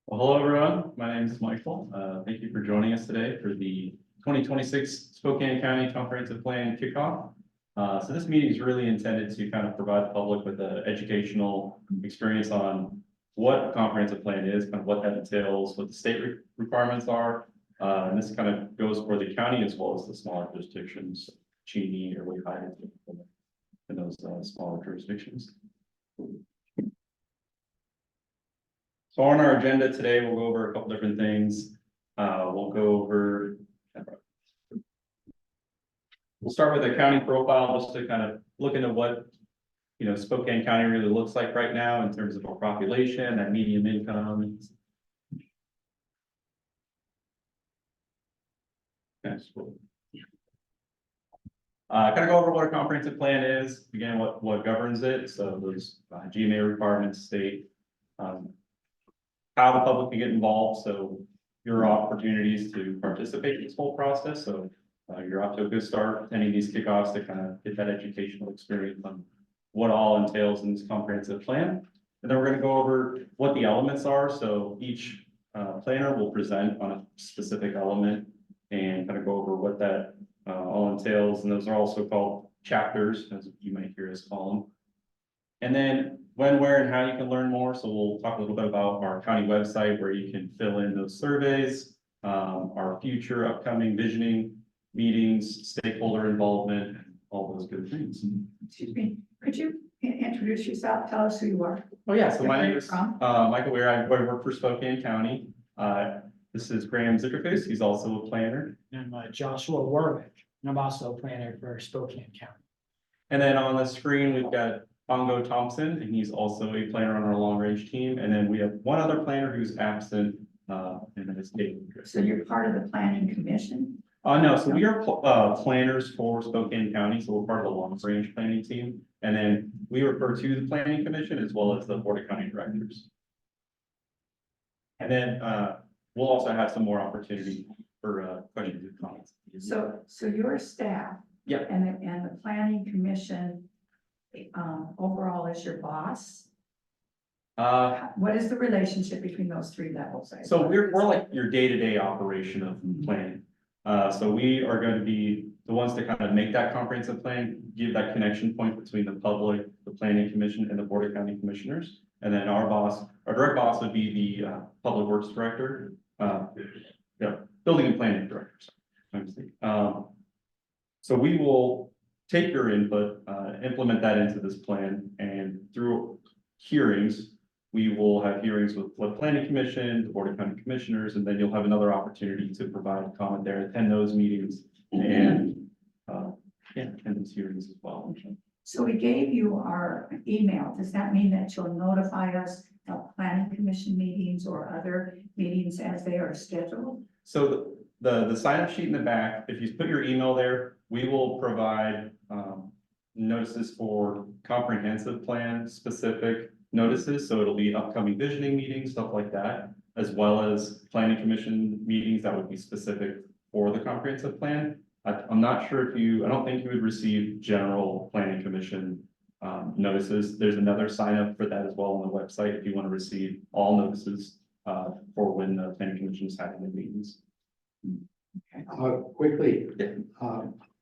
Well, hello everyone. My name is Michael. Thank you for joining us today for the 2026 Spokane County Comprehensive Plan Kickoff. So this meeting is really intended to kind of provide the public with an educational experience on what a comprehensive plan is, kind of what that entails, what the state requirements are. And this kind of goes for the county as well as the smaller jurisdictions, Cheney or Lehigh, in those smaller jurisdictions. So on our agenda today, we'll go over a couple different things. We'll start with a county profile just to kind of look into what Spokane County really looks like right now in terms of our population and median income. Kind of go over what a comprehensive plan is, again, what governs it. So those GMA requirements state how the public can get involved. So your opportunities to participate in this whole process. So you're off to a good start attending these kickoffs to kind of get that educational experience on what all entails in this comprehensive plan. And then we're going to go over what the elements are. So each planner will present on a specific element and kind of go over what that all entails. And those are also called chapters, as you might hear us call them. And then when, where, and how you can learn more. So we'll talk a little bit about our county website where you can fill in those surveys, our future upcoming visioning meetings, stakeholder involvement, and all those good things. Excuse me, could you introduce yourself? Tell us who you are. Oh yeah, so my name is Michael Weir. I work for Spokane County. This is Graham Zickerface. He's also a planner. I'm Joshua Warwick, and I'm also a planner for Spokane County. And then on the screen, we've got Bongo Thompson, and he's also a planner on our long range team. And then we have one other planner who's absent in this table. So you're part of the planning commission? No, so we are planners for Spokane County, so we're part of the long range planning team. And then we refer to the planning commission as well as the board of county directors. And then we'll also have some more opportunity for questions and comments. So your staff, yeah, and the planning commission overall is your boss. What is the relationship between those three levels? So we're like your day-to-day operation of planning. So we are going to be the ones to kind of make that comprehensive plan, give that connection point between the public, the planning commission, and the board of county commissioners. And then our direct boss would be the public works director, building and planning directors. So we will take your input, implement that into this plan, and through hearings, we will have hearings with the planning commission, the board of county commissioners, and then you'll have another opportunity to provide comment there, attend those meetings, and attend those hearings as well. So we gave you our email. Does that mean that you'll notify us of planning commission meetings or other meetings as they are scheduled? So the sign-up sheet in the back, if you put your email there, we will provide notices for comprehensive plan specific notices. So it'll be upcoming visioning meetings, stuff like that, as well as planning commission meetings that would be specific for the comprehensive plan. I'm not sure if I don't think you would receive general planning commission notices. There's another sign up for that as well on the website if you want to receive all notices for when the planning commission is having the meetings. Quickly,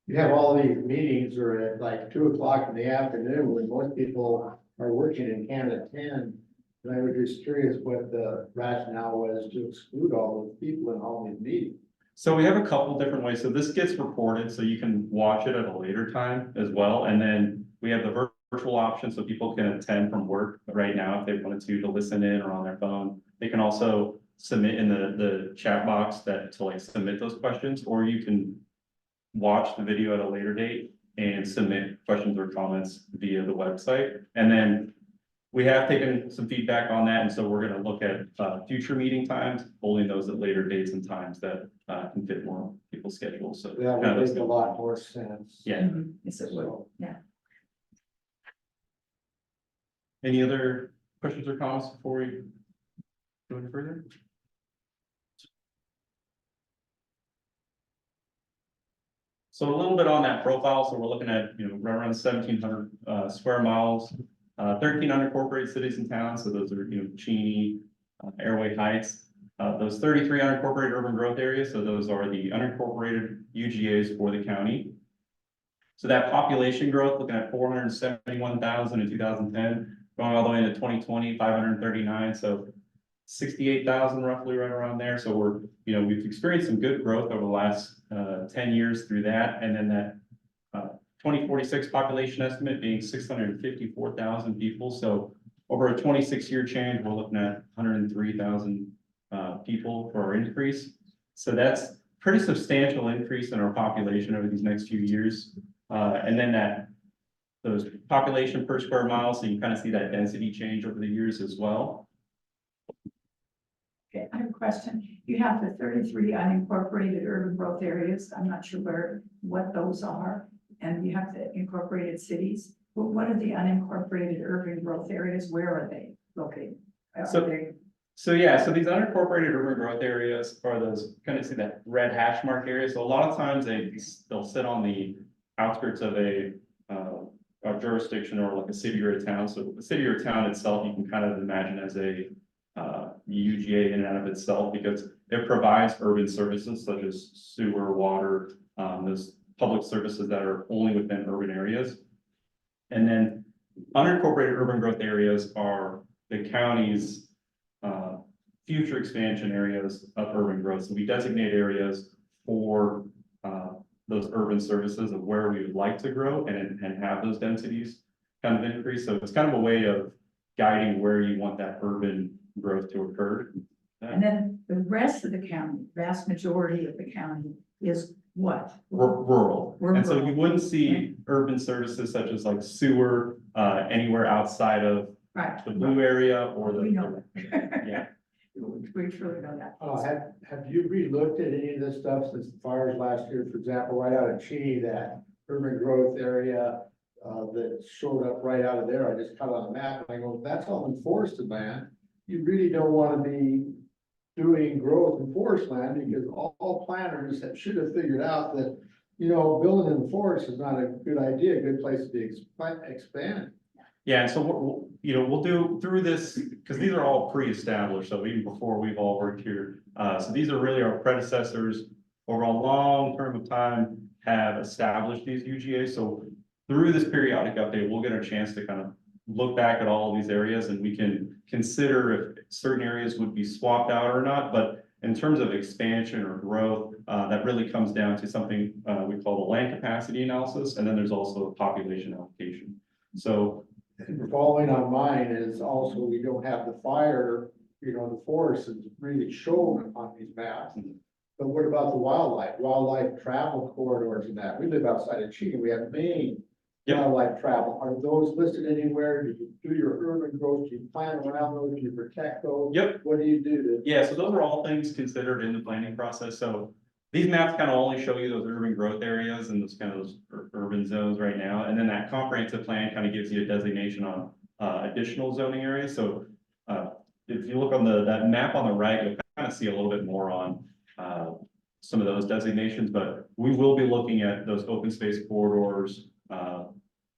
you have all these meetings are at like 2 o'clock in the afternoon when most people are working and can't attend. And I was just curious what the rationale was to exclude all those people in all these meetings. So we have a couple different ways. So this gets reported, so you can watch it at a later time as well. And then we have the virtual option, so people can attend from work right now if they wanted to listen in or on their phone. They can also submit in the chat box to submit those questions, or you can watch the video at a later date and submit questions or comments via the website. And then we have taken some feedback on that, and so we're going to look at future meeting times, holding those at later dates and times that can fit more people's schedules. So That would make a lot more sense. Yeah. Yes, it will. Yeah. Any other questions or comments before we go any further? So a little bit on that profile, so we're looking at, right around 1,700 square miles, 13 unincorporated cities and towns, so those are, Cheney, Airway Heights. Those 33 unincorporated urban growth areas, so those are the unincorporated UGAs for the county. So that population growth, looking at 471,000 in 2010, going all the way into 2020, 539, so 68,000 roughly right around there. So we're, we've experienced some good growth over the last 10 years through that. And then that 2046 population estimate being 654,000 people. So over a 26-year change, we're looking at 103,000 people for our increase. So that's pretty substantial increase in our population over these next few years. And then those population per square mile, so you kind of see that density change over the years as well. Okay, I have a question. You have the 33 unincorporated urban growth areas. I'm not sure what those are. And you have the incorporated cities. Well, what are the unincorporated urban growth areas? Where are they located? So these unincorporated urban growth areas are those, kind of see that red hash mark area. So a lot of times they'll sit on the outskirts of a jurisdiction or like a city or a town. So the city or town itself, you can kind of imagine as a UGA in and of itself, because it provides urban services such as sewer, water, those public services that are only within urban areas. And then unincorporated urban growth areas are the county's future expansion areas of urban growth. So we designate areas for those urban services of where we would like to grow and have those densities kind of increase. So it's kind of a way of guiding where you want that urban growth to occur. And then the rest of the county, vast majority of the county is what? Rural. And so you Rural. wouldn't see urban services such as like sewer anywhere outside of Right. the blue area or We know the, that. yeah. We truly know that. Have you relooked at any of this stuff since the fires last year? For example, right out of Cheney, that urban growth area that showed up right out of there. I just cut on the map and I go, that's all in forested land. You really don't want to be doing growth in forest land, because all planners should have figured out that, building in the forest is not a good idea, a good place to expand. Yeah, and so we'll do through this, because these are all pre-established, so even before we've all worked here. So these are really our predecessors over a long term of time have established these UGAs. So through this periodic update, we'll get a chance to kind of look back at all of these areas, and we can consider if certain areas would be swapped out or not. But in terms of expansion or growth, that really comes down to something we call the land capacity analysis, and then there's also a population allocation. So following on mine is also, we don't have the fire, the forest is really shown on these maps. But what about the wildlife travel corridors and that? We live outside of Cheney, we have Maine. Yep. Wildlife travel, are those listed anywhere? Do you do your urban growth? Do you plan around those? Do you protect those? Yep. What do you do to? Yeah, so those are all things considered in the planning process. So these maps kind of only show you those urban growth areas and those urban zones right now. And then that comprehensive plan kind of gives you a designation on additional zoning areas. So if you look on that map on the right, you'll kind of see a little bit more on some of those designations, but we will be looking at those open space corridors,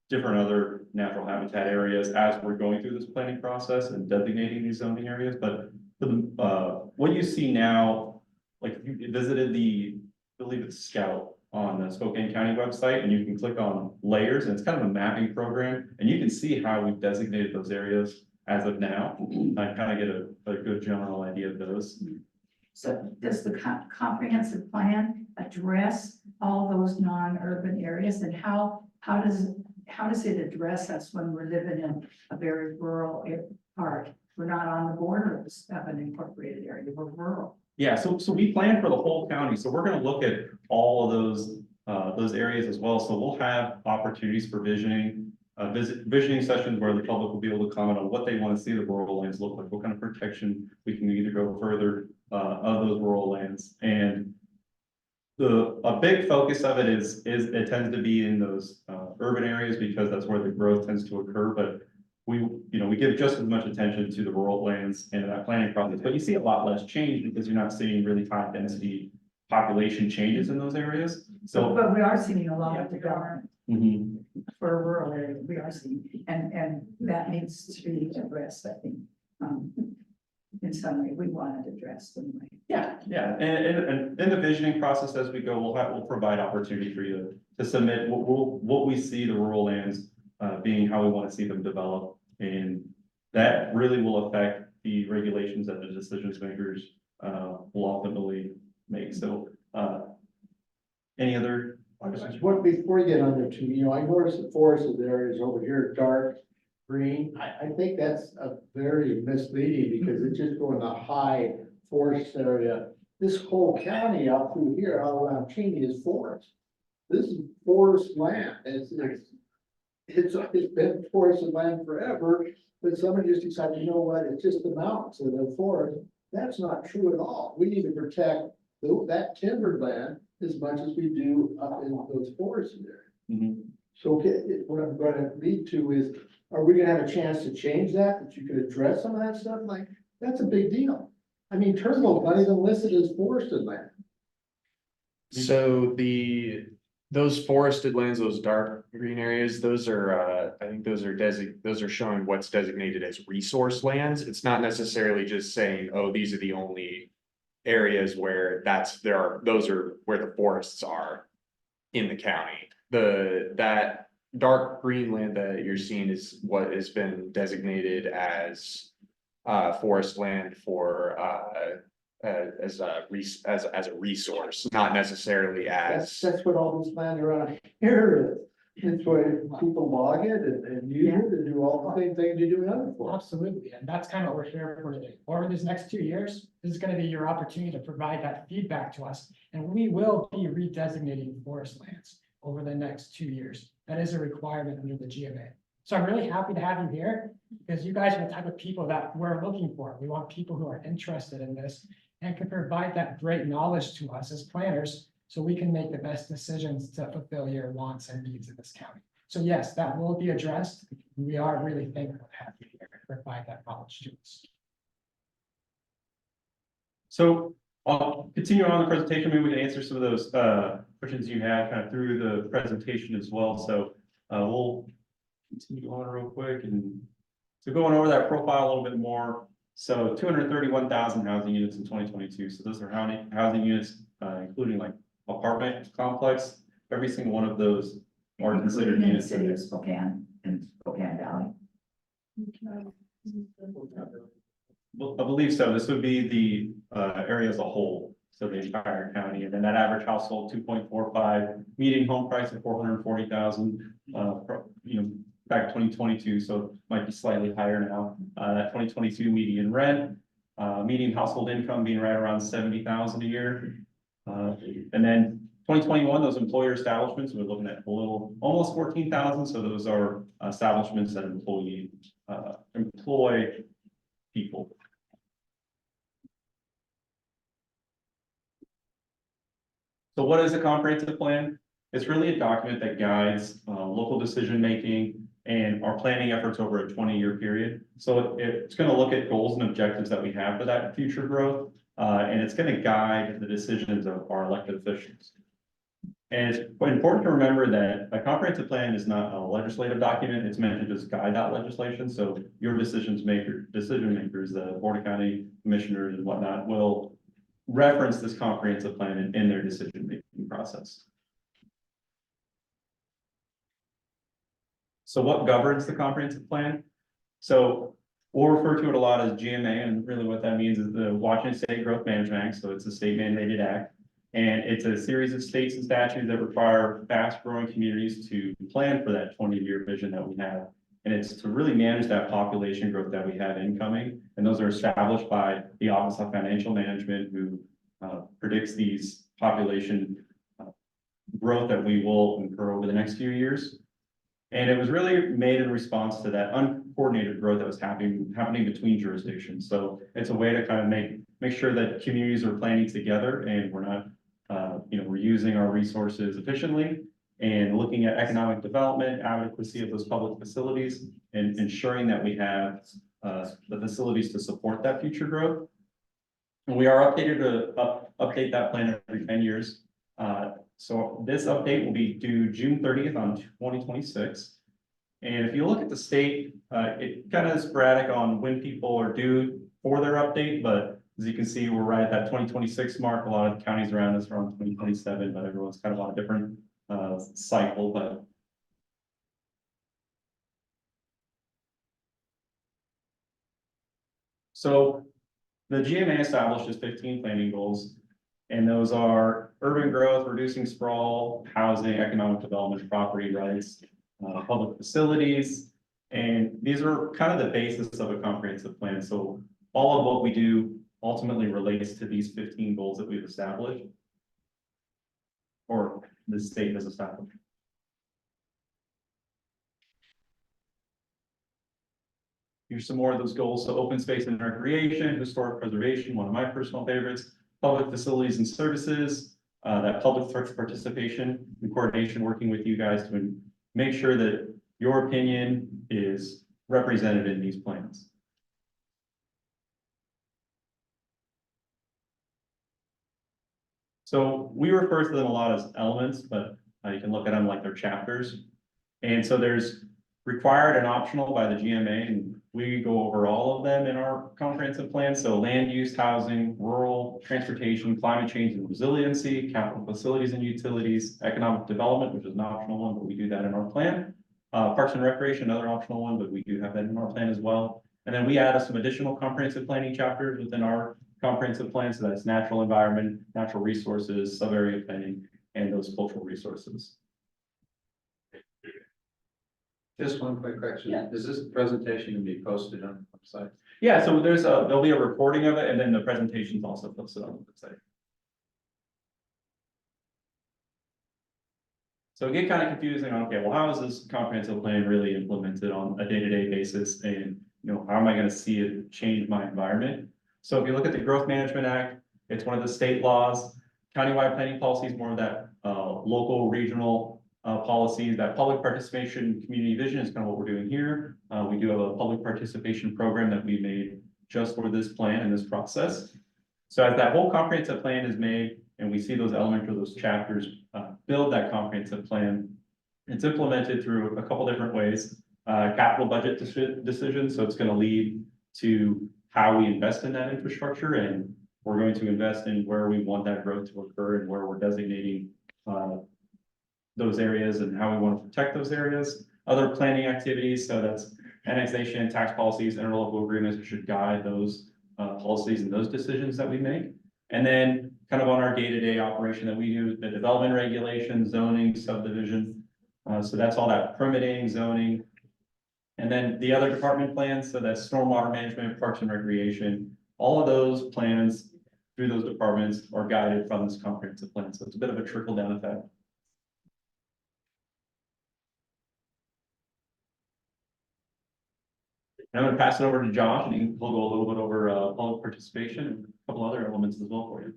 different other natural habitat areas as we're going through this planning process and designating these zoning areas. But for what you see now, like if you visited I believe it's Scout on the Spokane County website, and you can click on layers, and it's kind of a mapping program, and you can see how we've designated those areas as of now. I kind of get a good general idea of those. So does the comprehensive plan address all those non-urban areas, and how does it address us when we're living in a very rural part? We're not on the border of an incorporated area, we're rural. Yeah, so we plan for the whole county, so we're gonna look at all of those areas as well. So we'll have opportunities for visioning sessions where the public will be able to comment on what they want to see the rural lands look like, what kind of protection we can either go further of those rural lands. And a big focus of it is it tends to be in those urban areas, because that's where the growth tends to occur. But we, we give just as much attention to the rural lands and that planning process, but you see a lot less change because you're not seeing really high density population changes in those areas. So, But we are seeing a lot of development mhm. for a rural area, we are seeing, and that needs to be addressed, I think. In some way, we want it addressed anyway. Yeah, and in the visioning process as we go, we'll provide opportunity for you to submit what we see the rural lands being, how we want to see them develop. And that really will affect the regulations that the decision makers will ultimately make. So any other questions? What, before you get on there too, I noticed the forested areas over here, dark green. I think that's a very misleading because it's just going to high forest area. This whole county out through here, all around Cheney is forest. This is forest land. It's been forested land forever, but somebody just decided, you know what, it's just the mountains and the forest. That's not true at all. We need to protect that timbered land as much as we do up in those forested areas. Mhm. So what I'm going to lead to is, are we gonna have a chance to change that you could address some of that stuff? Like, that's a big deal. I mean, Turnbull's not even listed as forested land. So those forested lands, those dark green areas, those are, I think those are showing what's designated as resource lands. It's not necessarily just saying, oh, these are the only areas where those are where the forests are in the county. That dark green land that you're seeing is what has been designated as forest land for as a resource, not necessarily as. That's what all this land around here is. It's where people log it and use it and do all the same things you do in other forests. Absolutely, and that's kind of what we're here for today. Over these next 2 years, this is gonna be your opportunity to provide that feedback to us, and we will be redesignating forest lands over the next 2 years. That is a requirement under the GMA. So I'm really happy to have you here, because you guys are the type of people that we're looking for. We want people who are interested in this and can provide that great knowledge to us as planners, so we can make the best decisions to fulfill your wants and needs in this county. So yes, that will be addressed. We are really thankful to have you here to provide that knowledge to us. So I'll continue on the presentation. Maybe we can answer some of those questions you have kind of through the presentation as well. So we'll continue on real quick. And so going over that profile a little bit more. So 231,000 housing units in 2022. So those are housing units, including like apartment complex. Every single one of those are considered In the units. city of Spokane and Spokane Valley. Well, I believe so. This would be the area as a whole, so the entire county, and then that average household 2.45, median home price of 440,000. Back 2022, so it might be slightly higher now. That 2022 median rent, median household income being right around 70,000 a year, and then 2021, those employer establishments, we're looking at almost 14,000. So those are establishments that employ people. So what is a comprehensive plan? It's really a document that guides local decision-making and our planning efforts over a 20-year period. So it's going to look at goals and objectives that we have for that future growth, and it's going to guide the decisions of our elected officials. And it's important to remember that a comprehensive plan is not a legislative document. It's meant to just guide that legislation. So your decision makers, the Board of County Commissioners and whatnot, will reference this comprehensive plan in their decision-making process. So what governs the comprehensive plan? So we'll refer to it a lot as GMA, and really what that means is the Washington State Growth Management Act. So it's a state mandated act, and it's a series of states and statutes that require fast-growing communities to plan for that 20-year vision that we have. And it's to really manage that population growth that we have incoming. And those are established by the Office of Financial Management, who predicts these population growth that we will incur over the next few years. And it was really made in response to that uncoordinated growth that was happening between jurisdictions. So it's a way to kind of make sure that communities are planning together and we're not, we're using our resources efficiently and looking at economic development, adequacy of those public facilities, and ensuring that we have the facilities to support that future growth. And we are updated to update that plan every 10 years. So this update will be due June 30th on 2026. And if you look at the state, it kind of is sporadic on when people are due for their update, but as you can see, we're right at that 2026 mark. A lot of counties around us are on 2027, but everyone's kind of on a different cycle, but. So the GMA establishes 15 planning goals, and those are urban growth, reducing sprawl, housing, economic development, property rights, public facilities. And these are kind of the basis of a comprehensive plan. So all of what we do ultimately relates to these 15 goals that we've established, or the state has established. Here's some more of those goals. So open space and recreation, historic preservation, one of my personal favorites, public facilities and services, that public participation and coordination, working with you guys to make sure that your opinion is represented in these plans. So we refer to them a lot as elements, but you can look at them like they're chapters. And so there's required and optional by the GMA, and we go over all of them in our comprehensive plan. So land use, housing, rural, transportation, climate change and resiliency, capital facilities and utilities, economic development, which is an optional one, but we do that in our plan. Parks and recreation, another optional one, but we do have that in our plan as well. And then we add some additional comprehensive planning chapters within our comprehensive plan. So that's natural environment, natural resources, sub-area planning, and those cultural resources. Just one quick question. Yeah. Is this presentation gonna be posted on the website? Yeah, so there'll be a recording of it, and then the presentation's also posted on the website. So it get kind of confusing on, okay, well, how is this comprehensive plan really implemented on a day-to-day basis? And, how am I going to see it change my environment? So if you look at the Growth Management Act, it's one of the state laws. Countywide planning policy is more of that local, regional policies. That public participation, community vision is kind of what we're doing here. We do have a public participation program that we made just for this plan and this process. So as that whole comprehensive plan is made, and we see those elements or those chapters build that comprehensive plan, it's implemented through a couple different ways. Capital budget decisions, so it's going to lead to how we invest in that infrastructure, and we're going to invest in where we want that growth to occur and where we're designating those areas and how we want to protect those areas. Other planning activities, so that's annexation, tax policies, interlocal agreements, which should guide those policies and those decisions that we make. And then kind of on our day-to-day operation that we do, the development regulations, zoning, subdivision. So that's all that permitting, zoning. And then the other department plans, so that's stormwater management, parks and recreation. All of those plans through those departments are guided from this comprehensive plan. So it's a bit of a trickle down effect. I'm going to pass it over to Josh, and he'll go a little bit over public participation and a couple other elements as well for you.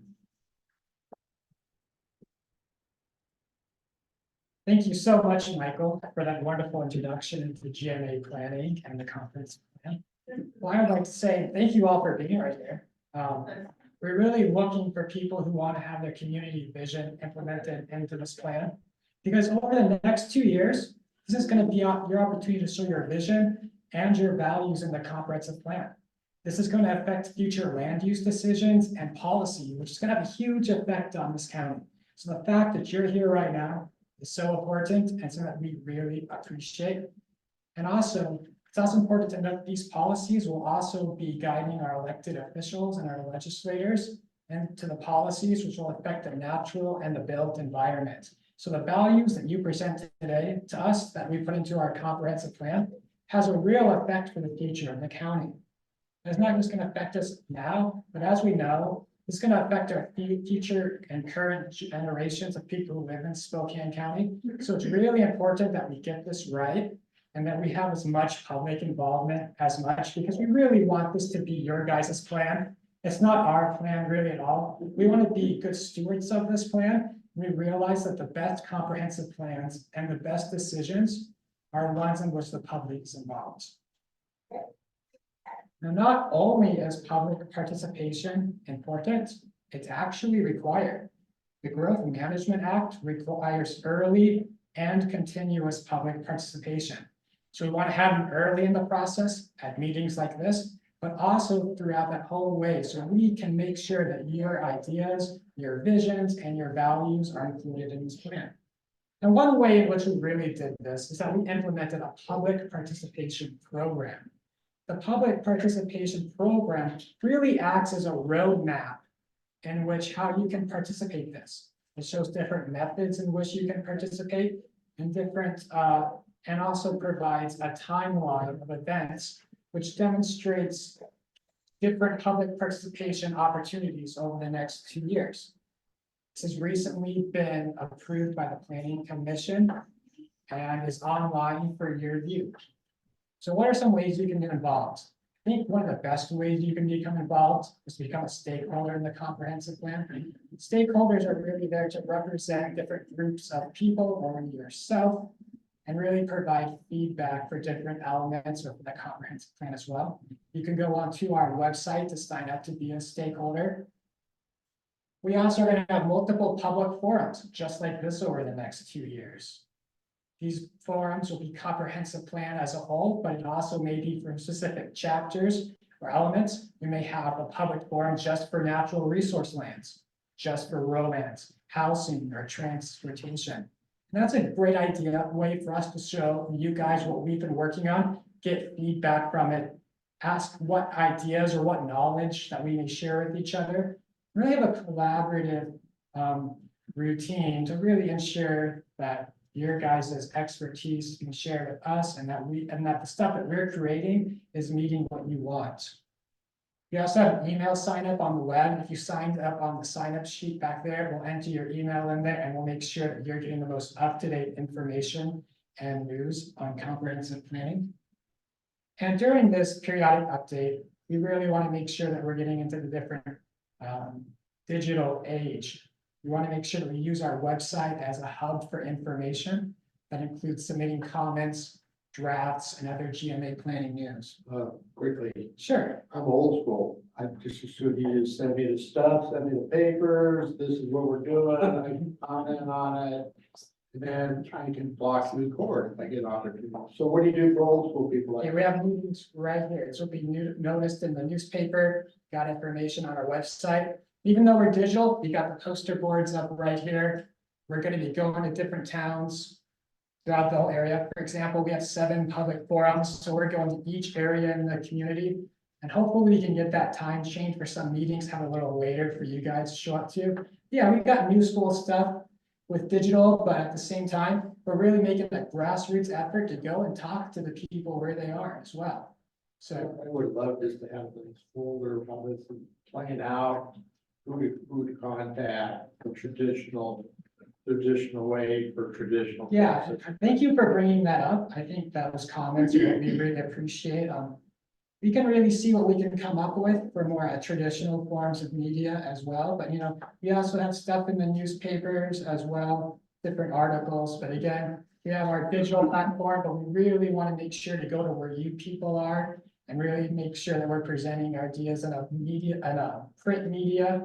Thank you so much, Michael, for that wonderful introduction into the GMA planning and the conference plan. Well, I would like to say thank you all for being right here. We're really looking for people who want to have their community vision implemented into this plan, because over the next 2 years, this is going to be your opportunity to show your vision and your values in the comprehensive plan. This is going to affect future land use decisions and policy, which is going to have a huge effect on this county. So the fact that you're here right now is so important and something that we really appreciate. And also, it's also important to note these policies will also be guiding our elected officials and our legislators and to the policies which will affect the natural and the built environment. So the values that you present today to us that we put into our comprehensive plan has a real effect for the future of the county. It's not just going to affect us now, but as we know, it's going to affect our future and current generations of people who live in Spokane County. So it's really important that we get this right and that we have as much public involvement as much, because we really want this to be your guys' plan. It's not our plan really at all. We want to be good stewards of this plan We realize that the best comprehensive plans and the best decisions are ones in which the public is involved. Now, not only is public participation important, it's actually required. The Growth Management Act requires early and continuous public participation. So we want to have them early in the process at meetings like this, but also throughout that whole way, so we can make sure that your ideas, your visions, and your values are included in this plan. And one way in which we really did this is that we implemented a public participation program. The public participation program really acts as a roadmap in which how you can participate this. It shows different methods in which you can participate and different, and also provides a timeline of events which demonstrates different public participation opportunities over the next 2 years. This has recently been approved by the Planning Commission and is online for your review. So what are some ways you can get involved? I think one of the best ways you can become involved is to become a stakeholder in the comprehensive plan. Stakeholders are really there to represent different groups of people or yourself and really provide feedback for different elements of the comprehensive plan as well. You can go onto our website to sign up to be a stakeholder. We also are going to have multiple public forums, just like this over the next 2 years. These forums will be comprehensive plan as a whole, but it also may be for specific chapters or elements. We may have a public forum just for natural resource lands, just for romance, housing, or transportation. And that's a great idea, way for us to show you guys what we've been working on, get feedback from it, ask what ideas or what knowledge that we may share with each other. Really have a collaborative routine to really ensure that your guys' expertise can share with us and that the stuff that we're creating is meeting what you want. We also have an email sign up on the web. If you signed up on the sign up sheet back there, we'll enter your email in there and we'll make sure that you're getting the most up-to-date information and news on comprehensive planning. And during this periodic update, we really want to make sure that we're getting into the different digital age. We want to make sure that we use our website as a hub for information that includes submitting comments, drafts, and other GMA planning news. Quickly, Sure. I'm old school. I just assume you just send me the stuff, send me the papers, this is what we're doing, I can comment on it. And then I can block the record if I get on it. So what do you do for old school people? Okay, we have meetings right here. This will be noticed in the newspaper, got information on our website. Even though we're digital, we got the poster boards up right here. We're going to be going to different towns throughout the whole area. For example, we have 7 public forums, so we're going to each area in the community. And hopefully we can get that time changed for some meetings, have a little later for you guys to show up to. Yeah, we've got new school stuff with digital, but at the same time, we're really making a grassroots effort to go and talk to the people where they are as well. So I would love just to have this folder of all this planned out, who to contact, the traditional way for traditional. yeah, places. thank you for bringing that up. I think that was comments that we really appreciate. We can really see what we can come up with for more traditional forms of media as well. But we also have stuff in the newspapers as well, different articles. But again, we have our digital platform, but we really want to make sure to go to where you people are and really make sure that we're presenting our ideas in a print media,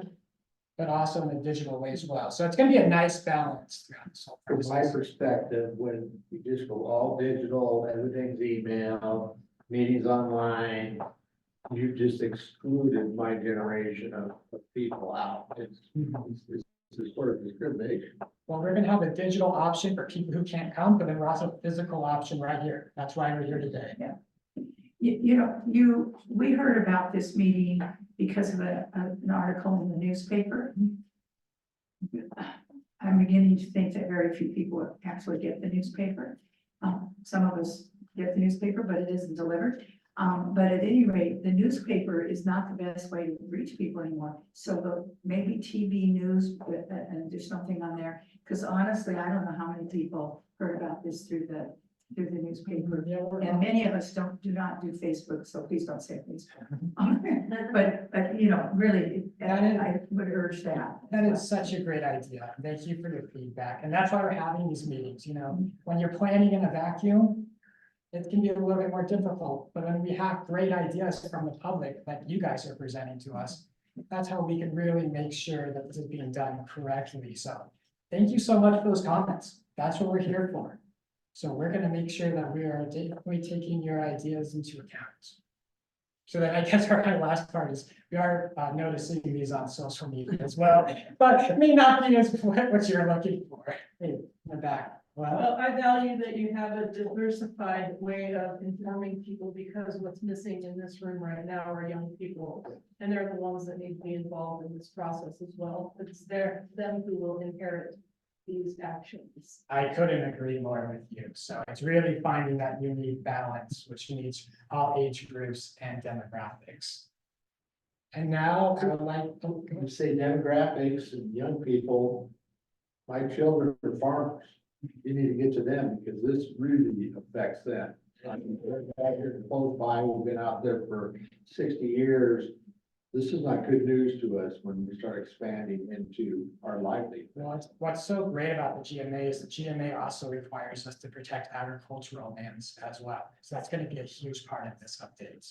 but also in a digital way as well. So it's going to be a nice balance throughout this whole From my process. perspective, when we just go all digital, everything's email, meetings online, you just excluded my generation of people out. It's sort of discrimination. Well, we're going to have a digital option for people who can't come, but then we're also a physical option right here. That's why we're here today. We heard about this meeting because of an article in the newspaper. I'm beginning to think that very few people actually get the newspaper. Some of us get the newspaper, but it isn't delivered. But at any rate, the newspaper is not the best way to reach people anymore. So maybe TV news with an additional thing on there, because honestly, I don't know how many people heard about this through the through the newspaper. Yeah, we're And many of us do not do Facebook, so please don't say Facebook. But, you know, really, I would urge that. That is such a great idea. Thank you for your feedback. And that's why we're having these meetings, you know, when you're planning in a vacuum, it can be a little bit more difficult, but when we have great ideas from the public that you guys are presenting to us, that's how we can really make sure that this is being done correctly. So thank you so much for those comments. That's what we're here for. So we're gonna make sure that we are definitely taking your ideas into account. So then I guess our last part is we are noticing these on social media as well, but it may not be as what you're looking for. Hey, in the back. Well, I value that you have a diversified way of informing people, because what's missing in this room right now are young people. And they're the ones that need to be involved in this process as well. It's them who will inherit these actions. I couldn't agree more with you. So it's really finding that unique balance, which needs all age groups and demographics. And now I would like to. You say demographics and young people, my children are farmers. You need to get to them because this really affects them. I mean, they're out here close by, we've been out there for 60 years. This is not good news to us when we start expanding into our livelihood. Well, what's so great about the GMA is the GMA also requires us to protect agricultural lands as well. So that's going to be a huge part of this update.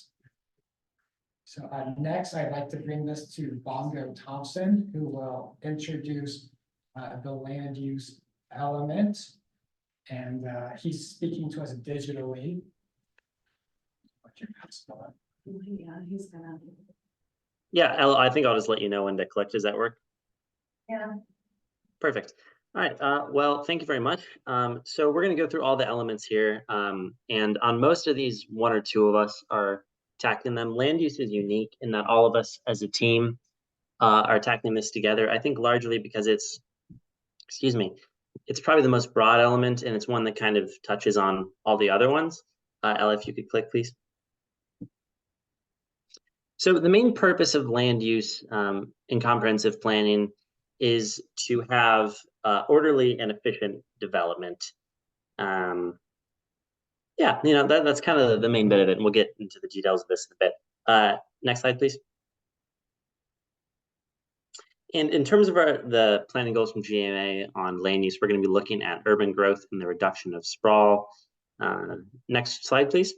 So next, I'd like to bring this to Bongo Thompson, who will introduce the land use element. And he's speaking to us digitally. Yeah, he's gonna. Yeah, I think I'll just let you know when to click. Does that work? Yeah. Perfect. All right. Well, thank you very much. So we're going to go through all the elements here. And on most of these, one or two of us are tackling them. Land use is unique in that all of us as a team are tackling this together. I think largely because it's probably the most broad element, and it's one that kind of touches on all the other ones. Ella, if you could click, please. So the main purpose of land use in comprehensive planning is to have orderly and efficient development. Yeah, you know, that's kind of the main bit of it, and we'll get into the details of this in a bit. Next slide, please. And in terms of the planning goals from GMA on land use, we're going to be looking at urban growth and the reduction of sprawl. Next slide, please.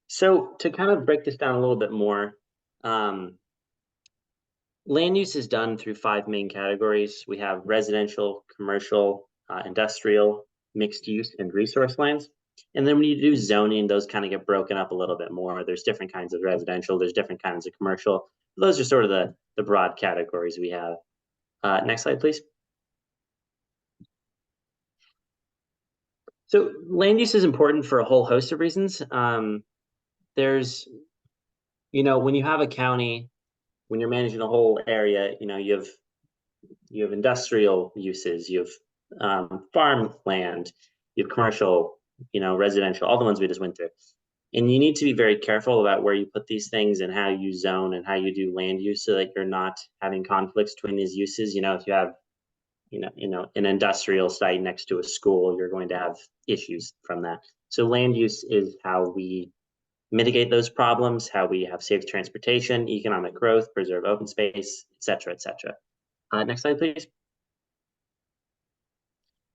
So to kind of break this down a little bit more, land use is done through 5 main categories. We have residential, commercial, industrial, mixed use, and resource lands. And then when you do zoning, those kind of get broken up a little bit more. There's different kinds of residential, there's different kinds of commercial. Those are sort of the broad categories we have. Next slide, please. So land use is important for a whole host of reasons. There's, you know, when you have a county, when you're managing a whole area, you know, you have industrial uses, you have farm land, you have commercial, you know, residential, all the ones we just went through. And you need to be very careful about where you put these things and how you zone and how you do land use so that you're not having conflicts between these uses. You know, if you have, you know, an industrial site next to a school, you're going to have issues from that. So land use is how we mitigate those problems, how we have safe transportation, economic growth, preserve open space, et cetera, et cetera. Next slide, please.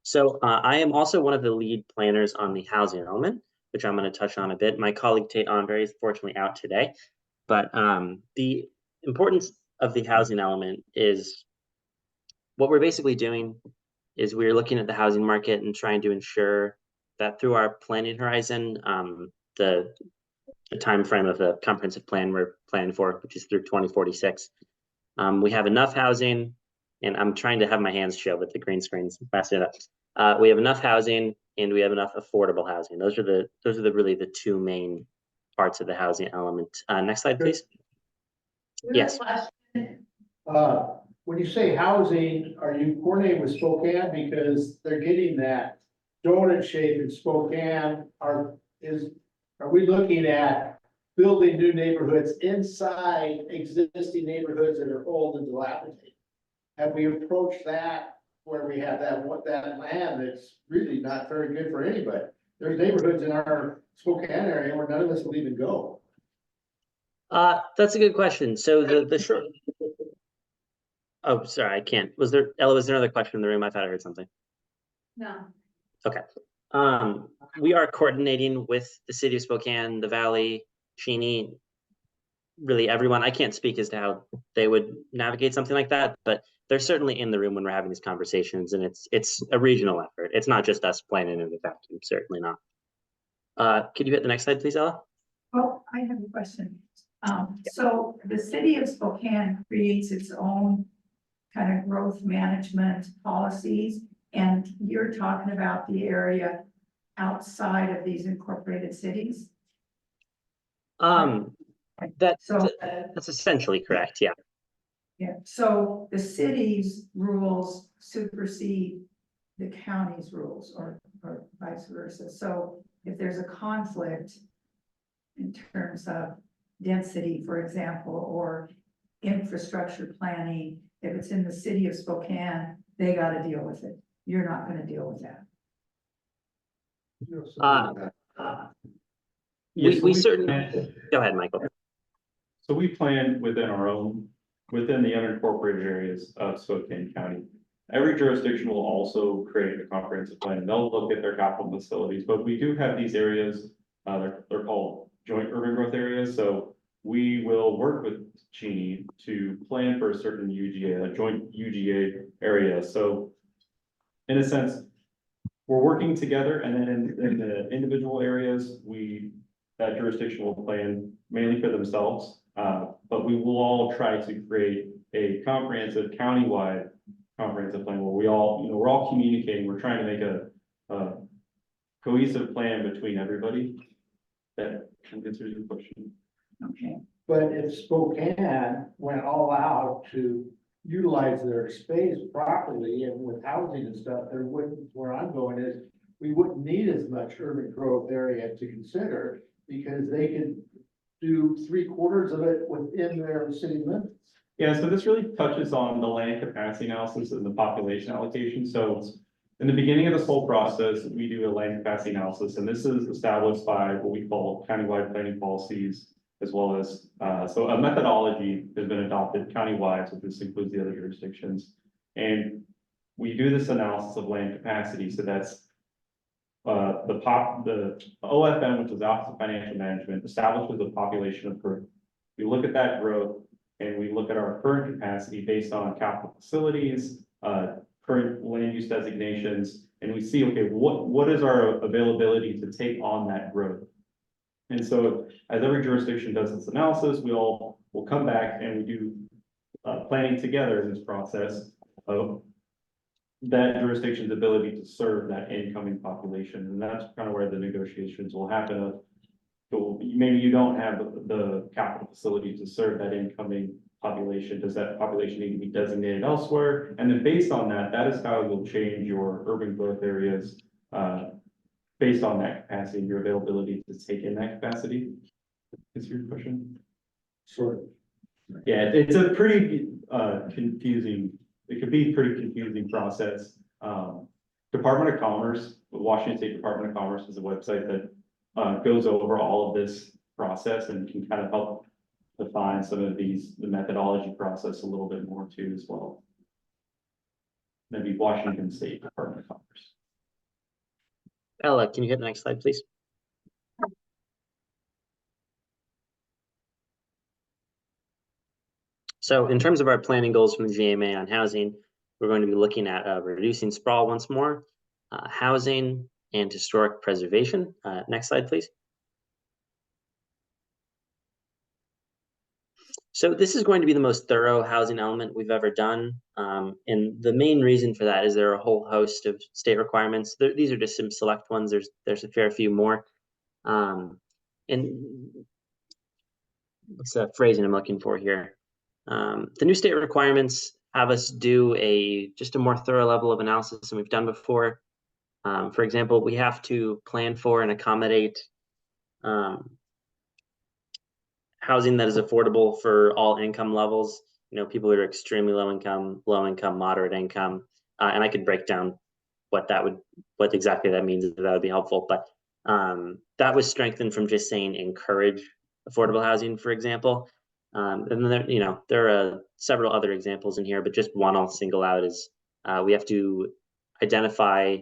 So I am also one of the lead planners on the housing element, which I'm going to touch on a bit. My colleague Tate Andre is fortunately out today, but the importance of the housing element is what we're basically doing is we're looking at the housing market and trying to ensure that through our planning horizon, the time frame of the comprehensive plan we're planning for, which is through 2046, we have enough housing, and I'm trying to have my hands show with the green screens fast enough. We have enough housing and we have enough affordable housing. Those are really the 2 main parts of the housing element. Next slide, please. Yes. When you say housing, are you coordinating with Spokane because they're getting that donut shape in Spokane? Are we looking at building new neighborhoods inside existing neighborhoods that are old and dilapidated? Have we approached that where we have that land that's really not very good for anybody. There's neighborhoods in our Spokane area where none of us will even go. That's a good question. So the short. Oh, sorry, I can't. Ella, was there another question in the room? I thought I heard something. No. Okay. We are coordinating with the city of Spokane, the Valley, Cheney, really everyone. I can't speak as to how they would navigate something like that, but they're certainly in the room when we're having these conversations, and it's a regional effort. It's not just us planning in a vacuum, certainly not. Could you hit the next slide, please, Ella? Oh, I have a question. So the city of Spokane creates its own kind of growth management policies, and you're talking about the area outside of these incorporated cities? That's So, that's essentially correct. Yeah. yeah, so the city's rules supersede the county's rules or vice versa. So if there's a conflict in terms of density, for example, or infrastructure planning, if it's in the city of Spokane, they got to deal with it. You're not going to deal with that. We certainly. Go ahead, Michael. So we plan within within the unincorporated areas of Spokane County. Every jurisdiction will also create a comprehensive plan. They'll look at their capital facilities, but we do have these areas, they're called joint urban growth areas. So we will work with Cheney to plan for a certain UGA, a joint UGA area. So in a sense, we're working together, and then in the individual areas, that jurisdiction will plan mainly for themselves. But we will all try to create a comprehensive countywide comprehensive plan where we're all communicating. We're trying to make a cohesive plan between everybody. That answers your question. Okay. But if Spokane went all out to utilize their space properly and with housing and stuff, where I'm going is, we wouldn't need as much urban growth area to consider, because they could do 3/4 of it within their city limits. Yeah, so this really touches on the land capacity analysis and the population allocation. So in the beginning of this whole process, we do a land capacity analysis, and this is established by what we call countywide planning policies, as well as, so a methodology has been adopted countywide, so this includes the other jurisdictions. And we do this analysis of land capacity, so that's the OFM, which is Office of Financial Management, establishes a population of growth. We look at that growth and we look at our current capacity based on capital facilities, current land use designations, and we see, okay, what is our availability to take on that growth? And so as every jurisdiction does this analysis, we all will come back and we do planning together in this process of that jurisdiction's ability to serve that incoming population. And that's kind of where the negotiations will happen. So maybe you don't have the capital facility to serve that incoming population. Does that population need to be designated elsewhere? And then based on that, that is how you'll change your urban growth areas based on that capacity and your availability to take in that capacity. Is your question? Sort of. Yeah, it's a pretty confusing, it could be a pretty confusing process. Department of Commerce, the Washington State Department of Commerce is a website that goes over all of this process and can kind of help define some of the methodology process a little bit more too as well. Maybe Washington State Department of Commerce. Ella, can you hit the next slide, please? So in terms of our planning goals from the GMA on housing, we're going to be looking at reducing sprawl once more, housing and historic preservation. Next slide, please. So this is going to be the most thorough housing element we've ever done. And the main reason for that is there are a whole host of state requirements. These are just some select ones. There's a fair few more. And what's the phrasing I'm looking for here? The new state requirements have us do just a more thorough level of analysis than we've done before. For example, we have to plan for and accommodate housing that is affordable for all income levels. You know, people who are extremely low income, moderate income, And I could break down what exactly that means, if that would be helpful. But that was strengthened from just saying encourage affordable housing, for example. And then there are several other examples in here, but just one I'll single out is we have to identify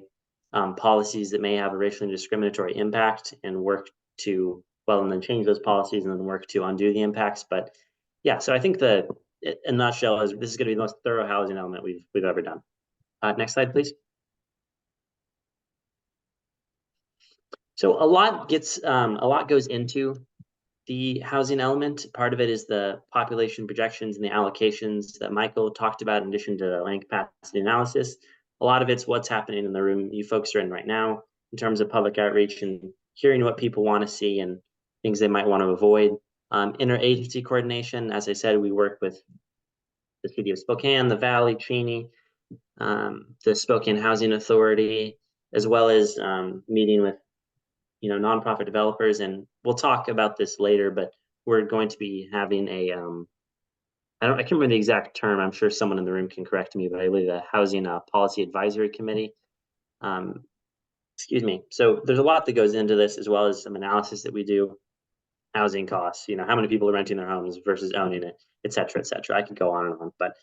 policies that may have a racially discriminatory impact and work to, and then change those policies and then work to undo the impacts. But yeah, so I think in a nutshell, this is going to be the most thorough housing element we've ever done. Next slide, please. So a lot goes into the housing element. Part of it is the population projections and the allocations that Michael talked about, in addition to land capacity analysis. A lot of it's what's happening in the room you folks are in right now in terms of public outreach and hearing what people want to see and things they might want to avoid. Interagency coordination, as I said, we work with the city of Spokane, the Valley, Cheney, the Spokane Housing Authority, as well as meeting with nonprofit developers. And we'll talk about this later, but we're going to be having I can't remember the exact term. I'm sure someone in the room can correct me, but I believe the Housing Policy Advisory Committee. Excuse me. So there's a lot that goes into this, as well as some analysis that we do. Housing costs, how many people are renting their homes versus owning it, et cetera, et cetera. I could go on and on, but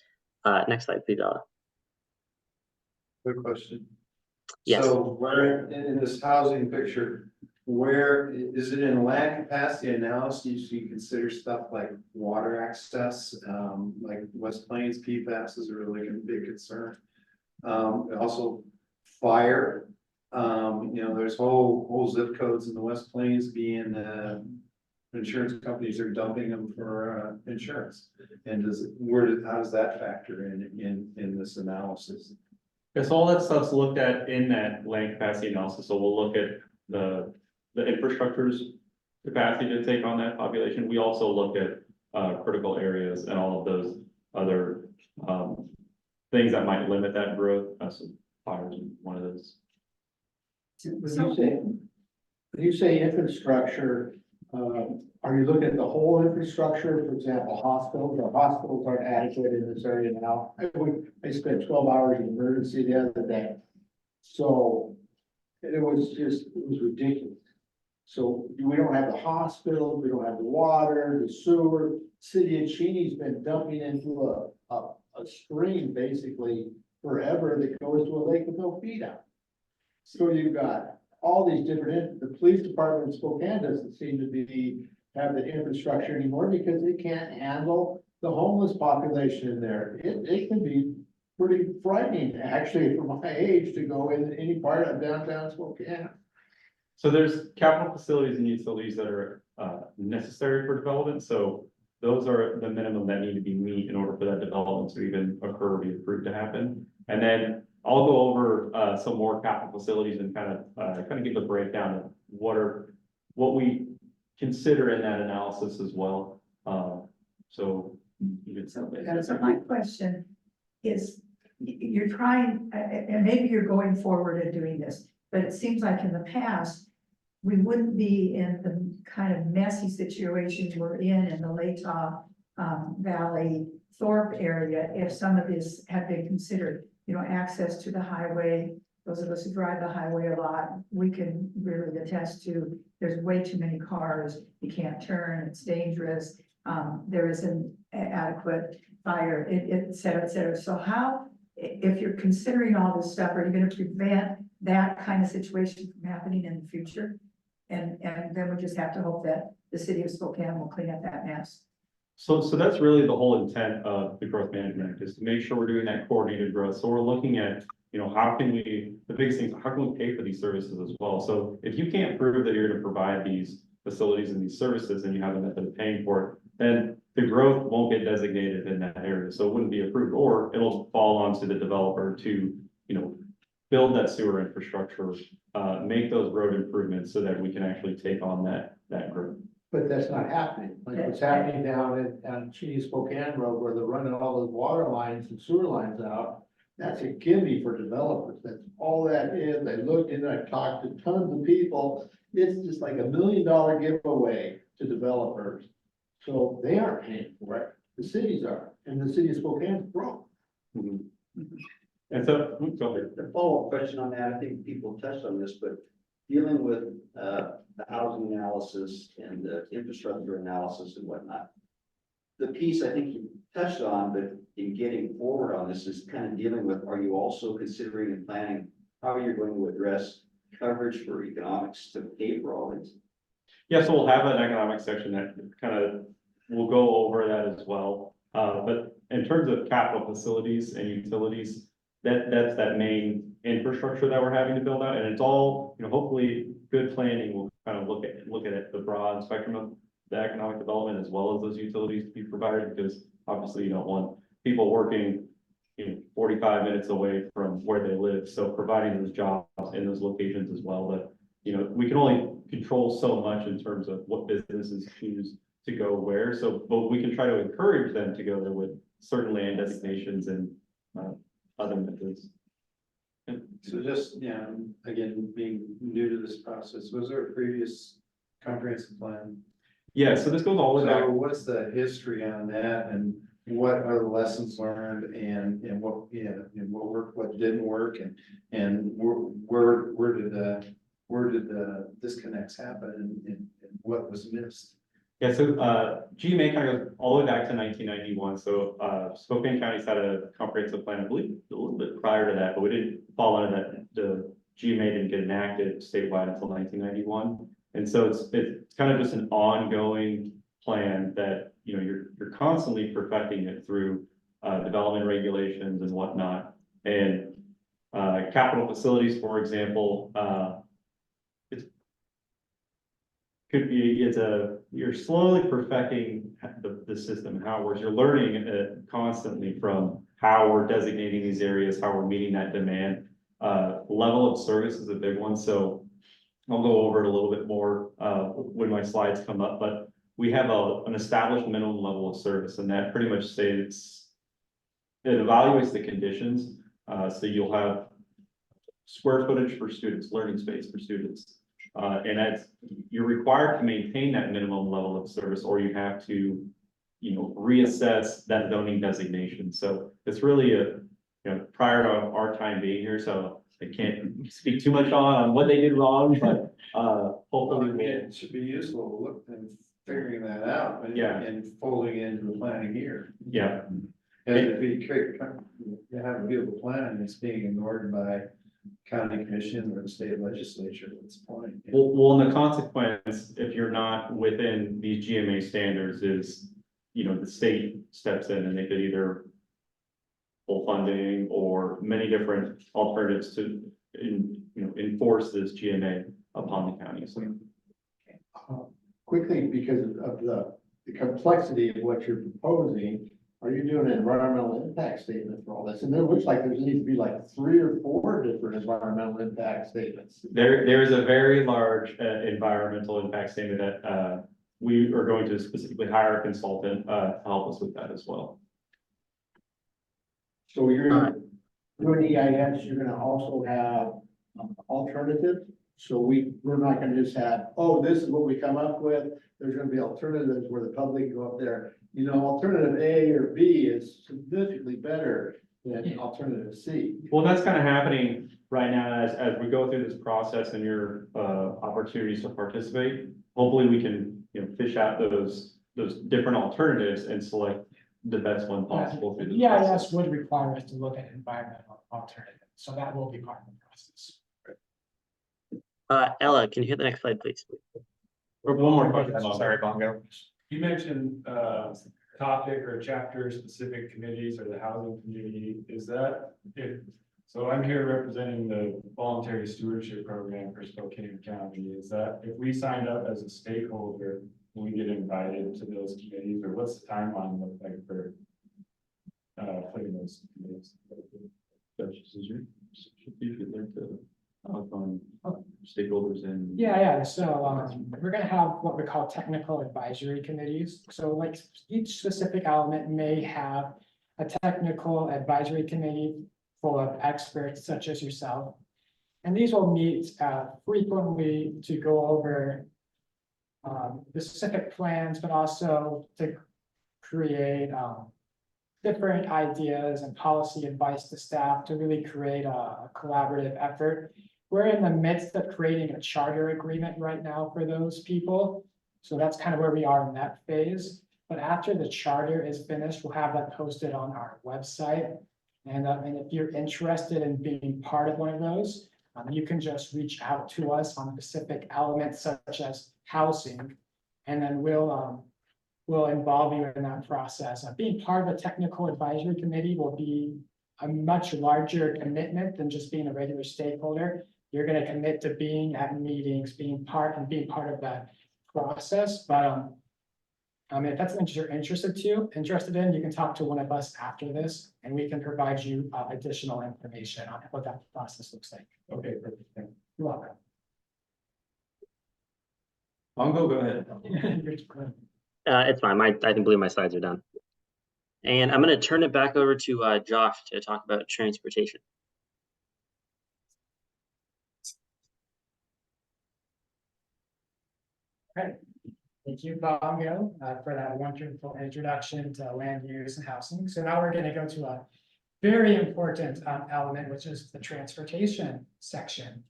next slide, please, Ella. Good question. Yes. So where in this housing picture, where is it in land capacity analysis? You consider stuff like water access, like West Plains PFAS is a really big concern. Also fire. There's whole zip codes in the West Plains being insurance companies are dumping them for insurance. And how does that factor in this analysis? Yes, all that stuff's looked at in that land capacity analysis. So we'll look at the infrastructure's capacity to take on that population. We also look at critical areas and all of those other things that might limit that growth. So fire is one of those. When you say infrastructure, are you looking at the whole infrastructure? For example, hospitals aren't adequate in this area now. I spent 12 hours in emergency the other day. So it was ridiculous. So we don't have the hospital, we don't have the water, the sewer. City of Cheney's been dumping into a stream basically forever that goes to a lake with no feet out. So you've got all these different, the police department in Spokane doesn't seem to have the infrastructure anymore because they can't handle the homeless population in there. It can be pretty frightening, actually, for my age to go in any part of downtown Spokane. So there's capital facilities and utilities that are necessary for development. So those are the minimum that need to be met in order for that development to even occur or be approved to happen. And then I'll go over some more capital facilities and kind of give a breakdown of what we consider in that analysis as well. So my question is, you're trying, and maybe you're going forward and doing this, but it seems like in the past, we wouldn't be in the kind of messy situation we're in the Latah Valley, Thorpe area if some of this had been considered. Access to the highway. Those of us who drive the highway a lot, we can really attest to there's way too many cars. You can't turn, it's dangerous. There isn't adequate fire, et cetera, et cetera. So how, if you're considering all this stuff, are you going to prevent that kind of situation from happening in the future? And then we just have to hope that the city of Spokane will clean up that mess. So that's really the whole intent of the growth management act, is to make sure we're doing that coordinated growth. So we're looking at, how can we, the biggest thing is how can we pay for these services as well? So if you can't prove that you're going to provide these facilities and these services and you have a method of paying for it, then the growth won't get designated in that area. So it wouldn't be approved, or it'll fall onto the developer to, build that sewer infrastructure, make those road improvements so that we can actually take on that growth. But that's not happening. Like what's happening down on Cheney Spokane Road where they're running all those water lines and sewer lines out. That's a gimme for developers. That's all that is. I looked and I talked to tons of people. It's just like $1 million giveaway to developers. So they aren't paying for it. The cities are, and the city of Spokane is broke. Mhm. And so, go ahead. The follow-up question on that, I think people touched on this, but dealing with the housing analysis and the infrastructure analysis and whatnot. The piece I think you touched on, but in getting forward on this is kind of dealing with, are you also considering and planning how you're going to address coverage for economics to pay for all this? Yeah, so we'll have an economic section that kind of, we'll go over that as well. But in terms of capital facilities and utilities, that's that main infrastructure that we're having to build out, and it's all, hopefully good planning will kind of look at it, the broad spectrum of the economic development as well as those utilities to be provided, because obviously you don't want people working 45 minutes away from where they live. So providing those jobs in those locations as well, but we can only control so much in terms of what businesses choose to go where. So, but we can try to encourage them to go there with certain land designations and other methods. So just, again, being new to this process, was there a previous comprehensive plan? Yeah, so this goes all the way back. So what's the history on that, and what are the lessons learned, and what, and what worked, what didn't work, and where did the disconnects happen, and what was missed? Yeah, so GMA kind of goes all the way back to 1991. So Spokane County's had a comprehensive plan, I believe, a little bit prior to that, but we didn't fall under that. The GMA didn't get enacted statewide until 1991, and so it's kind of just an ongoing plan that you're constantly perfecting it through development regulations and whatnot. And capital facilities, for example, you're slowly perfecting the system, how it works. You're learning it constantly from how we're designating these areas, how we're meeting that demand. Level of service is a big one. So I'll go over it a little bit more when my slides come up, but we have an established minimum level of service, and that pretty much states it evaluates the conditions. So you'll have square footage for students, learning space for students. And you're required to maintain that minimum level of service, or you have to, reassess that zoning designation. So it's really prior to our time being here, so I can't speak too much on what they did wrong, but hopefully It should be useful to look and figuring that out, and folding into the planning here. yeah. And if you have a beautiful plan and it's being ignored by county commission or the state legislature, what's the point? Well, and the consequence, if you're not within these GMA standards, is, the state steps in and they could either full funding or many different alternatives to, enforce this GMA upon the county. So, Quickly, because of the complexity of what you're proposing, are you doing an environmental impact statement for all this? And it looks like there needs to be like 3 or 4 different environmental impact statements. there is a very large environmental impact statement that we are going to specifically hire a consultant to help us with that as well. So you're gonna do an EIS, you're gonna also have alternatives. So we're not gonna just have, oh, this is what we come up with. There's gonna be alternatives where the public go up there. Alternative A or B is significantly better than alternative C. Well, that's kind of happening right now as we go through this process and your opportunities to participate. Hopefully we can, fish out those different alternatives and select the best one possible through the process. EIS would require us to look at environmental alternatives, so that will be part of the process. Ella, can you hit the next slide, please? Or one more question. Sorry, Bongo. You mentioned topic or chapter specific committees or the housing community. Is that so I'm here representing the voluntary stewardship program for Spokane County. Is that if we signed up as a stakeholder, will we get invited to those committees, or what's the timeline look like for putting those committees? On stakeholders and. Yeah, so we're gonna have what we call technical advisory committees. So like each specific element may have a technical advisory committee full of experts such as yourself. And these will meet frequently to go over the specific plans, but also to create different ideas and policy advice to staff to really create a collaborative effort. We're in the midst of creating a charter agreement right now for those people. So that's kind of where we are in that phase. But after the charter is finished, we'll have that posted on our website. And if you're interested in being part of one of those, you can just reach out to us on specific elements such as housing. And then we'll involve you in that process. Being part of a technical advisory committee will be a much larger commitment than just being a regular stakeholder. You're going to commit to being at meetings, being part of that process. But if that's something you're interested in, you can talk to one of us after this, and we can provide you additional information on what that process looks like. Okay, perfect. Thank you. You're welcome. Mongo, go ahead. It's fine. I believe my slides are done. And I'm going to turn it back over to Josh to talk about transportation. Right. Thank you, Bongo, for that wonderful introduction to land use and housing. So now we're going to go to a very important element, which is the transportation section.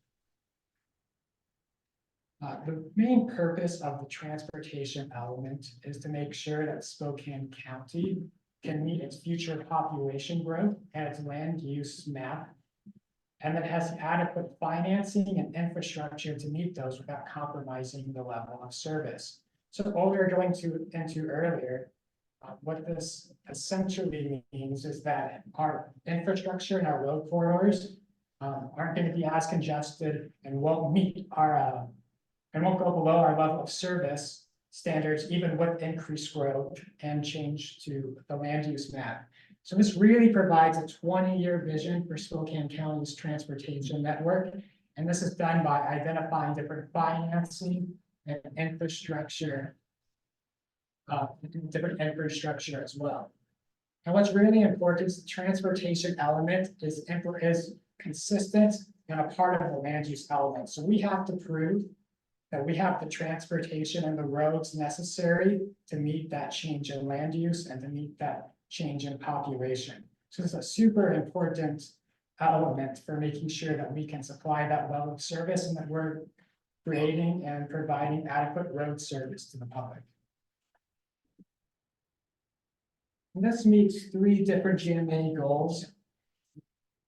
The main purpose of the transportation element is to make sure that Spokane County can meet its future population growth and its land use map, and that has adequate financing and infrastructure to meet those without compromising the level of service. So what we were going into earlier, what this essentially means is that our infrastructure and our road corridors aren't going to be as congested and won't meet our and won't go below our level of service standards, even with increased growth and change to the land use map. So this really provides a 20-year vision for Spokane County's transportation network. And this is done by identifying different financing and infrastructure, different infrastructure as well. And what's really important is the transportation element is consistent and a part of the land use element. So we have to prove that we have the transportation and the roads necessary to meet that change in land use and to meet that change in population. So it's a super important element for making sure that we can supply that level of service and that we're creating and providing adequate road service to the public. And this meets 3 different GMA goals,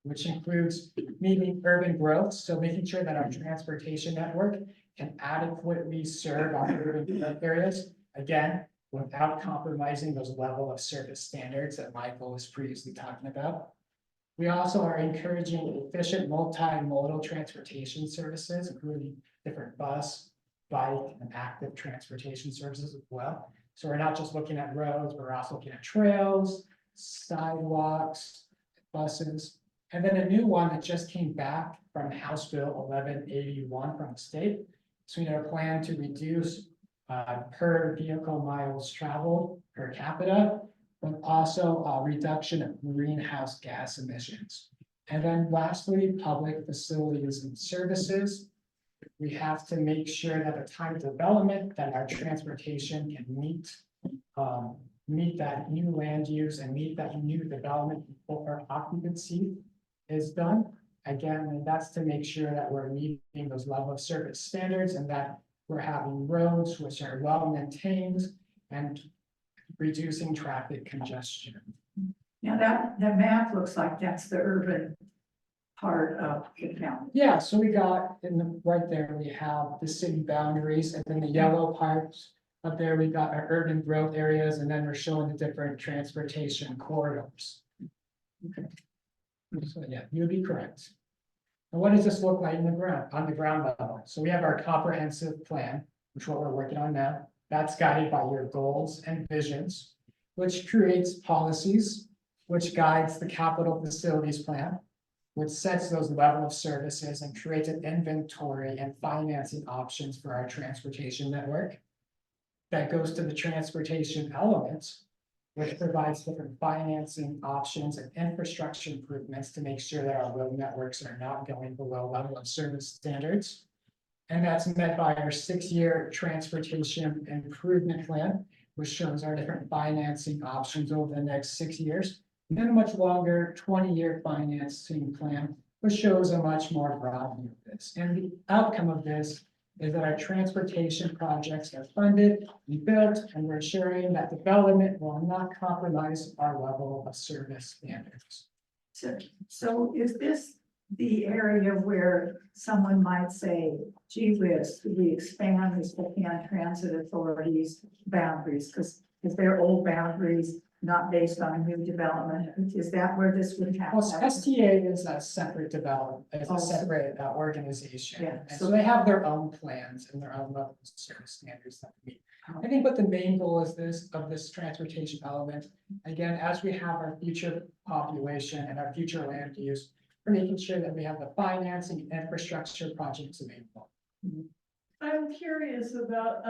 which includes meeting urban growth, so making sure that our transportation network can adequately serve our urban areas, again, without compromising those level of service standards that Michael was previously talking about. We also are encouraging efficient multimodal transportation services, including different bus, bike, and active transportation services as well. So we're not just looking at roads, but we're also looking at trails, sidewalks, buses. And then a new one that just came back from House Bill 1181 from the state. So we have a plan to reduce per vehicle miles traveled per capita, but also a reduction of greenhouse gas emissions. And then lastly, public facilities and services. We have to make sure that at the time of development that our transportation can meet that new land use and meet that new development before occupancy is done. Again, and that's to make sure that we're meeting those level of service standards and that we're having roads which are well maintained and reducing traffic congestion. Now that map looks like that's the urban part of the county. Yeah, so we got right there, we have the city boundaries, and then the yellow parts up there, we got our urban growth areas, and then we're showing the different transportation corridors. Okay. So yeah, you'd be correct. And what does this look like on the ground level? So we have our comprehensive plan, which is what we're working on now. That's guided by your goals and visions, which creates policies, which guides the capital facilities plan, which sets those level of services and creates an inventory and financing options for our transportation network. That goes to the transportation elements, which provides different financing options and infrastructure improvements to make sure that our road networks are not going below level of service standards. And that's met by our 6-year transportation improvement plan, which shows our different financing options over the next 6 years. And then a much longer 20-year financing plan, which shows a much more broad view of this. And the outcome of this is that our transportation projects are funded and built, and we're ensuring that development will not compromise our level of service standards. So is this the area where someone might say, gee whiz, could we expand the Spokane Transit Authority's boundaries? Because they're old boundaries, not based on new development. Is that where this would happen? Well, STA is a separate development, it's Oh. a separate organization. Yeah, And so- so they have their own plans and their own levels of service standards that we. I think what the main goal is of this transportation element, again, as we have our future population and our future land use, we're making sure that we have the financing and infrastructure projects available. I'm curious about,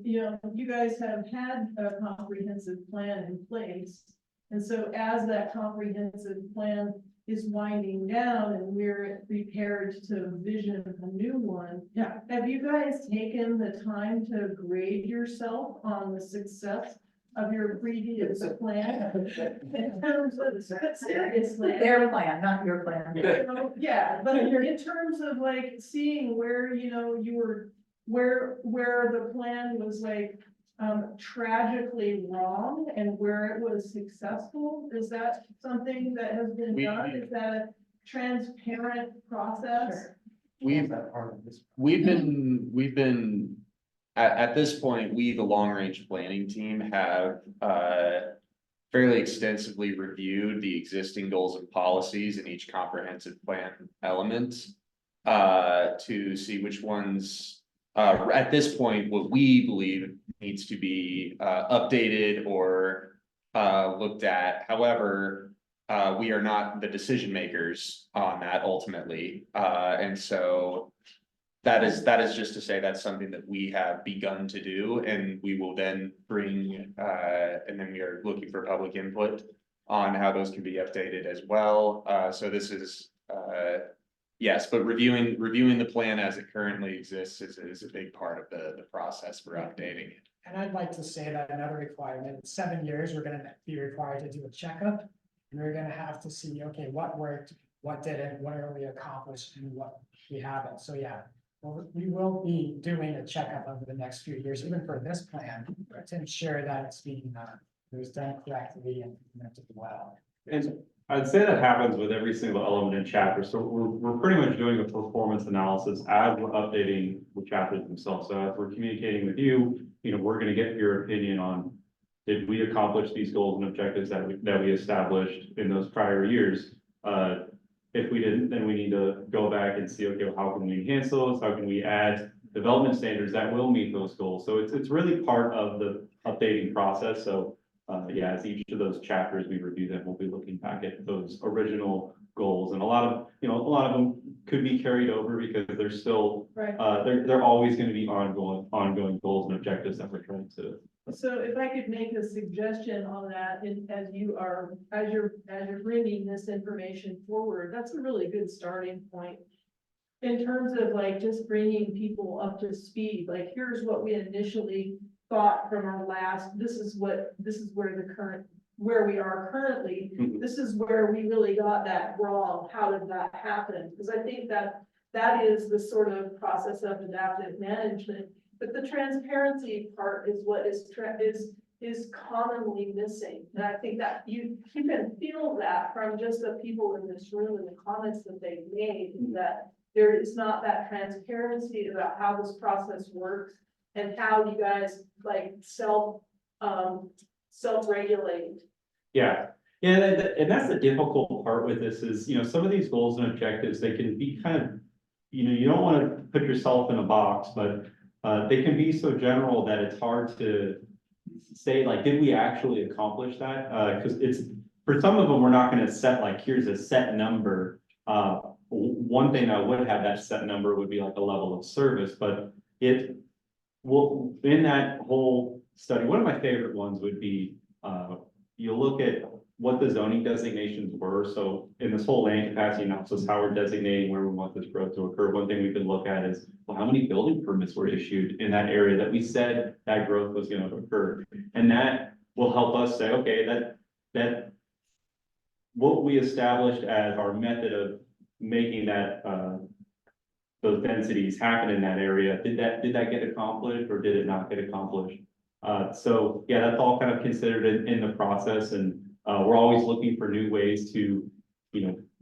you guys have had a comprehensive plan in place. And so as that comprehensive plan is winding down and we're prepared to vision a new one. Yeah. Have you guys taken the time to grade yourself on the success of your previous plan? In terms of, seriously. Their plan, not your plan. Yeah, but in terms of like seeing where, you were, where the plan was like tragically wrong and where it was successful, is that something that has been done? Is that a transparent process? We've been, at this point, we, the long range planning team, have fairly extensively reviewed the existing goals and policies in each comprehensive plan element to see which ones at this point, what we believe needs to be updated or looked at. However, we are not the decision makers on that ultimately. And so that is just to say that's something that we have begun to do, and we will then bring and then we are looking for public input on how those can be updated as well. So this is yes, but reviewing the plan as it currently exists is a big part of the process for updating it. And I'd like to say that another requirement, in 7 years, we're gonna be required to do a checkup. And we're gonna have to see, okay, what worked, what didn't, what are we accomplished, and what we haven't. So yeah, we will be doing a checkup over the next few years, even for this plan, to ensure that it's being, it was done correctly and implemented well. And I'd say that happens with every single element in chapter, so we're pretty much doing a performance analysis as we're updating the chapters themselves, so as we're communicating with you, we're gonna get your opinion on. Did we accomplish these goals and objectives that we established in those prior years? If we didn't, then we need to go back and see, okay, how can we enhance those, how can we add development standards that will meet those goals, so it's really part of the updating process, so. Yeah, as each of those chapters we review them, we'll be looking back at those original goals, and a lot of them could be carried over because they're still, Right. they're always gonna be ongoing goals and objectives that we're trying to. So if I could make a suggestion on that, as you're bringing this information forward, that's a really good starting point. In terms of like just bringing people up to speed, like here's what we initially thought from our last, this is where we are currently. Mhm. This is where we really got that wrong. How did that happen? Because I think that is the sort of process of adaptive management. But the transparency part is what is commonly missing. And I think that you can feel that from just the people in this room and the comments that they've made, that there is not that transparency about how this process works and how you guys like self-regulate. Yeah, and that's the difficult part with this is, some of these goals and objectives, they can be kind of, you don't want to put yourself in a box, but they can be so general that it's hard to say, like, did we actually accomplish that? Because for some of them, we're not going to set, like, here's a set number. One thing that would have that set number would be like a level of service, but in that whole study, one of my favorite ones would be, you look at what the zoning designations were. So in this whole land capacity analysis, how we're designating where we want this growth to occur. One thing we could look at is, well, well, how many building permits were issued in that area that we said that growth was gonna occur? And that will help us say, okay, that what we established as our method of making that, those densities happen in that area, did that get accomplished or did it not get accomplished? So yeah, that's all kind of considered in the process, and we're always looking for new ways to,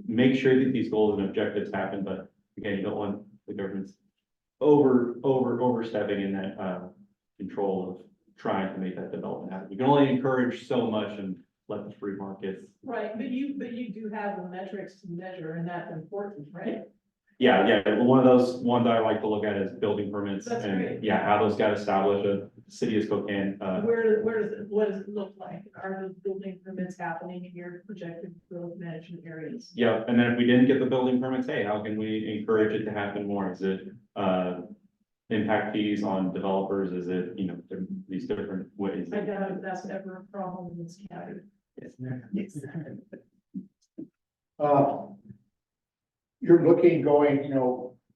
make sure that these goals and objectives happen, but again, you don't want the government's overstepping in that control of trying to make that development happen. You can only encourage so much and let the free markets. Right, but you do have the metrics to measure, and that's important, right? Yeah, one of those ones I like to look at is building permits. That's and great. Yeah, how those got established, the city of Spokane, What does it look like? Are those building permits happening in your projected growth management areas? yeah, and then if we didn't get the building permits, hey, how can we encourage it to happen more? Is it, impact fees on developers? Is it, these different ways? I doubt if that's ever a problem in this county. You're looking going,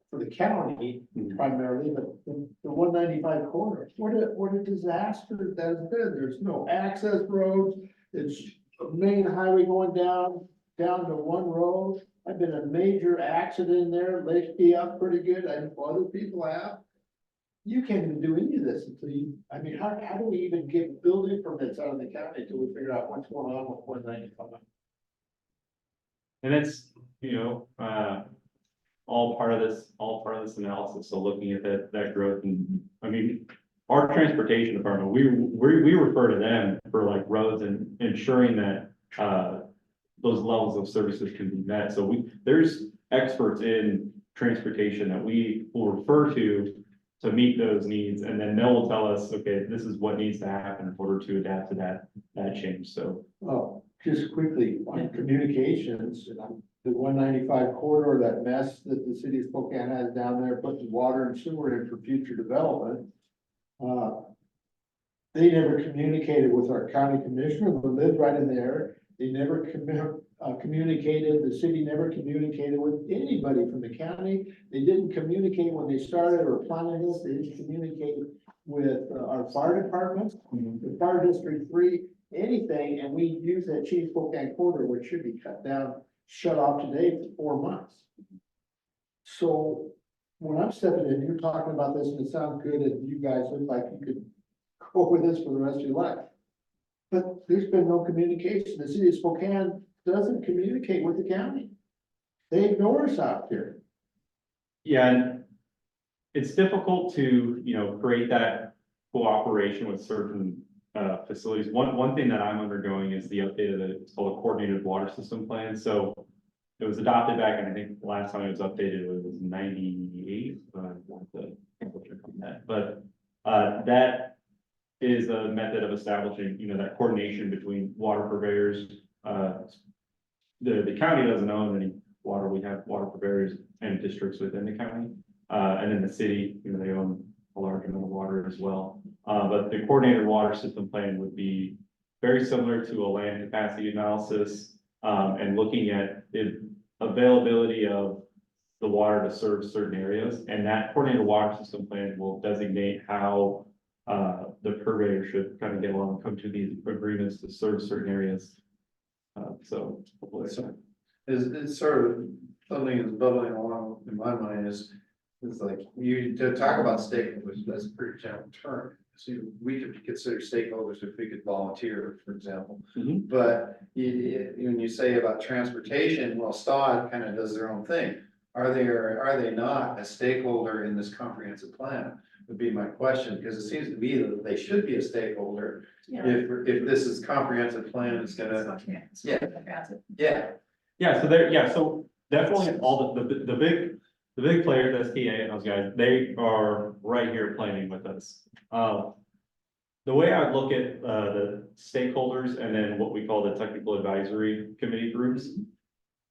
for the county primarily, but the 195 corridor, what a disaster that has been. There's no access roads. It's a main highway going down to one road. I've been in a major accident there, laid me up pretty good. I know other people have. You can't even do any of this until how do we even get building permits out of the county until we figure out what's going on with 195? And it's, all part of this analysis. So looking at that growth, and our transportation department, we refer to them for like roads and ensuring that those levels of services can be met. So there's experts in transportation that we will refer to meet those needs, and then they'll tell us, okay, this is what needs to happen in order to adapt to that change. So Just quickly on communications, the 195 corridor, that mess that the city of Spokane has down there, putting water and sewer in for future development. They never communicated with our county commissioner who lived right in there. They never communicated, the city never communicated with anybody from the county. They didn't communicate when they started or planning this. They didn't communicate with our fire department, the fire district 3, anything. And we use that Chief Spokane corridor, which should be cut down, shut off today for 4 months. So when I'm stepping in, you're talking about this and it sounds good and you guys look like you could go with this for the rest of your life. But there's been no communication. The city of Spokane doesn't communicate with the county. They ignore us out here. yeah, and it's difficult to, create that cooperation with certain facilities. One thing that I'm undergoing is the update of it's called a coordinated water system plan. So it was adopted back, and I think the last time it was updated it was 98. I want to double check on that. But that is a method of establishing, that coordination between water purveyors. The county doesn't own any water. We have water purveyors and districts within the county. And then the city, they own a large amount of water as well. But the coordinated water system plan would be very similar to a land capacity analysis, and looking at the availability of the water to serve certain areas. And that coordinated water system plan will designate how the purveyor should kind of get along and come to these agreements to serve certain areas. So hopefully It's sort of something that's bubbling along in my mind is like to talk about stakeholders, that's a pretty general term. So we could consider stakeholders if we could volunteer, for example. Mhm. But when you say about transportation, well, STOD kind of does their own thing. Are they not a stakeholder in this comprehensive plan? Would be my question, because it seems to me that they should be a stakeholder. If this is comprehensive plan, it's gonna, so definitely all the big players, STA and those guys, they are right here planning with us. The way I would look at the stakeholders and then what we call the technical advisory committee groups.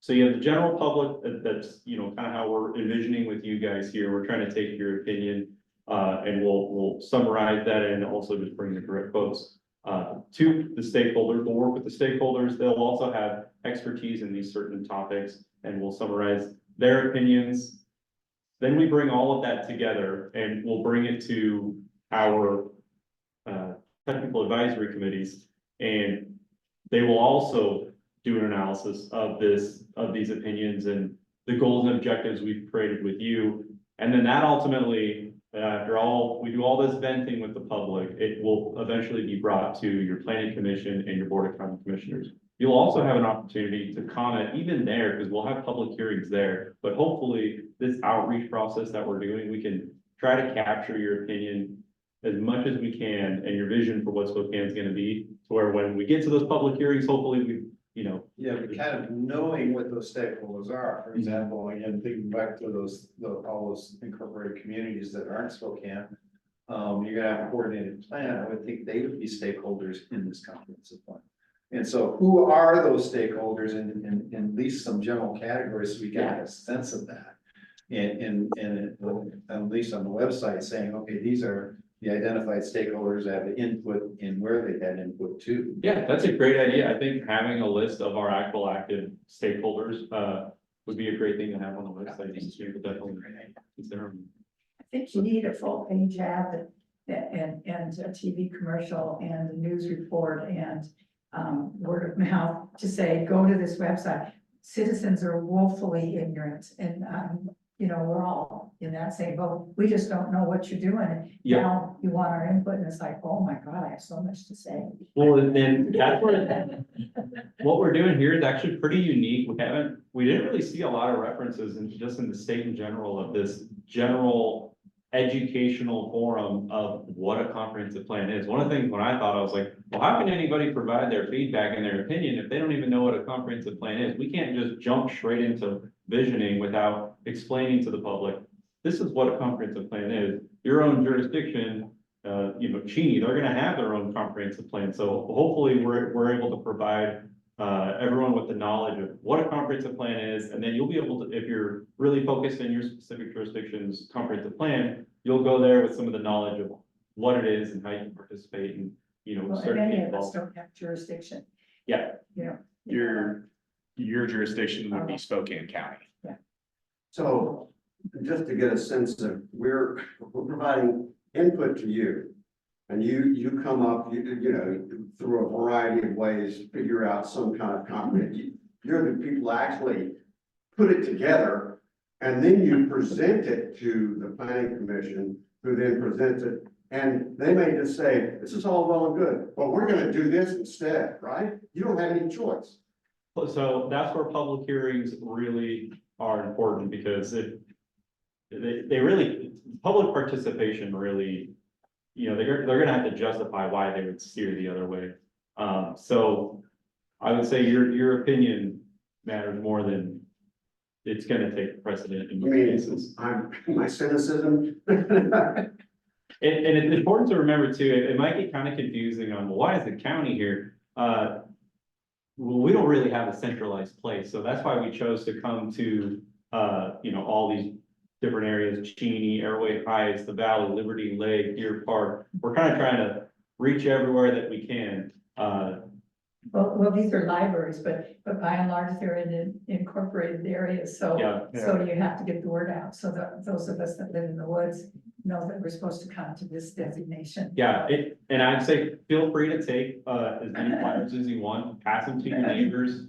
So you have the general public, that's, kind of how we're envisioning with you guys here. We're trying to take your opinion, and we'll summarize that and also just bring the direct quotes to the stakeholders. We'll work with the stakeholders. They'll also have expertise in these certain topics, and we'll summarize their opinions, Then we bring all of that together and we'll bring it to our technical advisory committees. And they will also do an analysis of these opinions and the goals and objectives we've created with you. And then that ultimately, after we do all this venting with the public, it will eventually be brought to your planning commission and your board of county commissioners. You'll also have an opportunity to comment even there, because we'll have public hearings there. But hopefully, this outreach process that we're doing, we can try to capture your opinion as much as we can and your vision for what Spokane's gonna be, to where when we get to those public hearings, hopefully we, Yeah, but kind of knowing what those stakeholders are, for example, again, thinking back to all those incorporated communities that aren't Spokane. You're gonna have a coordinated plan, I would think they would be stakeholders in this comprehensive plan. And so who are those stakeholders in at least some general categories, so we get a sense of that. And at least on the website saying, okay, these are the identified stakeholders that have input in where they had input to. yeah, that's a great idea. I think having a list of our actual active stakeholders, would be a great thing to have on the website. Just people definitely consider them. I think you need a full page ad and a TV commercial and a news report and word of mouth to say, go to this website. Citizens are woefully ignorant and, we're all in that same boat. We just don't know what you're doing. Yeah. Now you want our input and it's like, oh my God, I have so much to say. Well, and then that's where, what we're doing here is actually pretty unique. We didn't really see a lot of references in just in the state in general of this general educational forum of what a comprehensive plan is. One of the things when I thought, I was like, well, how can anybody provide their feedback and their opinion if they don't even know what a comprehensive plan is? We can't just jump straight into visioning without explaining to the public, this is what a comprehensive plan is. Your own jurisdiction, Cheney, they're gonna have their own comprehensive plan. So hopefully we're able to provide everyone with the knowledge of what a comprehensive plan is, and then you'll be able to, if you're really focused in your specific jurisdiction's comprehensive plan, you'll go there with some of the knowledge of what it is and how you can participate and, Well, start and to many get of us involved. don't have jurisdiction. Yeah. Your jurisdiction would be Spokane County. So just to get a sense of, we're providing input to you. And you come up, through a variety of ways, figure out some kind of comprehensive. You're the people actually put it together. And then you present it to the planning commission, who then presents it. And they may just say, this is all well and good, but we're gonna do this instead, right? You don't have any choice. So that's where public hearings really are important, because they really, public participation really, they're gonna have to justify why they would steer the other way. So I would say your opinion matters more than it's gonna take precedent in most cases. My cynicism. And it's important to remember too, it might get kind of confusing on, well, why is the county here? Well, we don't really have a centralized place, so that's why we chose to come to, all these different areas, Cheney, Airway Heights, the Valley, Liberty Lake, Deer Park. We're kind of trying to reach everywhere that we can. Well, these are libraries, but by and large, they're in incorporated areas, so. Yeah. So you have to get the word out, so that those of us that live in the woods know that we're supposed to come to this designation. Yeah, and I'd say, feel free to take, as many flyers as you want, pass them to your neighbors,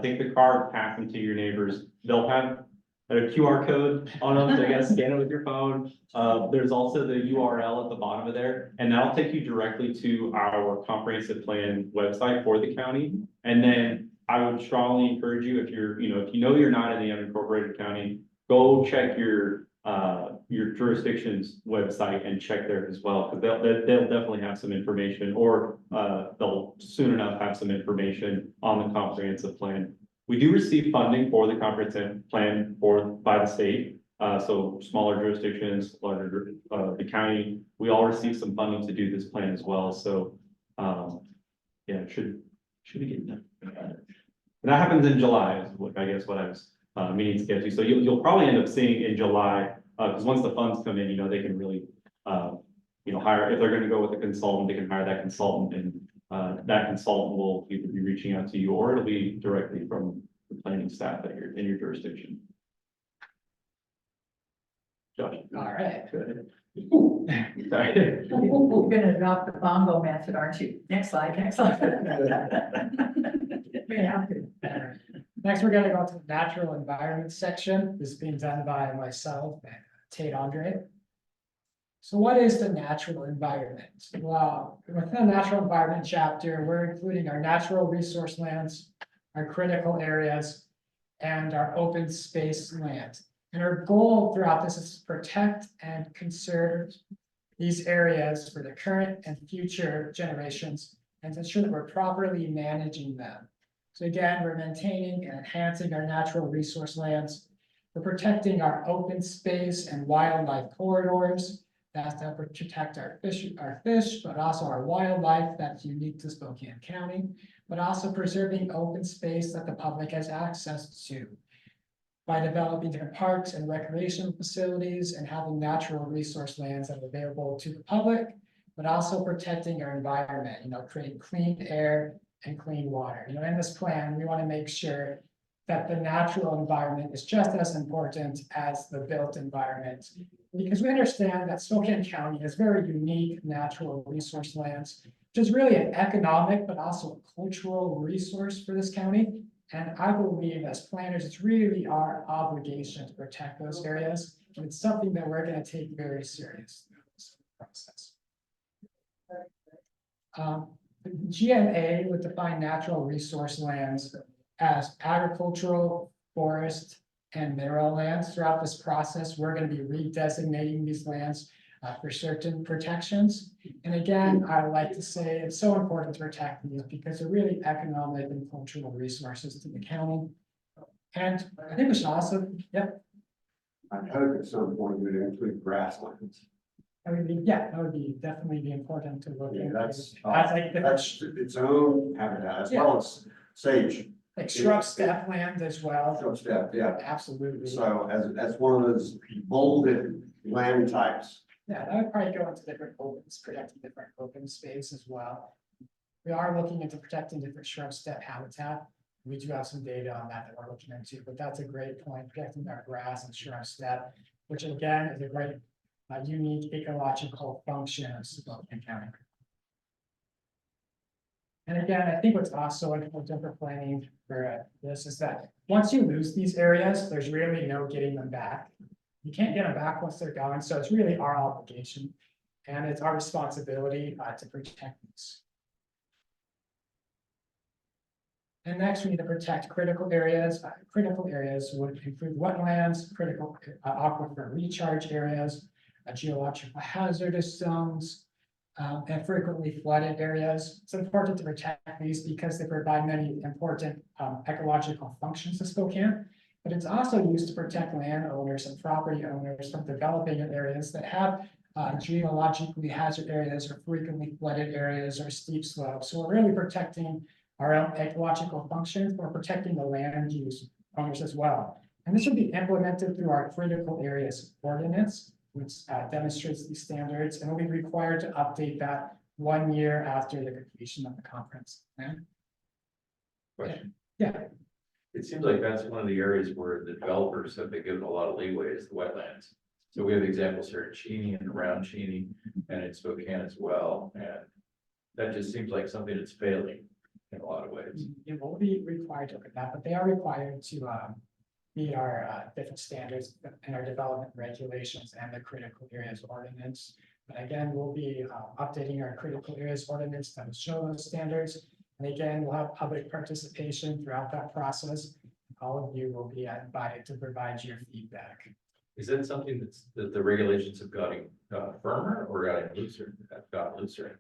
take the card, pass them to your neighbors. They'll have a QR code on them, so you gotta scan it with your phone. There's also the URL at the bottom of there, and that'll take you directly to our comprehensive plan website for the county. And then I would strongly encourage you, if you're not in the unincorporated county, go check your jurisdiction's website and check there as well, because they'll definitely have some information, or they'll soon enough have some information on the comprehensive plan. We do receive funding for the comprehensive plan by the state, so smaller jurisdictions, larger, the county, we all receive some funding to do this plan as well, so it should be getting done. And that happens in July, is what I was meaning to get to. So you'll probably end up seeing in July, because once the funds come in, they can really, hire, if they're gonna go with a consultant, they can hire that consultant, and that consultant will either be reaching out to you, or it'll be directly from the planning staff in your jurisdiction. Josh. All right. Sorry. You're gonna adopt the bongo method, aren't you? Next slide, next slide. Yeah. Next, we're gonna go to the natural environment section. This is being done by myself and Tate Andre. So what is the natural environment? Well, within the natural environment chapter, we're including our natural resource lands, our critical areas, and our open space land. And our goal throughout this is to protect and conserve these areas for the current and future generations and to ensure that we're properly managing them. So again, we're maintaining and enhancing our natural resource lands. We're protecting our open space and wildlife corridors. That's to protect our fish, but also our wildlife that's unique to Spokane County, but also preserving open space that the public has access to by developing different parks and recreation facilities and having natural resource lands that are available to the public, but also protecting our environment, creating clean air and clean water. In this plan, we want to make sure that the natural environment is just as important as the built environment, because we understand that Spokane County has very unique natural resource lands, which is really an economic, but also a cultural resource for this county. And I believe as planners, it's really our obligation to protect those areas. And it's something that we're going to take very serious through this process. The GMA would define natural resource lands as agricultural, forest, and mineral lands. Throughout this process, we're going to be redesignating these lands for certain protections. And again, I would like to say it's so important to protect these because they're really economic and cultural resources to the county. And I think we should also, yep, I hope at some point we'd include grasslands. that would be, yeah, that would be definitely be important to look Yeah, at. that's, As like different that's its own habitat as well as sage, like shrub step land as well. shrub step, yeah. Absolutely. So as one of those bolded land types. Yeah, that would probably go into different opens, protecting different open space as well. We are looking into protecting different shrub step habitat. We do have some data on that we're looking into, but that's a great point, protecting our grass and shrub step, which again is a great unique ecological function of Spokane County. And again, I think what's also important for planning for this is that once you lose these areas, there's really no getting them back. You can't get them back once they're gone, so it's really our obligation and it's our responsibility to protect these. And next, we need to protect critical areas. Critical areas would include wetlands, critical aquifer recharge areas, geological hazardous zones, and frequently flooded areas. It's important to protect these because they provide many important ecological functions to Spokane. But it's also used to protect landowners and property owners from developing in areas that have geologically hazard areas or frequently flooded areas or steep slopes. So we're really protecting our own ecological functions. We're protecting the land use owners as well. And this will be implemented through our critical areas ordinance, which demonstrates these standards, and will be required to update that 1 year after the completion of the conference. Question. Yeah. It seems like that's one of the areas where the developers have been given a lot of leeway is the wetlands. So we have examples here at Cheney and around Cheney and in Spokane as well. And that just seems like something that's failing in a lot of ways. You will be required to look at that, but they are required to meet our different standards and our development regulations and the critical areas ordinance. But again, we'll be updating our critical areas ordinance that will show those standards. And again, we'll have public participation throughout that process. All of you will be invited to provide your feedback. Is that something that the regulations have gotten firmer or gotten looser? Have gotten looser?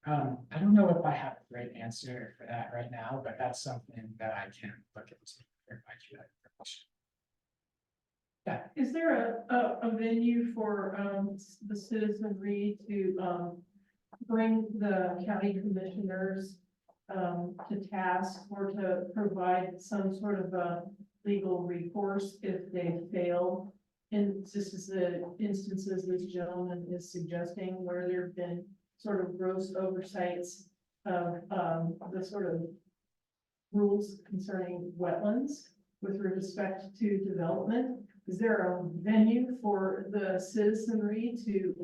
I don't know if I have a great answer for that right now, but that's something that I can look into. Provide you that information. Yeah. Is there a venue for the citizenry to bring the county commissioners to task or to provide some sort of a legal recourse if they fail? And this is the instances this gentleman is suggesting where there have been sort of gross oversights of the sort of rules concerning wetlands with respect to development. is there a venue for the citizenry to,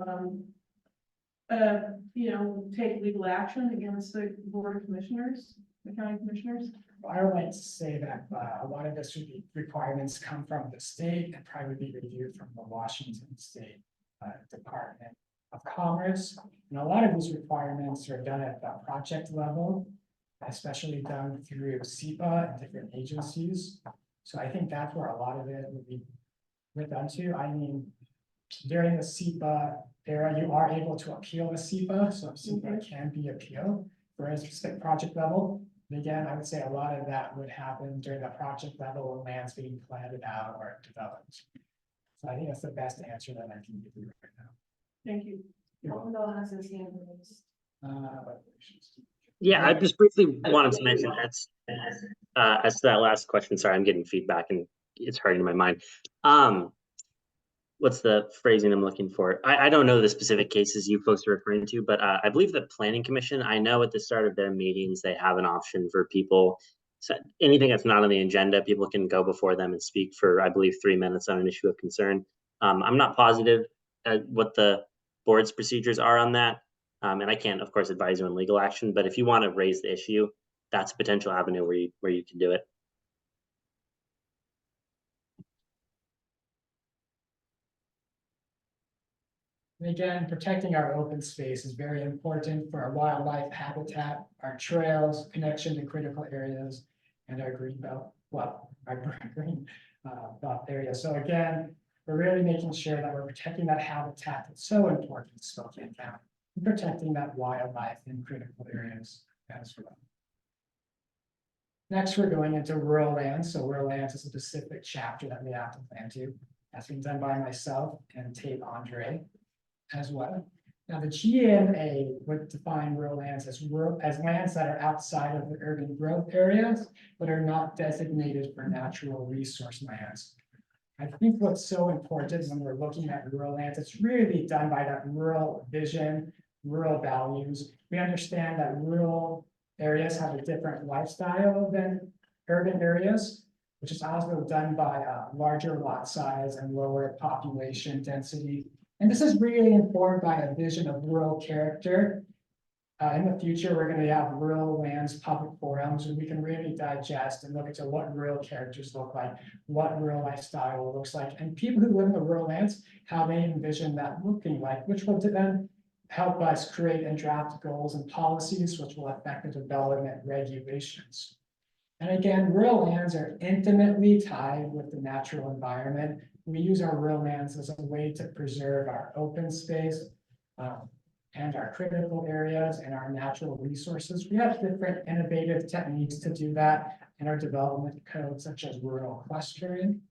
take legal action against the board of commissioners, the county commissioners? I would like to say that a lot of this requirements come from the state and probably be reviewed from the Washington State Department of Commerce. And a lot of these requirements are done at the project level, especially done through SEPA and different agencies. So I think that's where a lot of it would be done to. I mean, during the SEPA era, you are able to appeal the SEPA, so SEPA can be appealed for a specific project level. And again, I would say a lot of that would happen during the project level when land's being planted out or developed. So I think that's the best answer that I can give you right now. Thank you. Has his hand raised. Yeah, I just briefly wanted to mention that's as to that last question. Sorry, I'm getting feedback and it's hurting my mind. What's the phrasing I'm looking for? I don't know the specific cases you folks are referring to, but I believe the Planning Commission, I know at the start of their meetings, they have an option for people. So anything that's not on the agenda, people can go before them and speak for, I believe, 3 minutes on an issue of concern. I'm not positive what the board's procedures are on that. And I can't, of course, advise you on legal action, but if you want to raise the issue, that's a potential avenue where you can do it. And again, protecting our open space is very important for our wildlife habitat, our trails, connection to critical areas, and our green belt, well, our green belt area. So again, we're really making sure that we're protecting that habitat that's so important in Spokane County, and protecting that wildlife in critical areas as well. Next, we're going into rural lands. So rural lands is a specific chapter that we have to plan to. That's been done by myself and Tate Andre as well. Now, the GMA would define rural lands as lands that are outside of the urban growth areas, but are not designated for natural resource lands. I think what's so important when we're looking at rural lands, it's really done by that rural vision, rural values. We understand that rural areas have a different lifestyle than urban areas, which is also done by larger lot size and lower population density. And this is really informed by a vision of rural character. In the future, we're going to have rural lands public forums where we can really digest and look into what rural characters look like, what rural lifestyle looks like, and people who live in the rural lands, how they envision that looking like, which will then help us create and draft goals and policies, which will affect the development regulations. And again, rural lands are intimately tied with the natural environment. We use our rural lands as a way to preserve our open space and our critical areas and our natural resources. We have different innovative techniques to do that in our development code, such as rural clustering.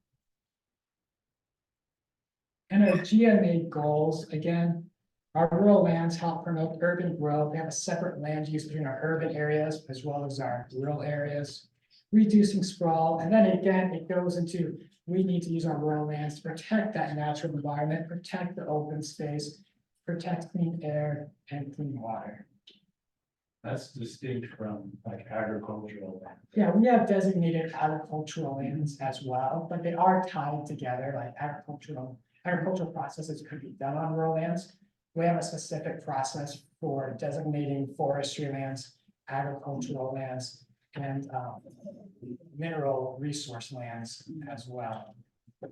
And our GMA goals, again, our rural lands help promote urban growth. We have a separate land use between our urban areas as well as our rural areas, reducing sprawl. And then again, it goes into, we need to use our rural lands to protect that natural environment, protect the open space, protect clean air and clean water. That's distinct from like agricultural land. Yeah, we have designated agricultural lands as well, but they are tied together, like agricultural processes could be done on rural lands. We have a specific process for designating forestry lands, agricultural lands, and mineral resource lands as well.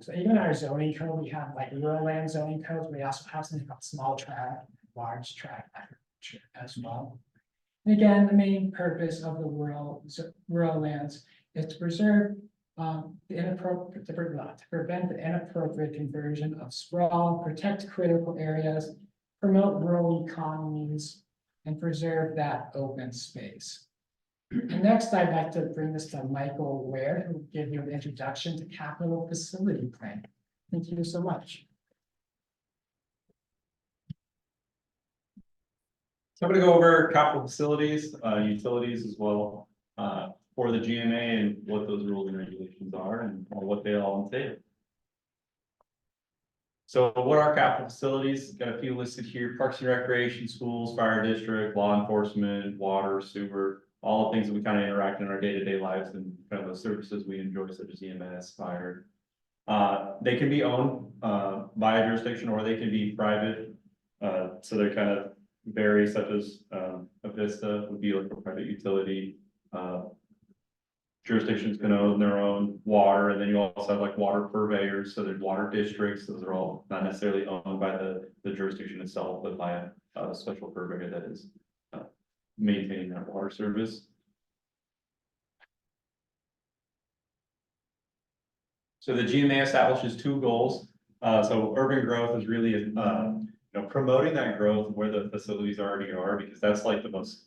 So even our zoning code, we have like rural land zoning codes. We also have something called small tract, large tract agriculture as well. And again, the main purpose of the rural lands is to preserve to prevent the inappropriate conversion of sprawl, protect critical areas, promote rural economies, and preserve that open space. And next, I'd like to bring this to Michael Ware, who will give you an introduction to capital facility planning. Thank you so much. So I'm going to go over capital facilities, utilities as well, for the GMA and what those rules and regulations are and what they all entail. So what are capital facilities? Got a few listed here: parks and recreation, schools, fire district, law enforcement, water, sewer, all the things that we kind of interact in our day-to-day lives and kind of the services we enjoy, such as EMS, fire, They can be owned, by a jurisdiction, or they can be private. So they're kind of vary, such as, a Vista would be like a private utility. Jurisdictions can own their own water, and then you also have like water purveyors, so there's water districts, those are all not necessarily owned by the jurisdiction itself, but by a special purveyor that is maintaining that water service. So the GMA establishes two goals. So urban growth is really, promoting that growth where the facilities already are, because that's like the most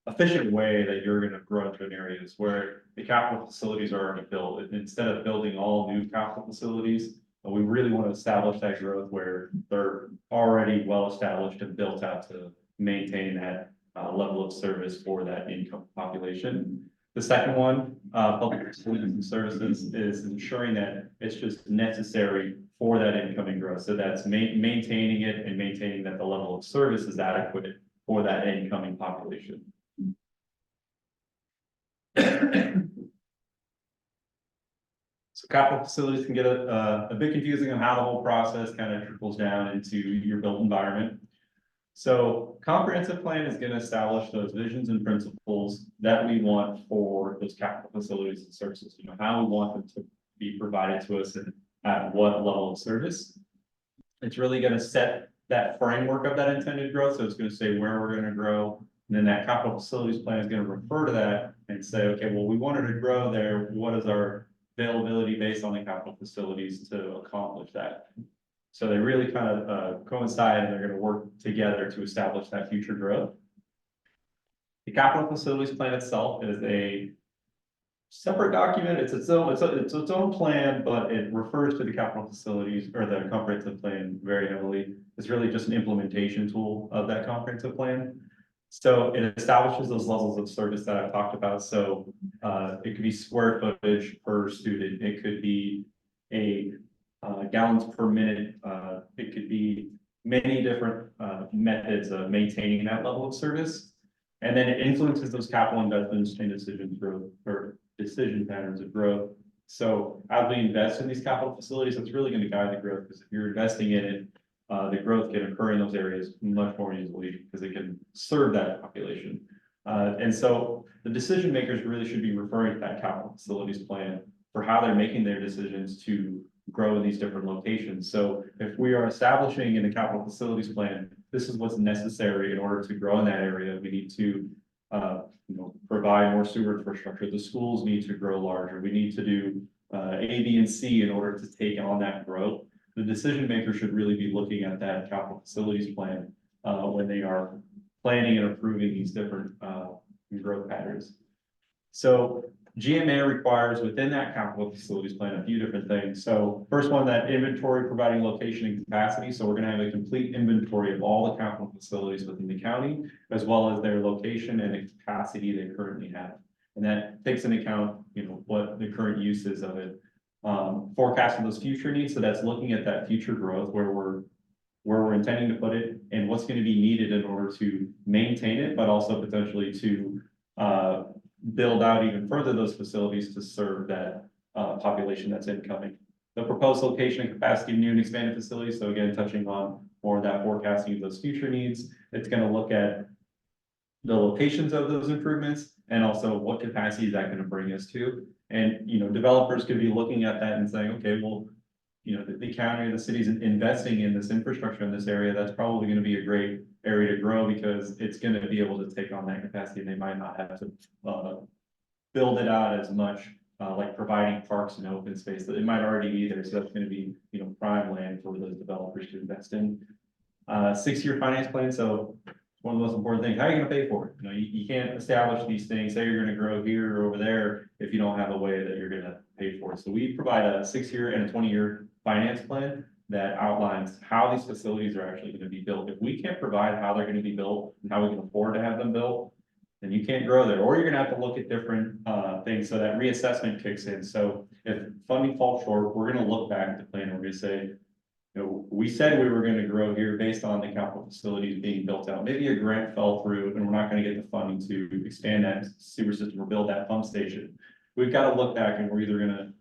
efficient way that you're gonna grow into an area is where the capital facilities are already built. And instead of building all new capital facilities, we really want to establish that growth where they're already well established and built out to maintain that level of service for that income population. The second one, public facilities and services, is ensuring that it's just necessary for that incoming growth. So that's maintaining it and maintaining that the level of service is adequate for that incoming population. So capital facilities can get a bit confusing on how the whole process kind of trickles down into your built environment. So comprehensive plan is going to establish those visions and principles that we want for those capital facilities and services, how we want them to be provided to us and at what level of service. It's really going to set that framework of that intended growth. So it's going to say where we're going to grow. And then that capital facilities plan is going to refer to that and say, okay, well, we wanted to grow there. What is our availability based on the capital facilities to accomplish that? So they really kind of coincide, and they're going to work together to establish that future growth. The capital facilities plan itself is a separate document. It's its own plan, but it refers to the capital facilities or the comprehensive plan very heavily. It's really just an implementation tool of that comprehensive plan. So it establishes those levels of service that I've talked about. So it could be square footage per student. It could be a gallons per minute. It could be many different methods of maintaining that level of service. And then it influences those capital investments and decision growth or decision patterns of growth. So as we invest in these capital facilities, it's really going to guide the growth, because if you're investing in it, the growth can occur in those areas much more easily because it can serve that population. And so the decision makers really should be referring to that capital facilities plan for how they're making their decisions to grow in these different locations. So if we are establishing in a capital facilities plan, this is what's necessary in order to grow in that area. We need to provide more sewer infrastructure. The schools need to grow larger. We need to do A, B, and C in order to take on that growth. The decision maker should really be looking at that capital facilities plan when they are planning and approving these different growth patterns. So GMA requires within that capital facilities plan a few different things. So first one, that inventory providing location and capacity. So we're going to have a complete inventory of all the capital facilities within the county, as well as their location and the capacity they currently have. And that takes into account, what the current use is of it. Forecasting those future needs. So that's looking at that future growth where we're intending to put it and what's going to be needed in order to maintain it, but also potentially to build out even further those facilities to serve that population that's incoming. The proposed location and capacity of new and expanded facilities. So again, touching on more of that forecasting of those future needs. It's going to look at the locations of those improvements and also what capacity is that going to bring us to. And, developers could be looking at that and saying, okay, well, the county or the city's investing in this infrastructure in this area. That's probably going to be a great area to grow because it's going to be able to take on that capacity. And they might not have to build it out as much, like providing parks and open space that it might already be there. So that's going to be, prime land for those developers to invest in. 6-year finance plan. So one of the most important things, how are you going to pay for it? You can't establish these things, say you're going to grow here or over there, if you don't have a way that you're going to pay for it. So we provide a 6-year and a 20-year finance plan that outlines how these facilities are actually going to be built. If we can't provide how they're going to be built and how we can afford to have them built, then you can't grow there, or you're going to have to look at different things. So that reassessment kicks in. So if funding falls short, we're going to look back at the plan and we're going to say, we said we were going to grow here based on the capital facilities being built out. Maybe a grant fell through and we're not going to get the funding to expand that sewer system or build that pump station. We've got to look back and we're either going to,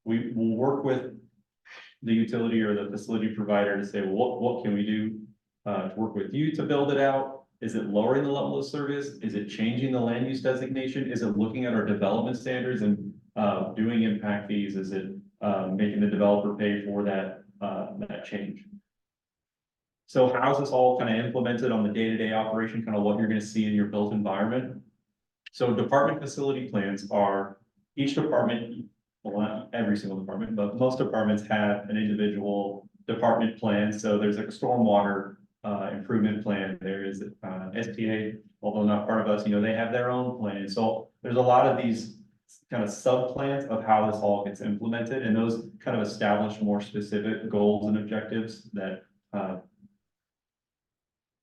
we will work with the utility or the facility provider to say, well, what can we do to work with you to build it out? Is it lowering the level of service? Is it changing the land use designation? Is it looking at our development standards and doing impact fees? Is it making the developer pay for that change? So how's this all kind of implemented on the day-to-day operation, kind of what you're going to see in your built environment? So department facility plans are, each department, well, not every single department, but most departments have an individual department plan. So there's like a stormwater improvement plan. There is SPA, although not part of us, they have their own plan. So there's a lot of these kind of sub plans of how this all gets implemented, and those kind of establish more specific goals and objectives that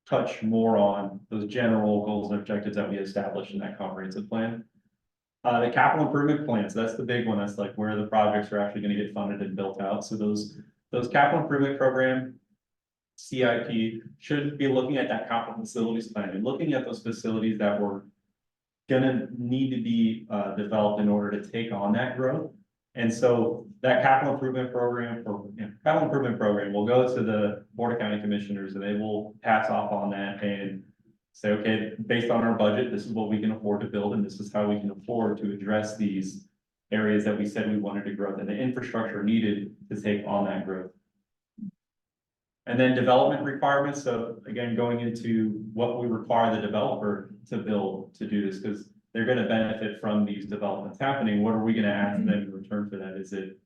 touch more on those general goals and objectives that we established in that comprehensive plan. The capital improvement plans, that's the big one. That's like where the projects are actually going to get funded and built out. So those capital improvement program, CIP, should be looking at that capital facilities plan and looking at those facilities that were gonna need to be developed in order to take on that growth. And so that capital improvement program will go to the Board of County Commissioners, and they will pass off on that and say, okay, based on our budget, this is what we can afford to build, and this is how we can afford to address these areas that we said we wanted to grow, and the infrastructure needed to take on that growth. And then development requirements. So again, going into what we require the developer to build to do this, because they're going to benefit from these developments happening. What are we going to ask them in return for that? Is it,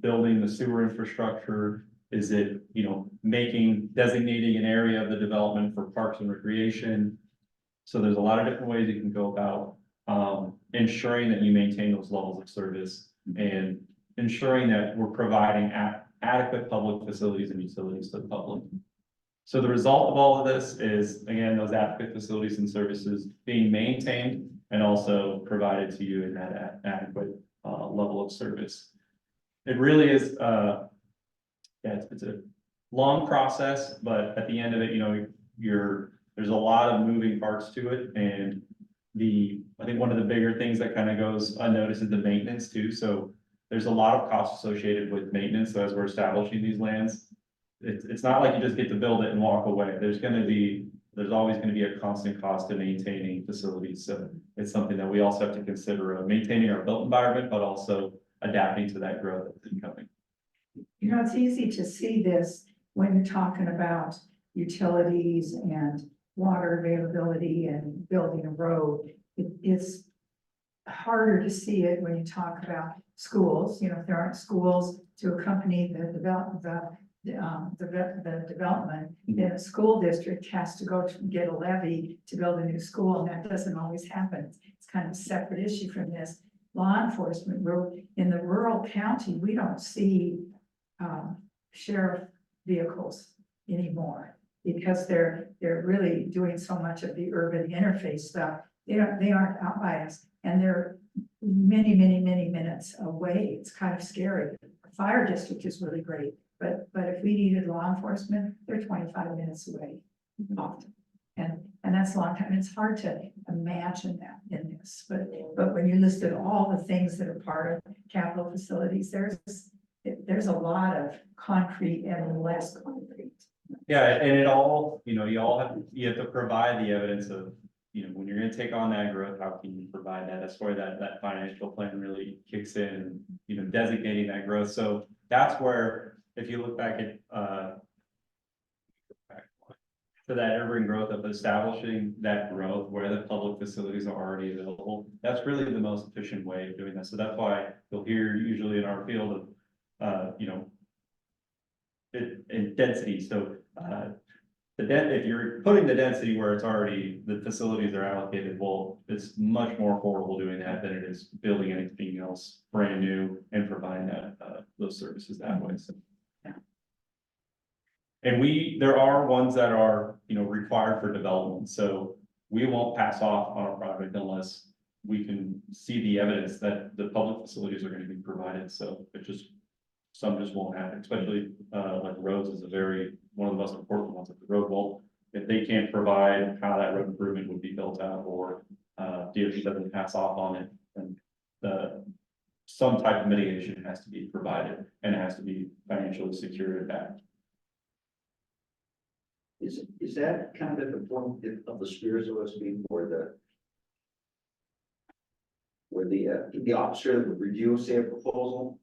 building the sewer infrastructure? Is it, designating an area of the development for parks and recreation? So there's a lot of different ways you can go about ensuring that you maintain those levels of service and ensuring that we're providing adequate public facilities and utilities to the public. So the result of all of this is, again, those adequate facilities and services being maintained and also provided to you in that adequate level of service. It really is, it's a long process, but at the end of it, there's a lot of moving parts to it. And I think one of the bigger things that kind of goes unnoticed is the maintenance too. So there's a lot of costs associated with maintenance. So as we're establishing these lands, it's not like you just get to build it and walk away. There's always going to be a constant cost to maintaining facilities. So it's something that we also have to consider of maintaining our built environment, but also adapting to that growth that's incoming. It's easy to see this when you're talking about utilities and water availability and building a road. It's harder to see it when you talk about schools. If there aren't schools to accompany the development, then a school district has to go to get a levy to build a new school, and that doesn't always happen. It's kind of a separate issue from this. Law enforcement, in the rural county, we don't see sheriff vehicles anymore because they're really doing so much of the urban interface stuff. They aren't out by us, and they're many minutes away. It's kind of scary. The fire district is really great, but if we needed law enforcement, they're 25 minutes away often. And that's a long time. It's hard to imagine that in this, but when you listed all the things that are part of capital facilities, there's a lot of concrete and less concrete. Yeah, and it all, you have to provide the evidence of, when you're going to take on that growth, how can you provide that? That's where that financial plan really kicks in, designating that growth. So that's where, if you look back at, for that urban growth of establishing that growth where the public facilities are already available, that's really the most efficient way of doing that. So that's why you'll hear usually in our field of, in density. So if you're putting the density where it's already, the facilities are allocated, well, it's much more affordable doing that than it is building anything else brand new and providing that those services that way. So. And there are ones that are, required for development. So we won't pass off on a project unless we can see the evidence that the public facilities are going to be provided. So some just won't happen, especially like roads is one of the most important ones. If the road won't, if they can't provide how that road improvement would be built out, or DOT doesn't pass off on it, and some type of mitigation has to be provided and it has to be financially secured back. Is that kind of the point of the spirit, so to speak, where the officer that would review, say, a proposal,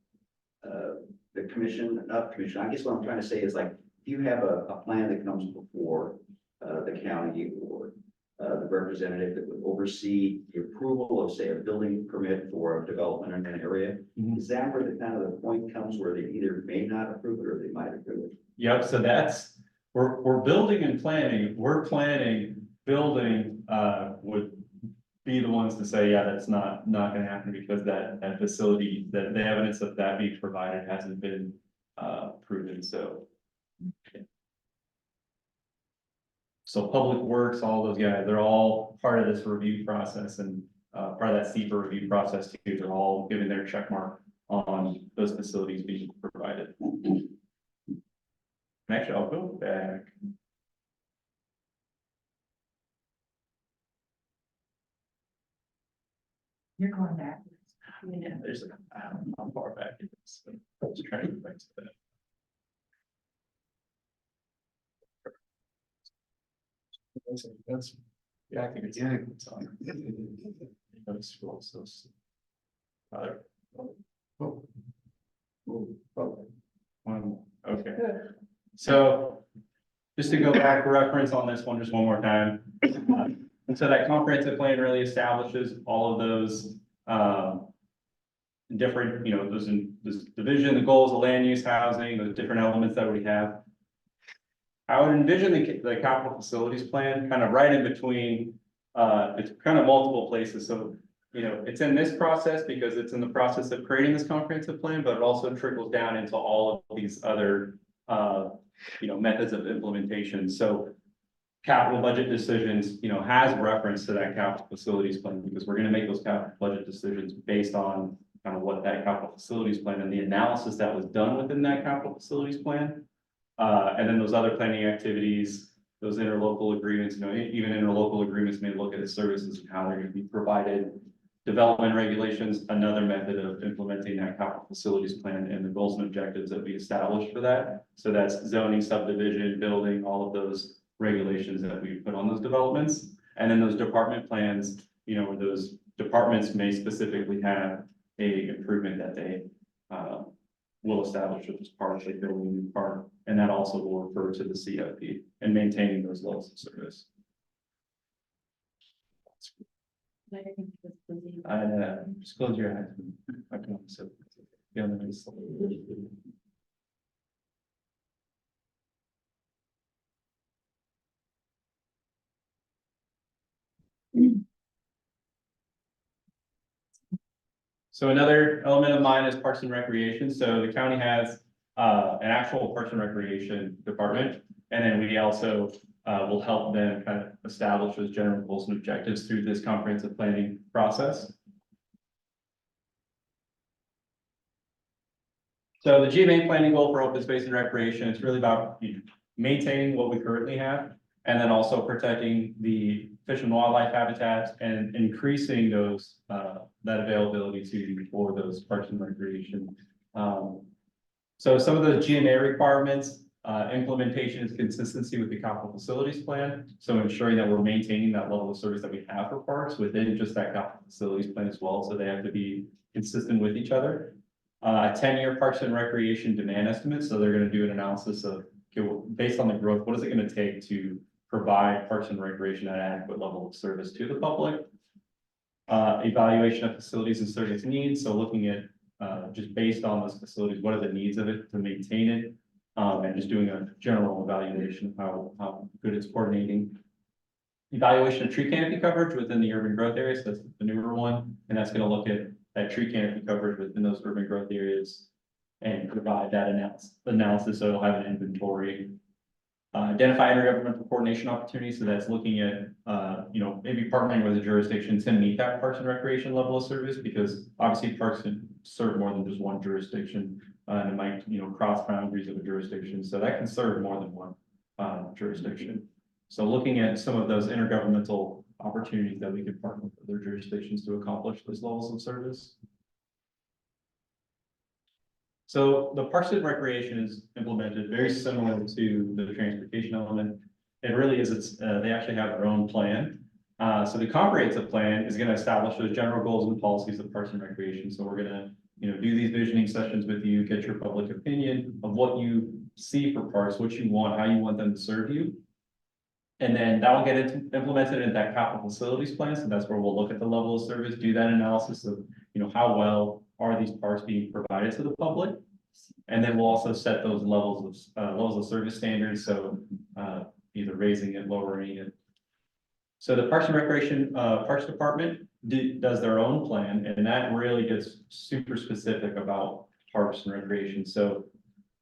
the commission, not commission, I guess what I'm trying to say is like, if you have a plan that comes before the county or the representative that would oversee the approval of, say, a building permit for a development in an area, is that where the kind of the point comes where they either may not approve it or they might approve it? Yep, so that's, we're building and planning, we're planning, building, would be the ones to say, yeah, that's not gonna happen because that facility, that the evidence of that being provided hasn't been, proven, so. So Public Works, all those guys, they're all part of this review process and, part of that SEPA review process too, they're all giving their check mark on those facilities being provided. Actually, I'll go back. You're going back. Yeah, there's, I don't know how far back it is. So I was trying to get back to that. That's, yeah, I think it's. It's on. Let's scroll, so. Okay. So, just to go back, reference on this one, just one more time. And so that comprehensive plan really establishes all of those, different, those in this division, the goals, the land use, housing, those different elements that we have. I would envision the capital facilities plan kind of right in between, it's kind of multiple places, so. It's in this process because it's in the process of creating this comprehensive plan, but it also trickles down into all of these other, methods of implementation, so. Capital budget decisions, has reference to that capital facilities plan, because we're gonna make those capital budget decisions based on kind of what that capital facilities plan and the analysis that was done within that capital facilities plan. And then those other planning activities, those interlocal agreements, even interlocal agreements may look at the services and how they're gonna be provided. Development regulations, another method of implementing that capital facilities plan and the goals and objectives that we established for that. So that's zoning, subdivision, building, all of those regulations that we put on those developments. And then those department plans, where those departments may specifically have a improvement that they will establish as part of a building new park. And that also will refer to the CFP and maintaining those levels of service. Just close your eyes. I can also feel the nice. So another element of mine is Parks and Recreation. So the county has an actual Parks and Recreation department. And then we also will help them kind of establish those general goals and objectives through this comprehensive planning process. So the GMA planning goal for open space and recreation, it's really about maintaining what we currently have, and then also protecting the fish and wildlife habitats and increasing those that availability for those parks and recreation. So some of the GMA requirements, implementation is consistency with the capital facilities plan. So ensuring that we're maintaining that level of service that we have for parks within just that capital facilities plan as well. So they have to be consistent with each other. 10-year parks and recreation demand estimates. So they're going to do an analysis of, okay, well, based on the growth, what is it going to take to provide parks and recreation at an adequate level of service to the public? Evaluation of facilities and service needs. So looking at just based on those facilities, what are the needs of it to maintain it? And just doing a general evaluation of how good it's coordinating. Evaluation of tree canopy coverage within the urban growth areas. That's the newer one. And that's going to look at that tree canopy coverage within those urban growth areas and provide that analysis. So it'll have an inventory. Identify intergovernmental coordination opportunities. So that's looking at, maybe partnering with a jurisdiction to meet that parks and recreation level of service, because obviously parks can serve more than just one jurisdiction. And it might, cross boundaries of a jurisdiction. So that can serve more than one jurisdiction. So looking at some of those intergovernmental opportunities that we could partner with other jurisdictions to accomplish those levels of service. So the Parks and Recreation is implemented very similar to the transportation element. It really is, they actually have their own plan. So the comprehensive plan is gonna establish those general goals and policies of Parks and Recreation. So we're gonna, do these visioning sessions with you, get your public opinion of what you see for parks, what you want, how you want them to serve you. And then that will get implemented in that capital facilities plan. So that's where we'll look at the level of service, do that analysis of, how well are these parks being provided to the public? And then we'll also set those levels of service standards. So, either raising it, lowering it. So the Parks and Recreation, Parks Department does their own plan, and that really gets super specific about parks and recreation. So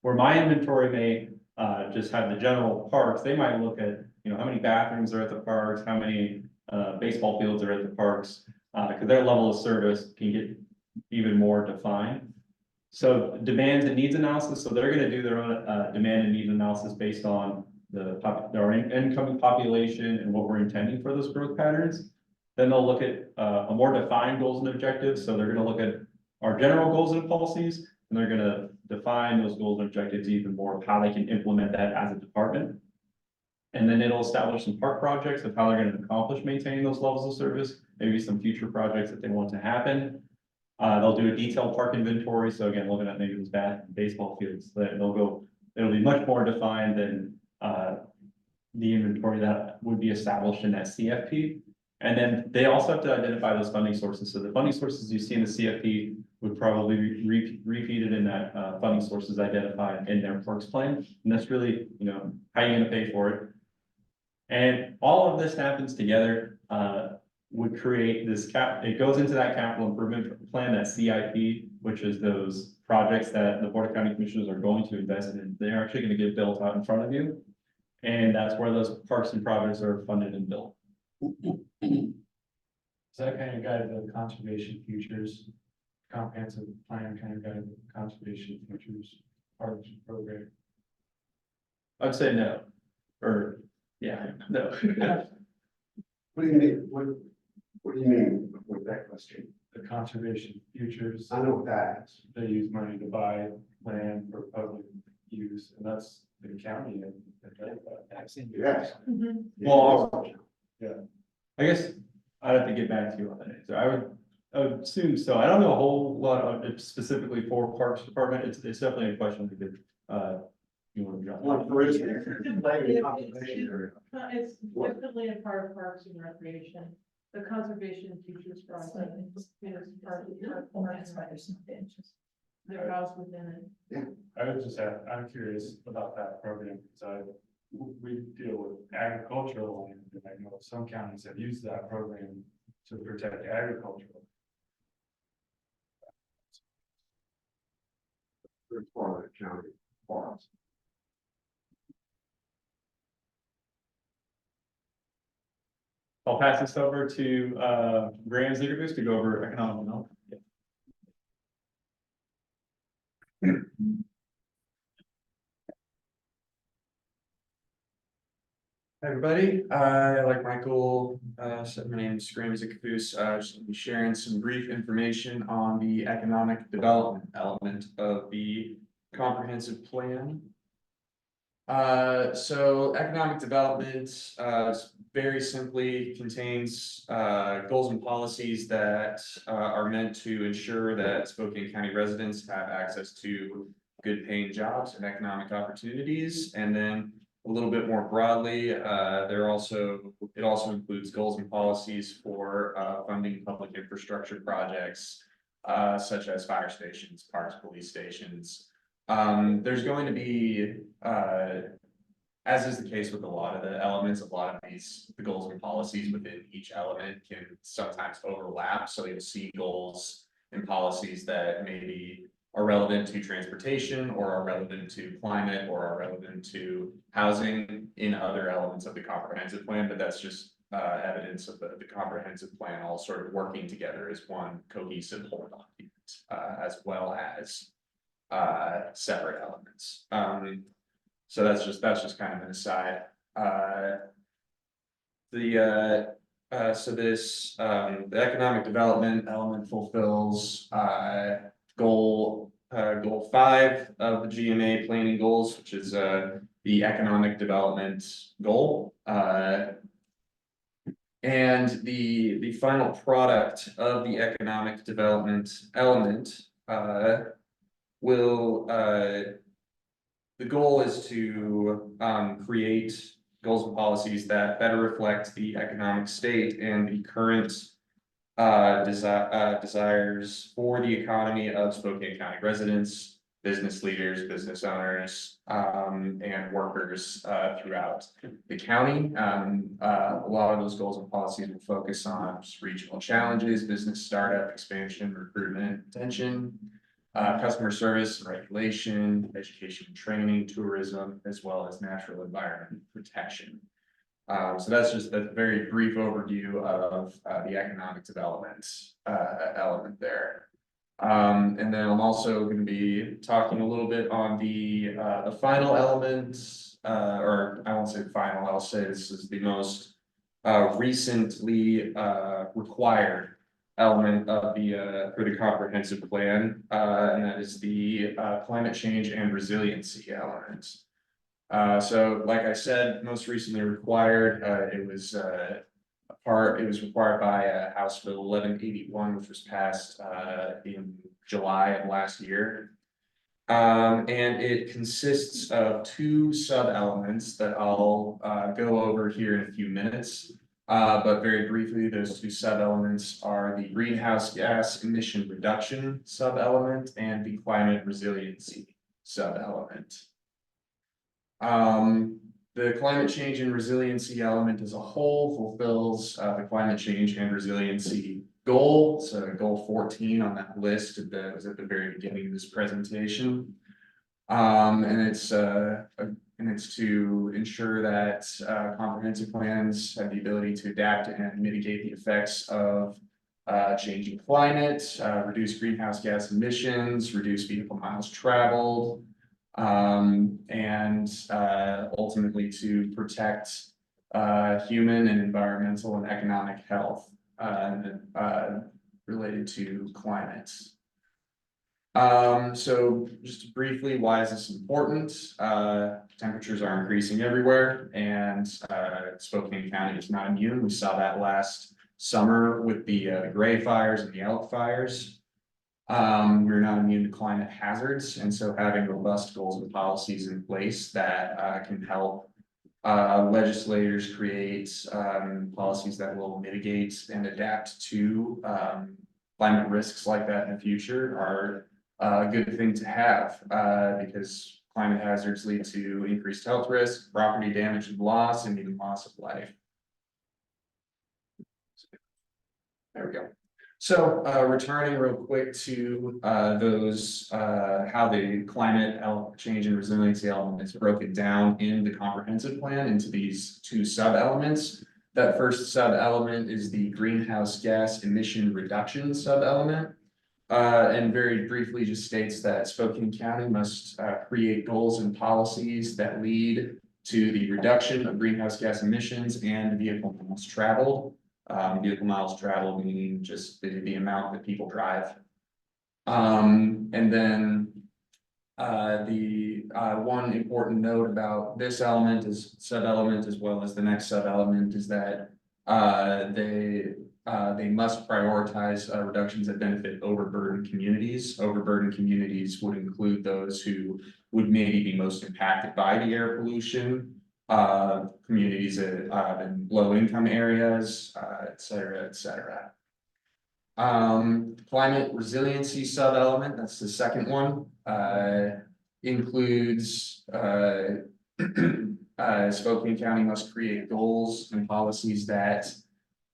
where my inventory may, just have the general parks, they might look at, how many bathrooms are at the parks, how many, baseball fields are at the parks, because their level of service can get even more defined. So demands and needs analysis, so they're gonna do their own, demand and needs analysis based on their incoming population and what we're intending for those growth patterns. Then they'll look at, a more defined goals and objectives, so they're gonna look at our general goals and policies, and they're gonna define those goals and objectives even more of how they can implement that as a department. And then it'll establish some park projects of how they're gonna accomplish maintaining those levels of service, maybe some future projects that they want to happen. They'll do a detailed park inventory, so again, looking at maybe those baseball fields, it'll be much more defined than, the inventory that would be established in that CFP. And then they also have to identify those funding sources. So the funding sources you see in the CFP would probably be repeated in that, funding sources identified in their parks plan. And that's really, how you're gonna pay for it. And all of this happens together, would create this it goes into that capital improvement plan, that CIP, which is those projects that the Board of County Commissioners are going to invest in. They're actually gonna get built out in front of you. And that's where those parks and projects are funded and built. Does that kind of guide the conservation futures, comprehensive plan kind of guide the conservation futures parks program? I'd say no, or, yeah, no. What do you mean? What do you mean with that question? The conservation futures, I know what that is. they use money to buy land for public use, and that's the county. Yes. Well, I guess I'd have to get back to you on that answer. I would assume so. I don't know a whole lot on it specifically for Parks Department. It's definitely a question we could, you want to drop. Like, for instance, conservation area. It's definitely a part of Parks and Recreation. The conservation futures process is part of the. They're housed within it. I'm curious about that program, because we deal with agricultural land, and I know some counties have used that program to protect agricultural. It's part of the county forest. I'll pass this over to, Graham Ziegerbus to go over economic development. Hi, everybody. Like Michael said, my name is Graham Ziegerbus. Just gonna be sharing some brief information on the economic development element of the comprehensive plan. So economic development, very simply contains, goals and policies that, are meant to ensure that Spokane County residents have access to good paying jobs and economic opportunities. And then a little bit more broadly, it also includes goals and policies for, funding public infrastructure projects, such as fire stations, parks, police stations. There's going to be, as is the case with a lot of the elements, the goals and policies within each element can sometimes overlap. So you'll see goals and policies that maybe are relevant to transportation, or are relevant to climate, or are relevant to housing in other elements of the comprehensive plan, but that's just evidence of the comprehensive plan all sort of working together as one cohesive whole document, as well as separate elements. So that's just kind of an aside. The economic development element fulfills goal 5 of the GMA planning goals, which is the economic development goal. And the final product of the economic development element will the goal is to create goals and policies that better reflect the economic state and the current desires for the economy of Spokane County residents, business leaders, business owners, and workers throughout the county. A lot of those goals and policies will focus on just regional challenges, business startup, expansion, recruitment, retention, customer service and regulation, education and training, tourism, as well as natural environment protection. So that's just a very brief overview of the economic development element there. And then I'm also going to be talking a little bit on the final element, or I won't say final, I'll say this is the most recently required element of the for the comprehensive plan, and that is the climate change and resiliency element. So like I said, most recently required, it was required by House Bill 1181, which was passed in July of last year. And it consists of 2 sub-elements that I'll go over here in a few minutes. But very briefly, those 2 sub-elements are the greenhouse gas emission reduction sub-element and the climate resiliency sub-element. The climate change and resiliency element as a whole fulfills the climate change and resiliency goal. So goal 14 on that list that was at the very beginning of this presentation. And it's to ensure that comprehensive plans have the ability to adapt and mitigate the effects of changing climate, reduce greenhouse gas emissions, reduce vehicle miles traveled, and ultimately to protect human and environmental and economic health related to climate. So just briefly, why is this important? Temperatures are increasing everywhere, and Spokane County is not immune. We saw that last summer with the Gray fires and the Elk fires. We're not immune to climate hazards, and so having robust goals and policies in place that can help legislators create policies that will mitigate and adapt to climate risks like that in the future are a good thing to have, because climate hazards lead to increased health risk, property damage and loss, and even loss of life. There we go. So returning real quick to those, how the climate change and resiliency element is broken down in the comprehensive plan into these 2 sub-elements. That first sub-element is the greenhouse gas emission reduction sub-element. And very briefly just states that Spokane County must create goals and policies that lead to the reduction of greenhouse gas emissions and vehicle miles traveled. Vehicle miles traveled meaning just the amount that people drive. And then the one important note about this element is sub-element as well as the next sub-element is that they must prioritize reductions that benefit overburdened communities. Overburdened communities would include those who would maybe be most impacted by the air pollution, communities in low-income areas, et cetera, et cetera. Climate resiliency sub-element, that's the second one, includes Spokane County must create goals and policies that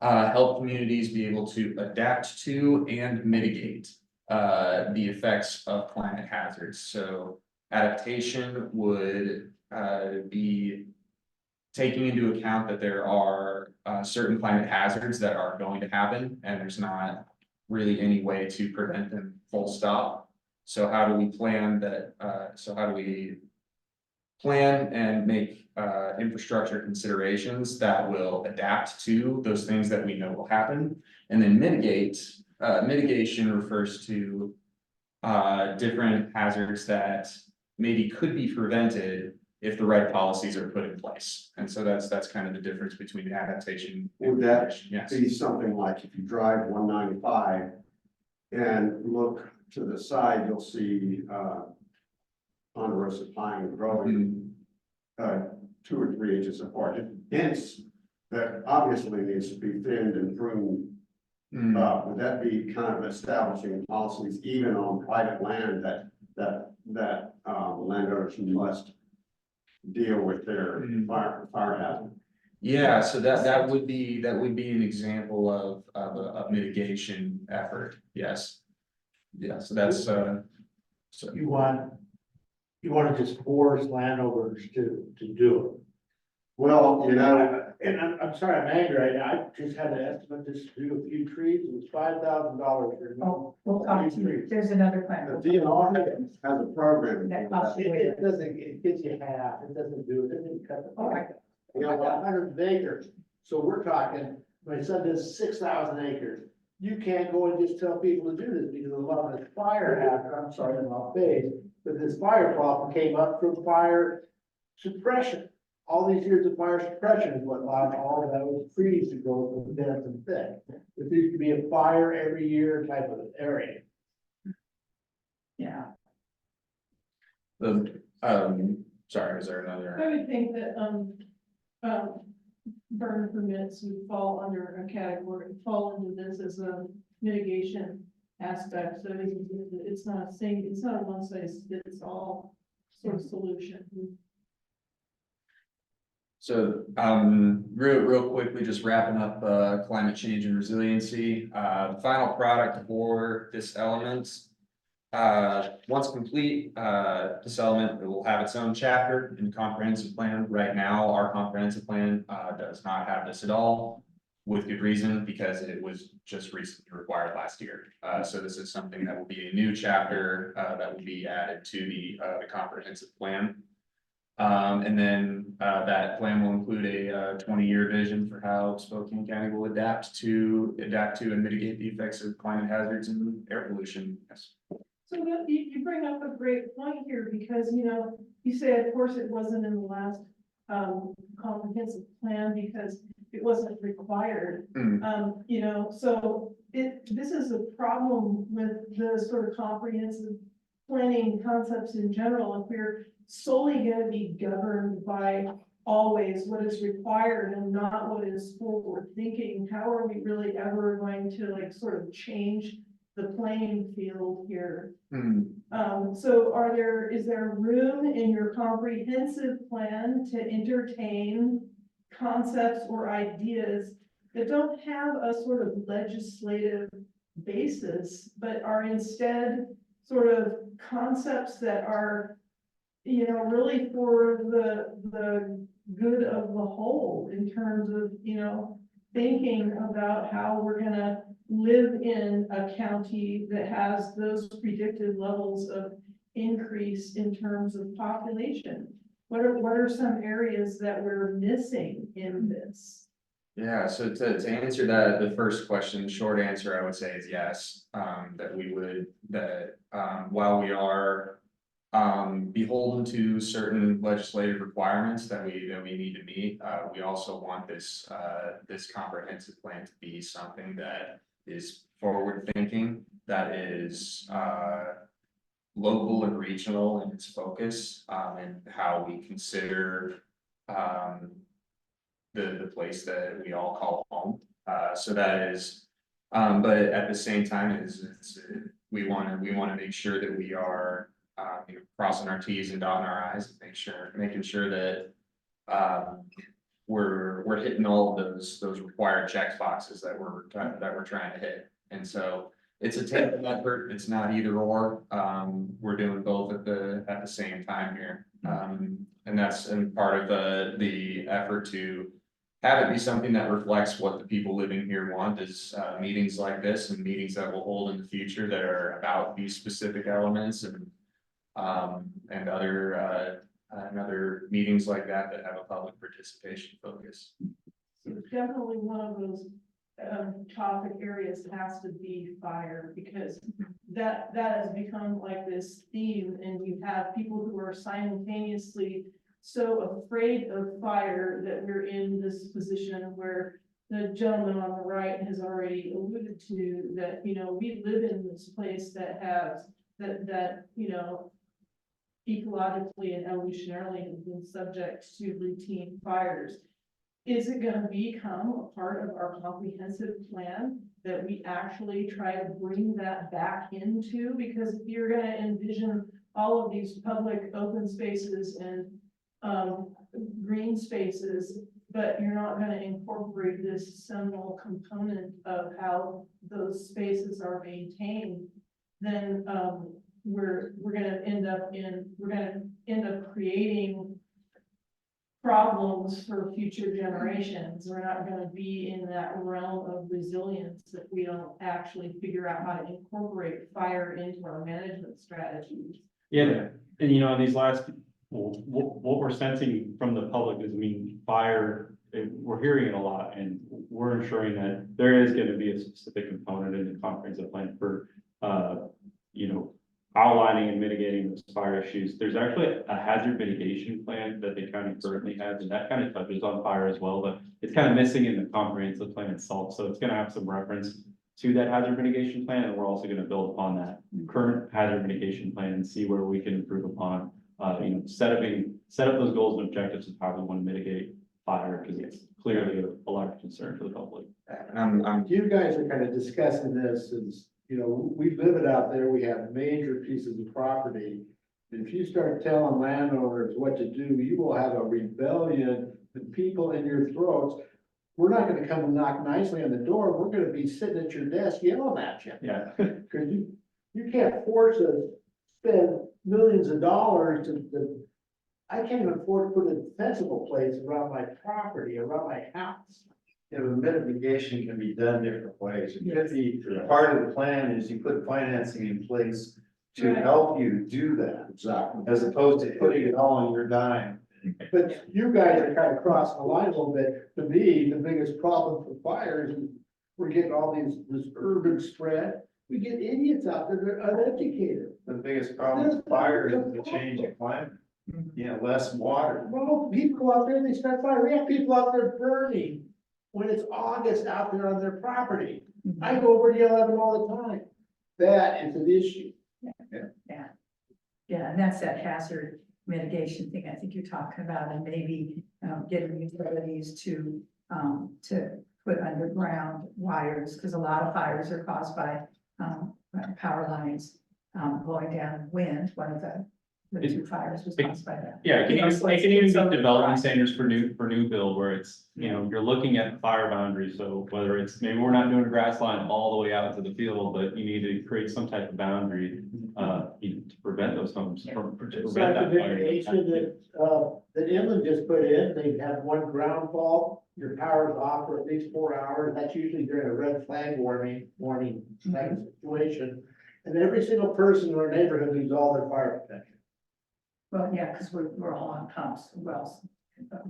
help communities be able to adapt to and mitigate the effects of climate hazards. So adaptation would be taking into account that there are certain climate hazards that are going to happen, and there's not really any way to prevent them full stop. So how do we plan that? So how do we plan and make infrastructure considerations that will adapt to those things that we know will happen, and then mitigate. Mitigation refers to different hazards that maybe could be prevented if the right policies are put in place. And so that's kind of the difference between the adaptation. and Would that mitigation. Yes. be something like if you drive 195 and look to the side, you'll see ponderosa pine growing 2 or 3 inches apart. Hence, that obviously needs to be thinned and pruned. Would that be kind of establishing policies even on private land that landowners must deal with their fire hazard? Yeah, so that would be an example of a mitigation effort, yes. Yeah, so that's so. You want to just force landowners to do it. Well, you know, And I'm sorry, I'm angry, I just had an estimate just to do a few trees, it was $5,000 for. Oh, we'll talk to you. There's another the plan. DNR has a program. That costs you. It doesn't, it gets you half, it doesn't do, it doesn't cut the. Oh, I- You know, 100 acres, so we're talking, my son does 6,000 acres. You can't go and just tell people to do this because a lot of this fire hazard, I'm sorry, I'm off base, but this fire problem came up from fire suppression. All these years of fire suppression is what allowed all of those trees to go dense and thick. There used to be a fire every year type of area. Yeah. Sorry, is there another? I would think that, burn permits would fall under a category, fall into this as a mitigation aspect, so it's not a one size fits all sort of solution. So, real quickly, just wrapping up, climate change and resiliency, the final product for this element. Once complete, this element, it will have its own chapter in the comprehensive plan. Right now, our comprehensive plan, does not have this at all. With good reason, because it was just recently required last year. So this is something that will be a new chapter, that will be added to the comprehensive plan. And then that plan will include a 20-year vision for how Spokane County will adapt to and mitigate the effects of climate hazards and air pollution. Yes. So that you bring up a great point here, because, you know, you say, of course, it wasn't in the last comprehensive plan because it wasn't required. You know, so this is a problem with the sort of comprehensive planning concepts in general. If we're solely going to be governed by always what is required and not what is forward thinking, how are we really ever going to like sort of change the playing field here? So is there room in your comprehensive plan to entertain concepts or ideas that don't have a sort of legislative basis, but are instead sort of concepts that are, you know, really for the good of the whole in terms of, you know, thinking about how we're gonna live in a county that has those predicted levels of increase in terms of population? What are some areas that we're missing in this? Yeah, so to answer that, the first question, short answer, I would say is yes. While we are beholden to certain legislative requirements that we need to meet, we also want this comprehensive plan to be something that is forward thinking, that is local and regional in its focus, and how we consider the place that we all call home. So that is, but at the same time, we want to make sure that we are crossing our T's and dotting our I's, and making sure that we're hitting all of those required check boxes that we're trying to hit. And so it's a tandem effort. It's not either or. We're doing both at the same time here. And that's part of the effort to have it be something that reflects what the people living here want, is meetings like this and meetings that we'll hold in the future that are about these specific elements, and other meetings like that have a public participation focus. So definitely one of those topic areas has to be fire, because that has become like this theme, and you have people who are simultaneously so afraid of fire that we're in this position where the gentleman on the right has already alluded to that, you know, we live in this place that has, that, you know, ecologically and evolutionarily has been subject to routine fires. Is it gonna become a part of our comprehensive plan that we actually try to bring that back into? Because if you're gonna envision all of these public open spaces and green spaces, but you're not gonna incorporate this seminal component of how those spaces are maintained, then we're gonna end up creating problems for future generations. We're not gonna be in that realm of resilience if we don't actually figure out how to incorporate fire into our management strategies. Yeah, and you know, these last, what we're sensing from the public is, I mean, fire, we're hearing it a lot, and we're ensuring that there is gonna be a specific component in the comprehensive plan for, you know, outlining and mitigating those fire issues. There's actually a hazard mitigation plan that the county currently has, and that kind of touches on fire as well, but it's kind of missing in the comprehensive plan itself. So it's gonna have some reference to that hazard mitigation plan, and we're also gonna build upon that current hazard mitigation plan and see where we can improve upon, you know, set up those goals and objectives of how we want to mitigate fire, because it's clearly a large concern for the public. You guys are kind of discussing this as, you know, we live it out there, we have major pieces of property. And if you start telling landowners what to do, you will have a rebellion, the people in your throats. We're not gonna come and knock nicely on the door, we're gonna be sitting at your desk yelling at you. Yeah. Cause you can't force us to spend millions of dollars I can't even afford to put a defensible place around my property, around my house. Yeah, but mitigation can be done different ways. It could be, part of the plan is you put financing in place to Right. help you do that, Exactly. as opposed to putting it all on your dime. But you guys are kind of crossing the line a little bit. To me, the biggest problem for fires is we're getting all this urban spread. We get idiots out there that are uneducated. The biggest problem with fire is the change in climate. You know, less water. Well, people go out there and they start fire. We have people out there burning when it's August out there on their property. I go over and yell at them all the time. That is an issue. Yeah, and that's that hazard mitigation thing I think you're talking about, and maybe getting utilities to put underground wires, because a lot of fires are caused by power lines blowing down wind. One of the two fires was caused by that. Yeah, it You know, can so even, it it's- can even it's be over development time. standards for new build, where it's, you know, you're looking at fire boundaries. So whether it's, maybe we're not doing a grass line all the way out to the field, but you need to create some type of boundary, you know, to prevent those homes from, to It's prevent like that the fire. mitigation that inland just put in, they have one ground fault, your power's off for at least 4 hours, that's usually during a red flag warning type of situation. And every single person in our neighborhood needs all their fire protection. Well, yeah, because we're all on pumps, wells.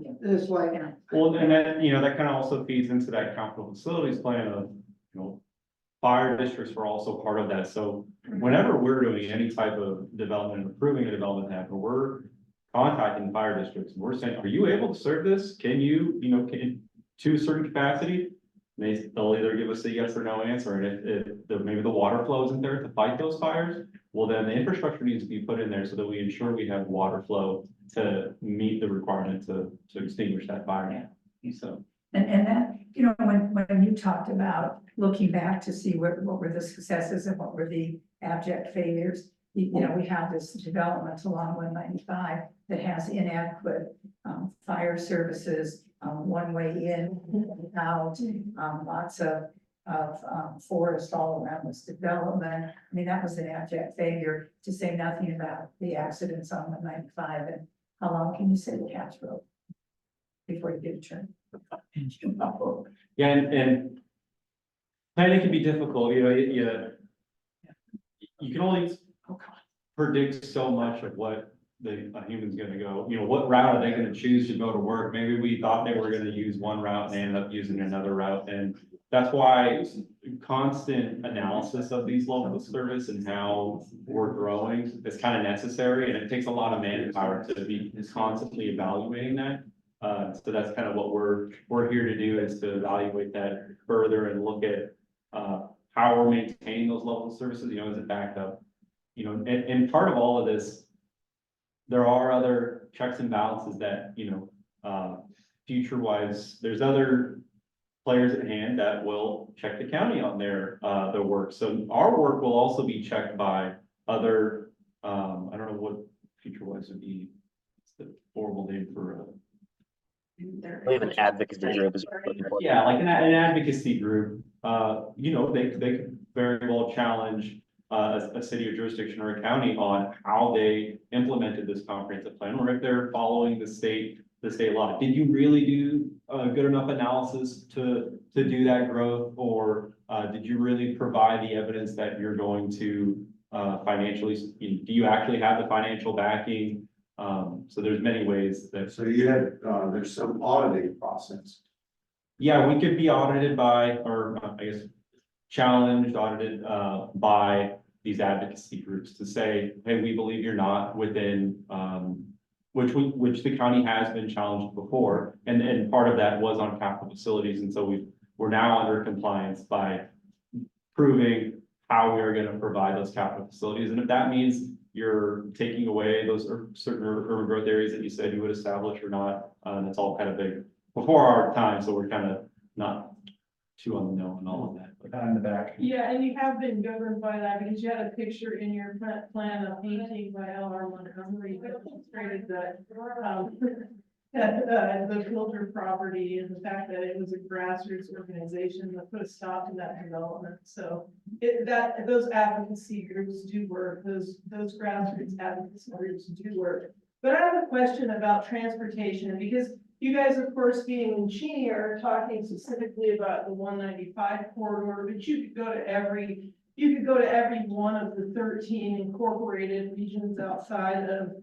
Yeah. It's like, Yeah. Well, and then, you know, that kind of also feeds into that capital facilities plan of, you know, fire districts were also part of that. So whenever we're doing any type of development, improving a development happen, we're contacting fire districts. We're saying, are you able to serve this? Can you, you know, can, to a certain capacity? They'll either give us a yes or no answer. And if maybe the water flow isn't there to fight those fires, well, then the infrastructure needs to be put in there so that we ensure we have water flow to meet the requirement to extinguish that fire. So. And that, you know, when you talked about looking back to see what were the successes and what were the abject failures, you know, we have this development along 195 that has inadequate fire services, one way in, out, lots of forest all around this development. I mean, that was an abject failure, to say nothing about the accidents on 195. And how long can you sit at Catch Road before you get a turn? Yeah, and planning can be difficult, you know, you can only predict so much of what a human's gonna go, you know, what route are they gonna choose to go to work? Maybe we thought they were gonna use one route and they ended up using another route, and that's why constant analysis of these levels of service and how we're growing is kind of necessary, and it takes a lot of manpower to be constantly evaluating that. So that's kind of what we're here to do, is to evaluate that further and look at how we're maintaining those levels of services, you know, as it backed up. You know, and part of all of this, there are other checks and balances that, you know, future wise, there's other players at hand that will check the county on their work. So our work will also be checked by other, I don't know what future wise would be. It's the horrible name for We have an advocacy group is what we're looking for. yeah, like an advocacy group. You know, they could very well challenge a city or jurisdiction or a county on how they implemented this comprehensive plan, or if they're following the state law. Did you really do a good enough analysis to do that growth, or did you really provide the evidence that you're going to financially, do you actually have the financial backing? So there's many ways that. So you had, there's some auditing process. Yeah, we could be audited by, or I guess, challenged, audited by these advocacy groups to say, hey, we believe you're not within, which the county has been challenged before. And part of that was on capital facilities. And so we're now under compliance by proving how we are going to provide those capital facilities. And if that means you're taking away those certain urban growth areas that you said you would establish or not, that's all kind of big before our time. So we're kind of not too on the know and all of that. But in the back. Yeah, and you have been governed by that because you had a picture in your plan of painting by L.R. Montgomery that illustrated that, the filter property and the fact that it was a grassroots organization that put a stop to that development. So those advocacy groups do work, those grassroots advocacy groups do work. But I have a question about transportation, because you guys, of course, being in Cheney, are talking specifically about the 195 corridor, but you could go to every one of the 13 incorporated regions outside of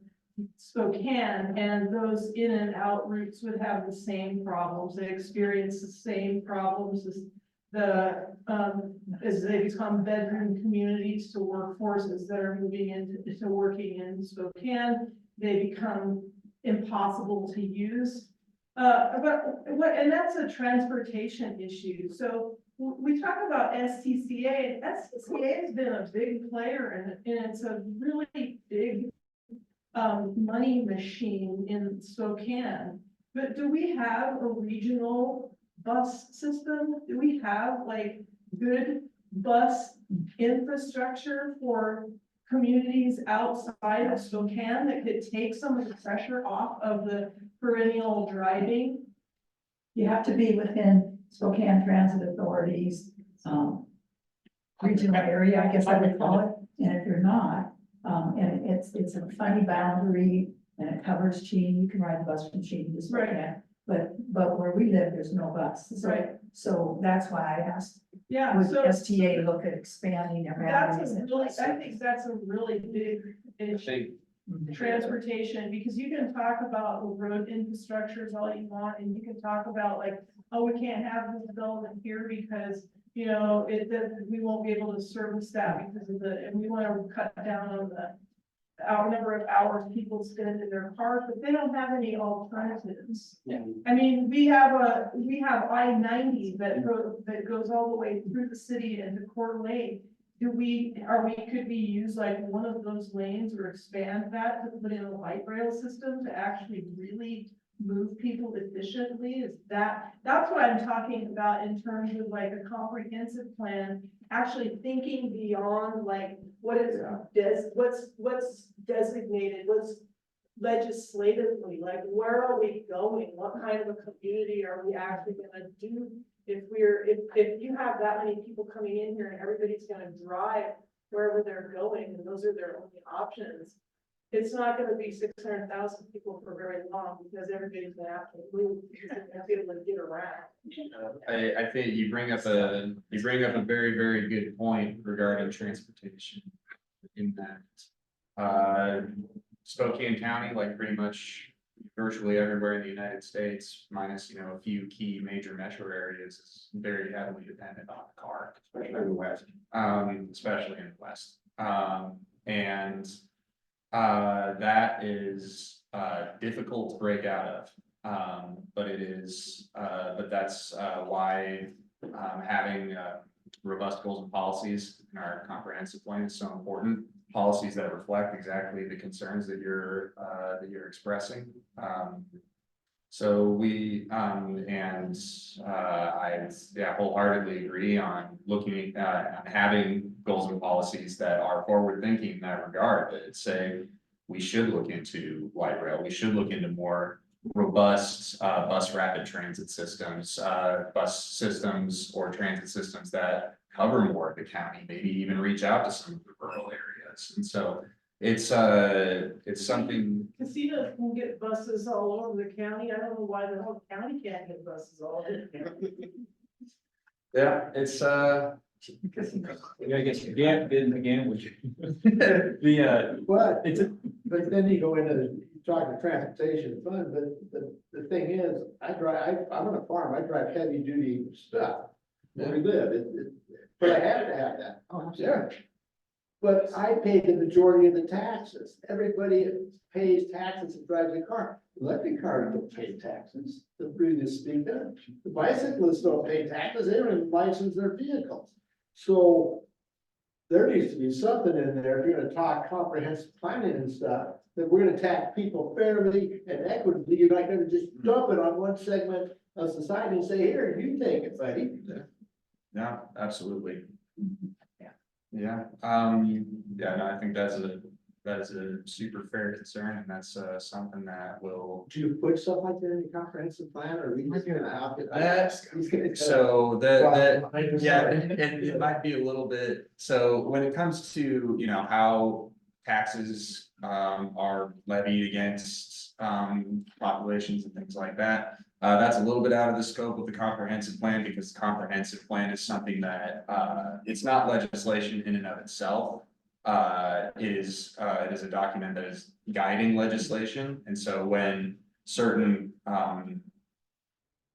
Spokane, and those in and out routes would have the same problems. They experience the same problems as they become bedroom communities to workforces that are moving into working in Spokane. They become impossible to use. And that's a transportation issue. So we talk about SCCA, and SCCA has been a big player, and it's a really big money machine in Spokane. But do we have a regional bus system? Do we have like good bus infrastructure for communities outside of Spokane that could take some of the pressure off of the perennial driving? You have to be within Spokane Transit Authority's regional area, I guess I would call it. And if you're not, and it's a funny boundary, and it covers Cheney, you can ride the bus from Cheney to Spokane. But where we live, there's no bus. So that's why I asked, Yeah, would so STA look at expanding their boundaries? I think that's a really big issue. Transportation, because you can talk about the road infrastructures all you want, and you can talk about like, oh, we can't have this development here because, you know, we won't be able to service that because of and we want to cut down on the number of hours people spend in their cars, but they don't have any alternatives. Yeah. I mean, we have I-90 that goes all the way through the city into Coeur d'Alene. Could we use like one of those lanes or expand that to put in a light rail system to actually really move people efficiently? That's what I'm talking about in terms of like a comprehensive plan, actually thinking beyond like what's designated, what's legislatively, like where are we going? What kind of a community are we actually gonna do? If you have that many people coming in here and everybody's gonna drive wherever they're going, and those are their only options, it's not gonna be 600,000 people for very long, because everybody's gonna have to move, because they're gonna be able to get around. I think you bring up a very, very good point regarding transportation. In that, Spokane County, like pretty much virtually everywhere in the United States, minus, a few key major metro areas, is very heavily dependent on the car. Especially in the West. Especially in the West. And that is difficult to break out of. But it is, but that's why having robust goals and policies in our comprehensive plan is so important. Policies that reflect exactly the concerns that you're expressing. So we I wholeheartedly agree on looking on having goals and policies that are forward thinking in that regard. That say we should look into light rail, we should look into more robust bus rapid transit systems, bus systems or transit systems that cover more of the county, maybe even reach out to some of the rural areas. And so it's something. Casinos can get buses all over the county. I don't know why the whole county can't get buses all over the county. Yeah, it's Yeah, I guess, again, which. The, But, it's a, but then you go into, talking transportation fund, but the thing is, I'm on a farm, I drive heavy duty stuff. Where we live, but I have to have that. Oh, yeah. But I pay the majority of the taxes. Everybody pays taxes and drives a car. Electric cars don't pay taxes, the previous speaker. The bicyclists don't pay taxes, they don't even license their vehicles. So there needs to be something in there, if you're gonna talk comprehensive planning and stuff, that we're gonna tax people fairly and equitably. You're not gonna just dump it on one segment of society and say, here, you take it, buddy. Yeah, absolutely. Yeah. Yeah, no, I think that is a super fair concern, and that's something that will. Do you put stuff like that in your comprehensive plan, or are we just gonna have it? So and it might be a little bit, so when it comes to, how taxes are levied against populations and things like that. That's a little bit out of the scope of the comprehensive plan, because the comprehensive plan is something that it's not legislation in and of itself. It is a document that is guiding legislation, and so when certain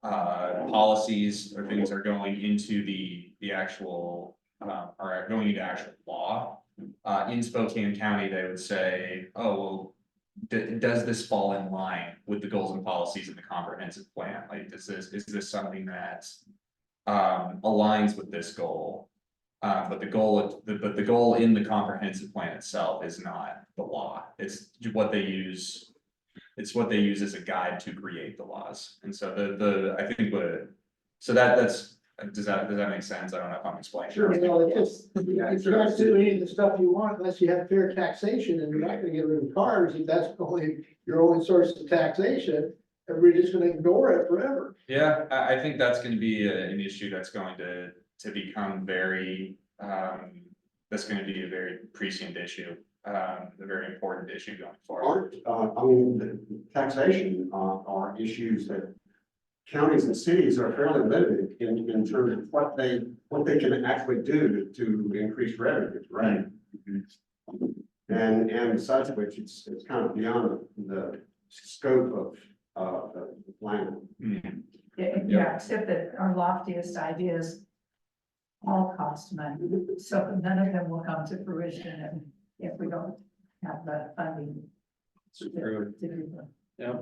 policies or things are going into the actual are going into actual law in Spokane County, they would say, oh, well, does this fall in line with the goals and policies in the comprehensive plan? Like, is this something that aligns with this goal? But the goal in the comprehensive plan itself is not the law. It's what they use. It's what they use as a guide to create the laws. And so I think that's does that make sense? I don't know if I'm explaining. Sure, it's you can't do any of the stuff you want unless you have fair taxation, and you're not gonna get rid of cars if that's your only source of taxation. Everybody's just gonna ignore it forever. Yeah, I think that's going to be an issue that's going to become very, that's going to be a very prescient issue, a very important issue going forward. The taxation are issues that counties and cities are fairly limited in terms of what they can actually do to increase revenues, right? And such, which it's kind of beyond the scope of the plan. Yeah, except that our loftiest ideas all cost money, so none of them will come to fruition if we don't have the funding. to do them. Yeah.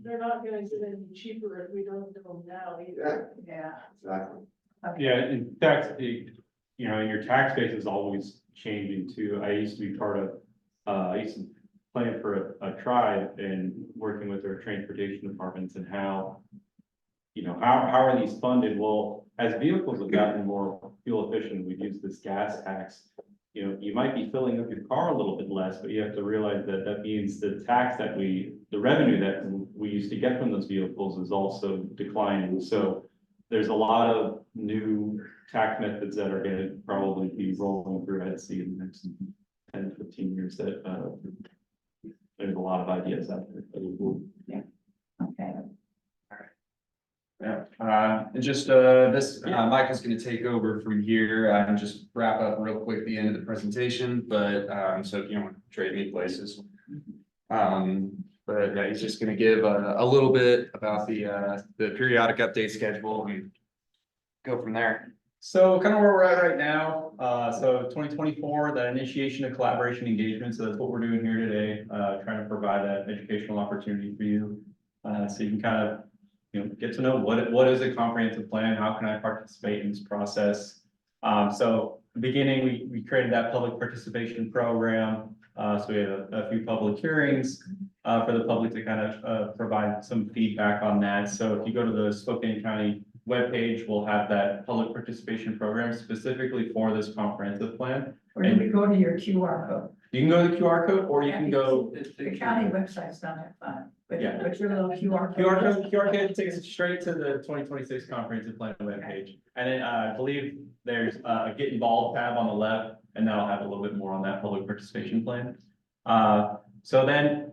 They're not gonna get any cheaper if we don't do them now either. Yeah. Exactly. Okay. Yeah, in fact, and your tax base is always changing too. I used to be part of, I used to plan for a tribe and working with their transportation departments and how are these funded? Well, as vehicles have gotten more fuel efficient, we've used this gas tax. You might be filling up your car a little bit less, but you have to realize that means the revenue that we used to get from those vehicles is also declining. So there's a lot of new tax methods that are gonna probably be rolling through EDC in the next 10 to 15 years that, there's a lot of ideas out there. Okay. Yeah, and just Mike is going to take over from here and just wrap up real quick the end of the presentation. But so if you want to trade me places, But yeah, he's just gonna give a little bit about the periodic update schedule and go from there. So kind of where we're at right now, so 2024, that initiation of collaboration engagement, so that's what we're doing here today, trying to provide that educational opportunity for you. So you can kind of, get to know what is a comprehensive plan, how can I participate in this process? So beginning, we created that public participation program. So we had a few public hearings for the public to kind of provide some feedback on that. So if you go to the Spokane County webpage, we'll have that public participation program specifically for this comprehensive plan. Or do we go to your QR code? You can go to the QR code, or you can go. The county website's not that fun, but, Yeah. but your little QR code. QR code takes us straight to the 2026 comprehensive plan webpage. And then I believe there's a get involved tab on the left, and that'll have a little bit more on that public participation plan. So then,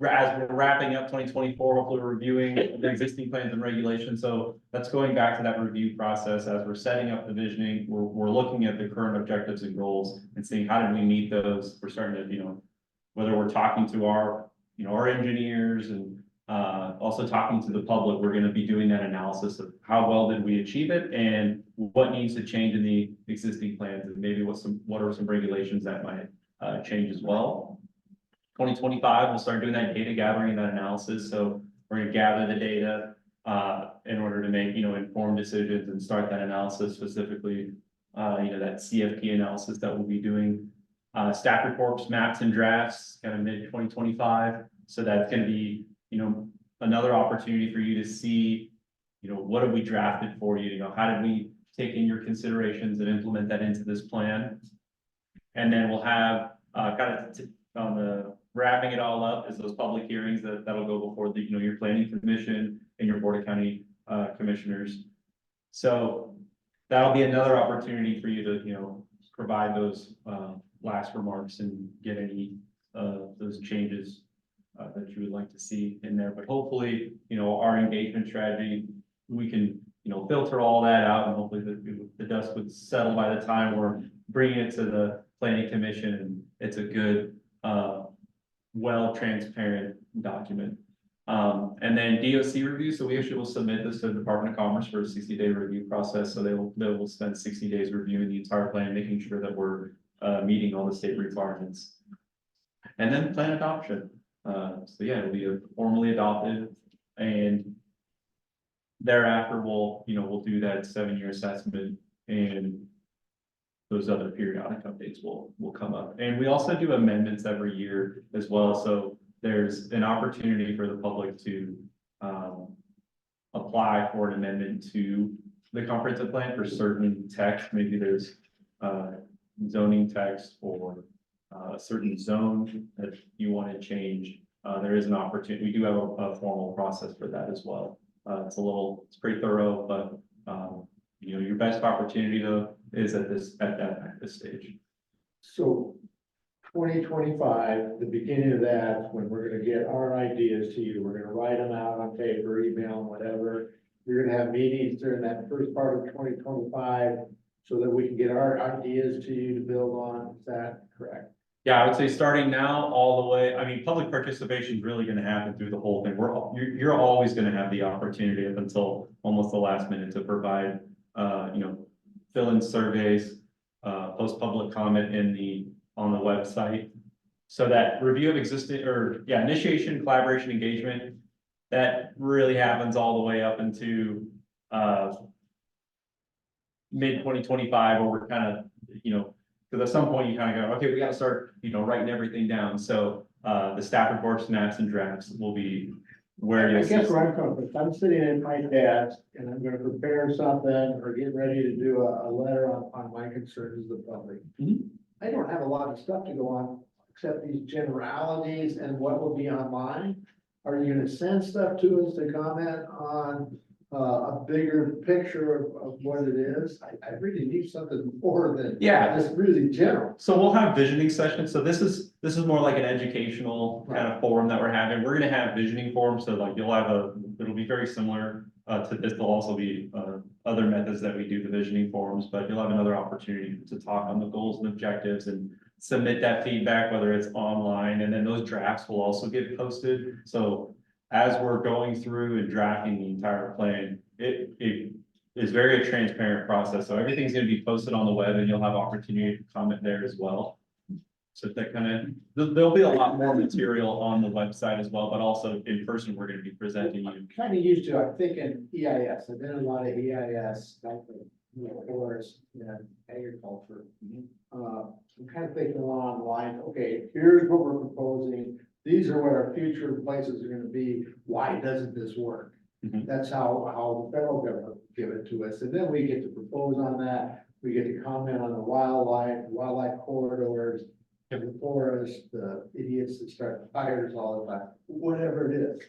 as we're wrapping up 2024, hopefully we're reviewing the existing plans and regulations. So that's going back to that review process. As we're setting up the visioning, we're looking at the current objectives and goals and seeing how did we meet those. We're starting to, whether we're talking to our engineers and also talking to the public, we're going to be doing that analysis of how well did we achieve it and what needs to change in the existing plans, and maybe what are some regulations that might change as well. 2025, we'll start doing that data gathering and that analysis. So we're going to gather the data in order to make, informed decisions and start that analysis, specifically, that CFP analysis that we'll be doing. Staff reports, maps and drafts, kind of mid 2025. So that's going to be, another opportunity for you to see, what have we drafted for you? How did we take in your considerations and implement that into this plan? And then we'll have on the wrapping it all up is those public hearings that'll go before the, your planning commission and your board of county commissioners. So that'll be another opportunity for you to, provide those last remarks and get any those changes that you would like to see in there. But hopefully, our engagement strategy, we can, filter all that out, and hopefully the dust would settle by the time we're bringing it to the planning commission, and it's a good, well, transparent document. And then DOC review. So we actually will submit this to the Department of Commerce for a 60-day review process. So they will spend 60 days reviewing the entire plan, making sure that we're meeting all the state requirements. And then plan adoption. So yeah, it'll be formally adopted, and thereafter we'll do that 7-year assessment, and those other periodic updates will come up. And we also do amendments every year as well. So there's an opportunity for the public to apply for an amendment to the comprehensive plan for certain text. Maybe there's zoning text or a certain zone that you want to change. There is an opportunity. We do have a formal process for that as well. It's pretty thorough, but your best opportunity though is at this stage. So 2025, the beginning of that, when we're gonna get our ideas to you, we're gonna write them out on paper, email, whatever. You're gonna have meetings during that first part of 2025 so that we can get our ideas to you to build on. Is that correct? Yeah, I would say starting now all the way, public participation is really going to happen through the whole thing. You're always going to have the opportunity up until almost the last minute to provide, fill in surveys, post public comment on the website. So that review of initiation, collaboration, engagement, that really happens all the way up into mid 2025, where we're kind of, because at some point you kind of go, okay, we got to start, writing everything down. So the staff reports, maps, and drafts will be where I you. guess where I'm coming from, if I'm sitting at my desk and I'm gonna prepare something or get ready to do a letter on my concerns of the public. Mhm. I don't have a lot of stuff to go on, except these generalities and what will be online. Are you gonna send stuff to us to comment on a bigger picture of what it is? I really need something more than this really general. So we'll have visioning sessions. So this is more like an educational kind of forum that we're having. We're going to have visioning forums. So like it'll be very similar to this. There'll also be other methods that we do the visioning forums, but you'll have another opportunity to talk on the goals and objectives and submit that feedback, whether it's online, and then those drafts will also get posted. So as we're going through and drafting the entire plan, it is very a transparent process. So everything's gonna be posted on the web and you'll have opportunity to comment there as well. So that kind of, there'll be a lot more material on the website as well, but also in person, we're gonna be presenting you. Kind of used to, I'm thinking EIS, I've done a lot of EIS, like, forest, agriculture. I'm kind of thinking along the line, okay, here's what we're proposing, these are what our future places are gonna be, why doesn't this work? Mhm. That's how the federal government give it to us, and then we get to propose on that, we get to comment on the wildlife corridors, and the forest, the idiots that start fires all the time, whatever it is.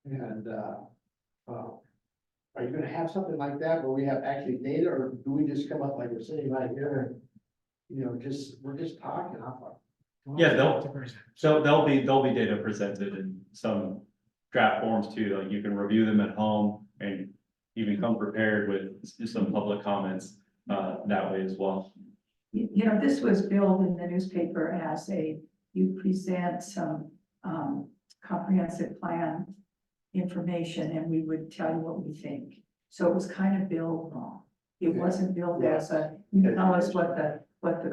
And, are you gonna have something like that where we have actually data, or do we just come up like we're sitting right here and, we're just talking? Yeah, there'll be data presented in some draft forms too, like you can review them at home and even come prepared with some public comments, that way as well. This was billed in the newspaper as you present some, comprehensive plan information and we would tell you what we think. So it was kind of billed wrong. It wasn't billed as you tell us what the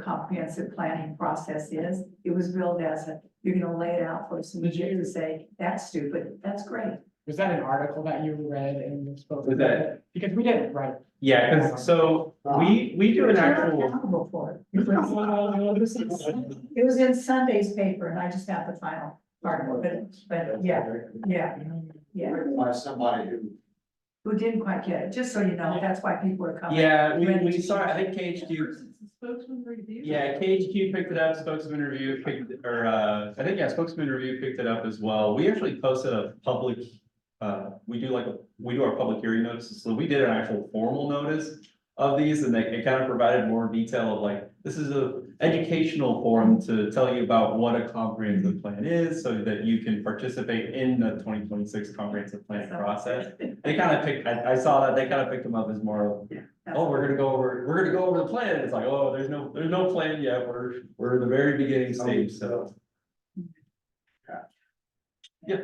comprehensive planning process is. It was billed as you're gonna lay it out for us and we get to say, that's stupid, that's great. Was that an article that you read and spoke? Was that- Because we didn't write. Yeah, because so we do an You're actual, accountable for it. It was in Sunday's paper and I just have the final part of it, but yeah. By somebody Who didn't quite get it, just so you know, that's why people are coming. yeah, ready we to saw, I teach. think KHQ, Spokesman review. yeah, KHQ picked it up, Spokesman Review picked, I think, yeah, Spokesman Review picked it up as well. We actually posted a public, we do our public hearing notices, so we did an actual formal notice of these, and it kind of provided more detail of like, this is a educational forum to tell you about what a comprehensive plan is, so that you can participate in the 2026 comprehensive planning process. They kind of picked, I saw that, they kind of picked them up as more of, oh, we're gonna go over the plan, and it's like, oh, there's no plan yet, we're in the very beginning stage, so. I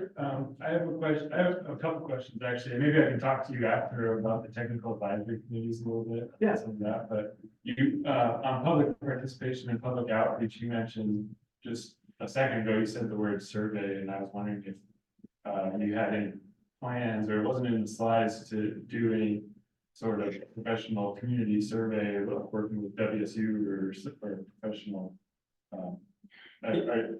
have a question, I have a couple questions actually, maybe I can talk to you after about the technical advisory committees a little bit. Yeah. Some of that, but you, on public participation and public outreach, you mentioned just a second ago, you said the word survey, and I was wondering if you had any plans, or it wasn't in the slides, to do any sort of professional community survey, like working with WSU or professional,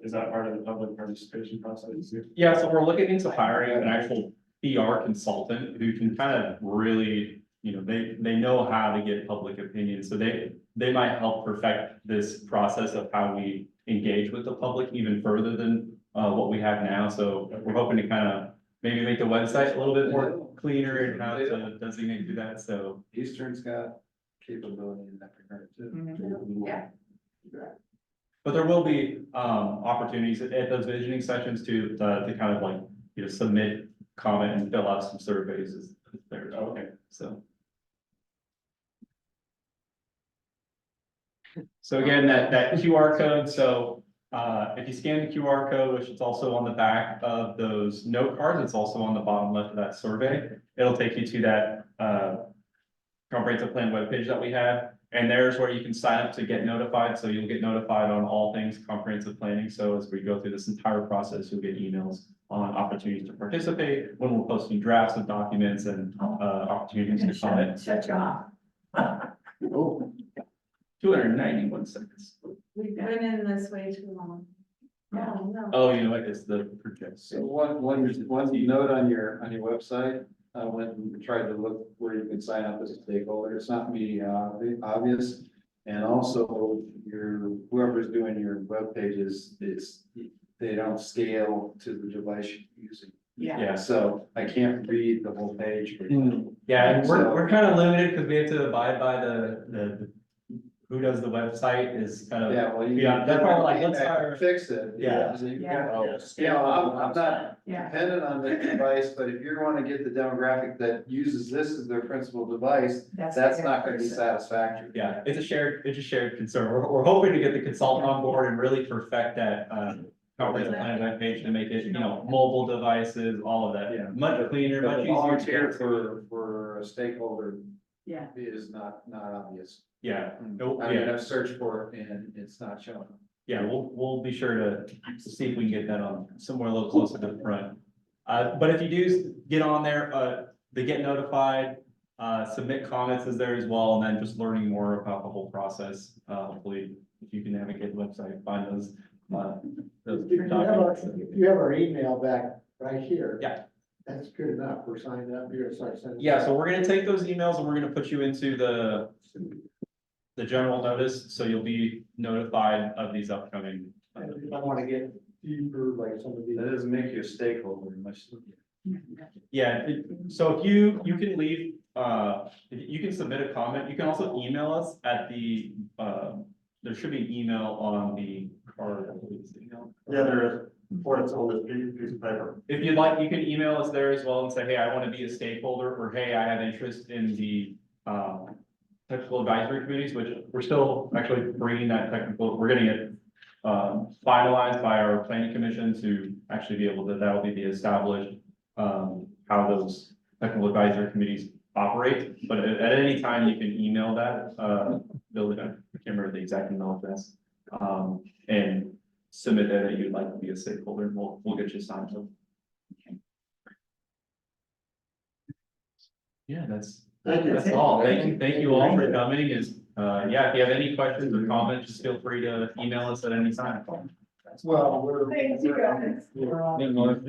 is that part of the public participation process? Yeah, so we're looking into hiring an actual PR consultant who can kind of really, they know how to get public opinion, so they might help perfect this process of how we engage with the public even further than what we have now. So we're hoping to kind of maybe make the website a little bit more cleaner and how to designate do that, so. Eastern's got capability in that regard too. Yeah. But there will be opportunities at those visioning sessions to kind of like, submit, comment and fill out some surveys is there. Okay, so. So again, that QR code, so if you scan the QR code, which is also on the back of those note cards, it's also on the bottom left of that survey. It'll take you to that comprehensive plan webpage that we have. And there's where you can sign up to get notified. So you'll get notified on all things comprehensive planning. So as we go through this entire process, you'll get emails on opportunities to participate when we're posting drafts of documents and opportunities to comment. Shut you off. Oh, 291 seconds. We've been in this way too long. Oh, no. Oh, it's the project. So one note on your website, I went and tried to look where you can sign up as a stakeholder. It's not immediately obvious. And also whoever's doing your web pages, they don't scale to the device you're using. Yeah. So I can't read the whole page. Yeah, and we're kind of limited because we have to abide by the who does the website is kind of. Yeah, well, you. Yeah, that's why we're like, let's hire. Fix it. Yeah. So you Yeah. can- You know, I'm not Yeah, dependent on this device, but if you're wanting to get the demographic that uses this as their principal device, that's not gonna be satisfactory. Yeah, it's a shared concern. We're hoping to get the consultant on board and really perfect that, comprehensive plan event page to make it, mobile devices, all of that. Yeah. Much cleaner, But much the easier to volunteer get. for a stakeholder yeah. is not obvious. Yeah, I mean, I've searched for it and it's not showing. yeah, we'll be sure to see if we can get that on somewhere a little closer to the front. But if you do get on there, they get notified, submit comments is there as well, and then just learning more about the whole process. Hopefully, if you can navigate the website, find those. Those documents. You have our email back right here. Yeah. That's good enough. We're signed up. You're gonna start sending. Yeah, so we're gonna take those emails and we're gonna put you into the general notice, so you'll be notified of these upcoming. If I wanna get deeper, like some of these. That doesn't make you a stakeholder much. Yeah, so if you can leave, you can submit a comment, you can also email us at the, there should be an email on the card, I believe it's the email. Yeah, there is, before it's on this piece of paper. If you'd like, you can email us there as well and say, hey, I want to be a stakeholder, or hey, I have interest in the, technical advisory committees, which we're still actually bringing that technical, we're getting it finalized by our planning commission to actually be able to, that will be the established, how those technical advisory committees operate, but at any time you can email that, Bill, I can't remember the exact email address, and submit that you'd like to be a stakeholder, and we'll get you signed up. Yeah, that's all. Thank you all for coming. Is, yeah, if you have any questions or comments, just feel free to email us at any time. Well, we're. Thanks, you guys. we're on-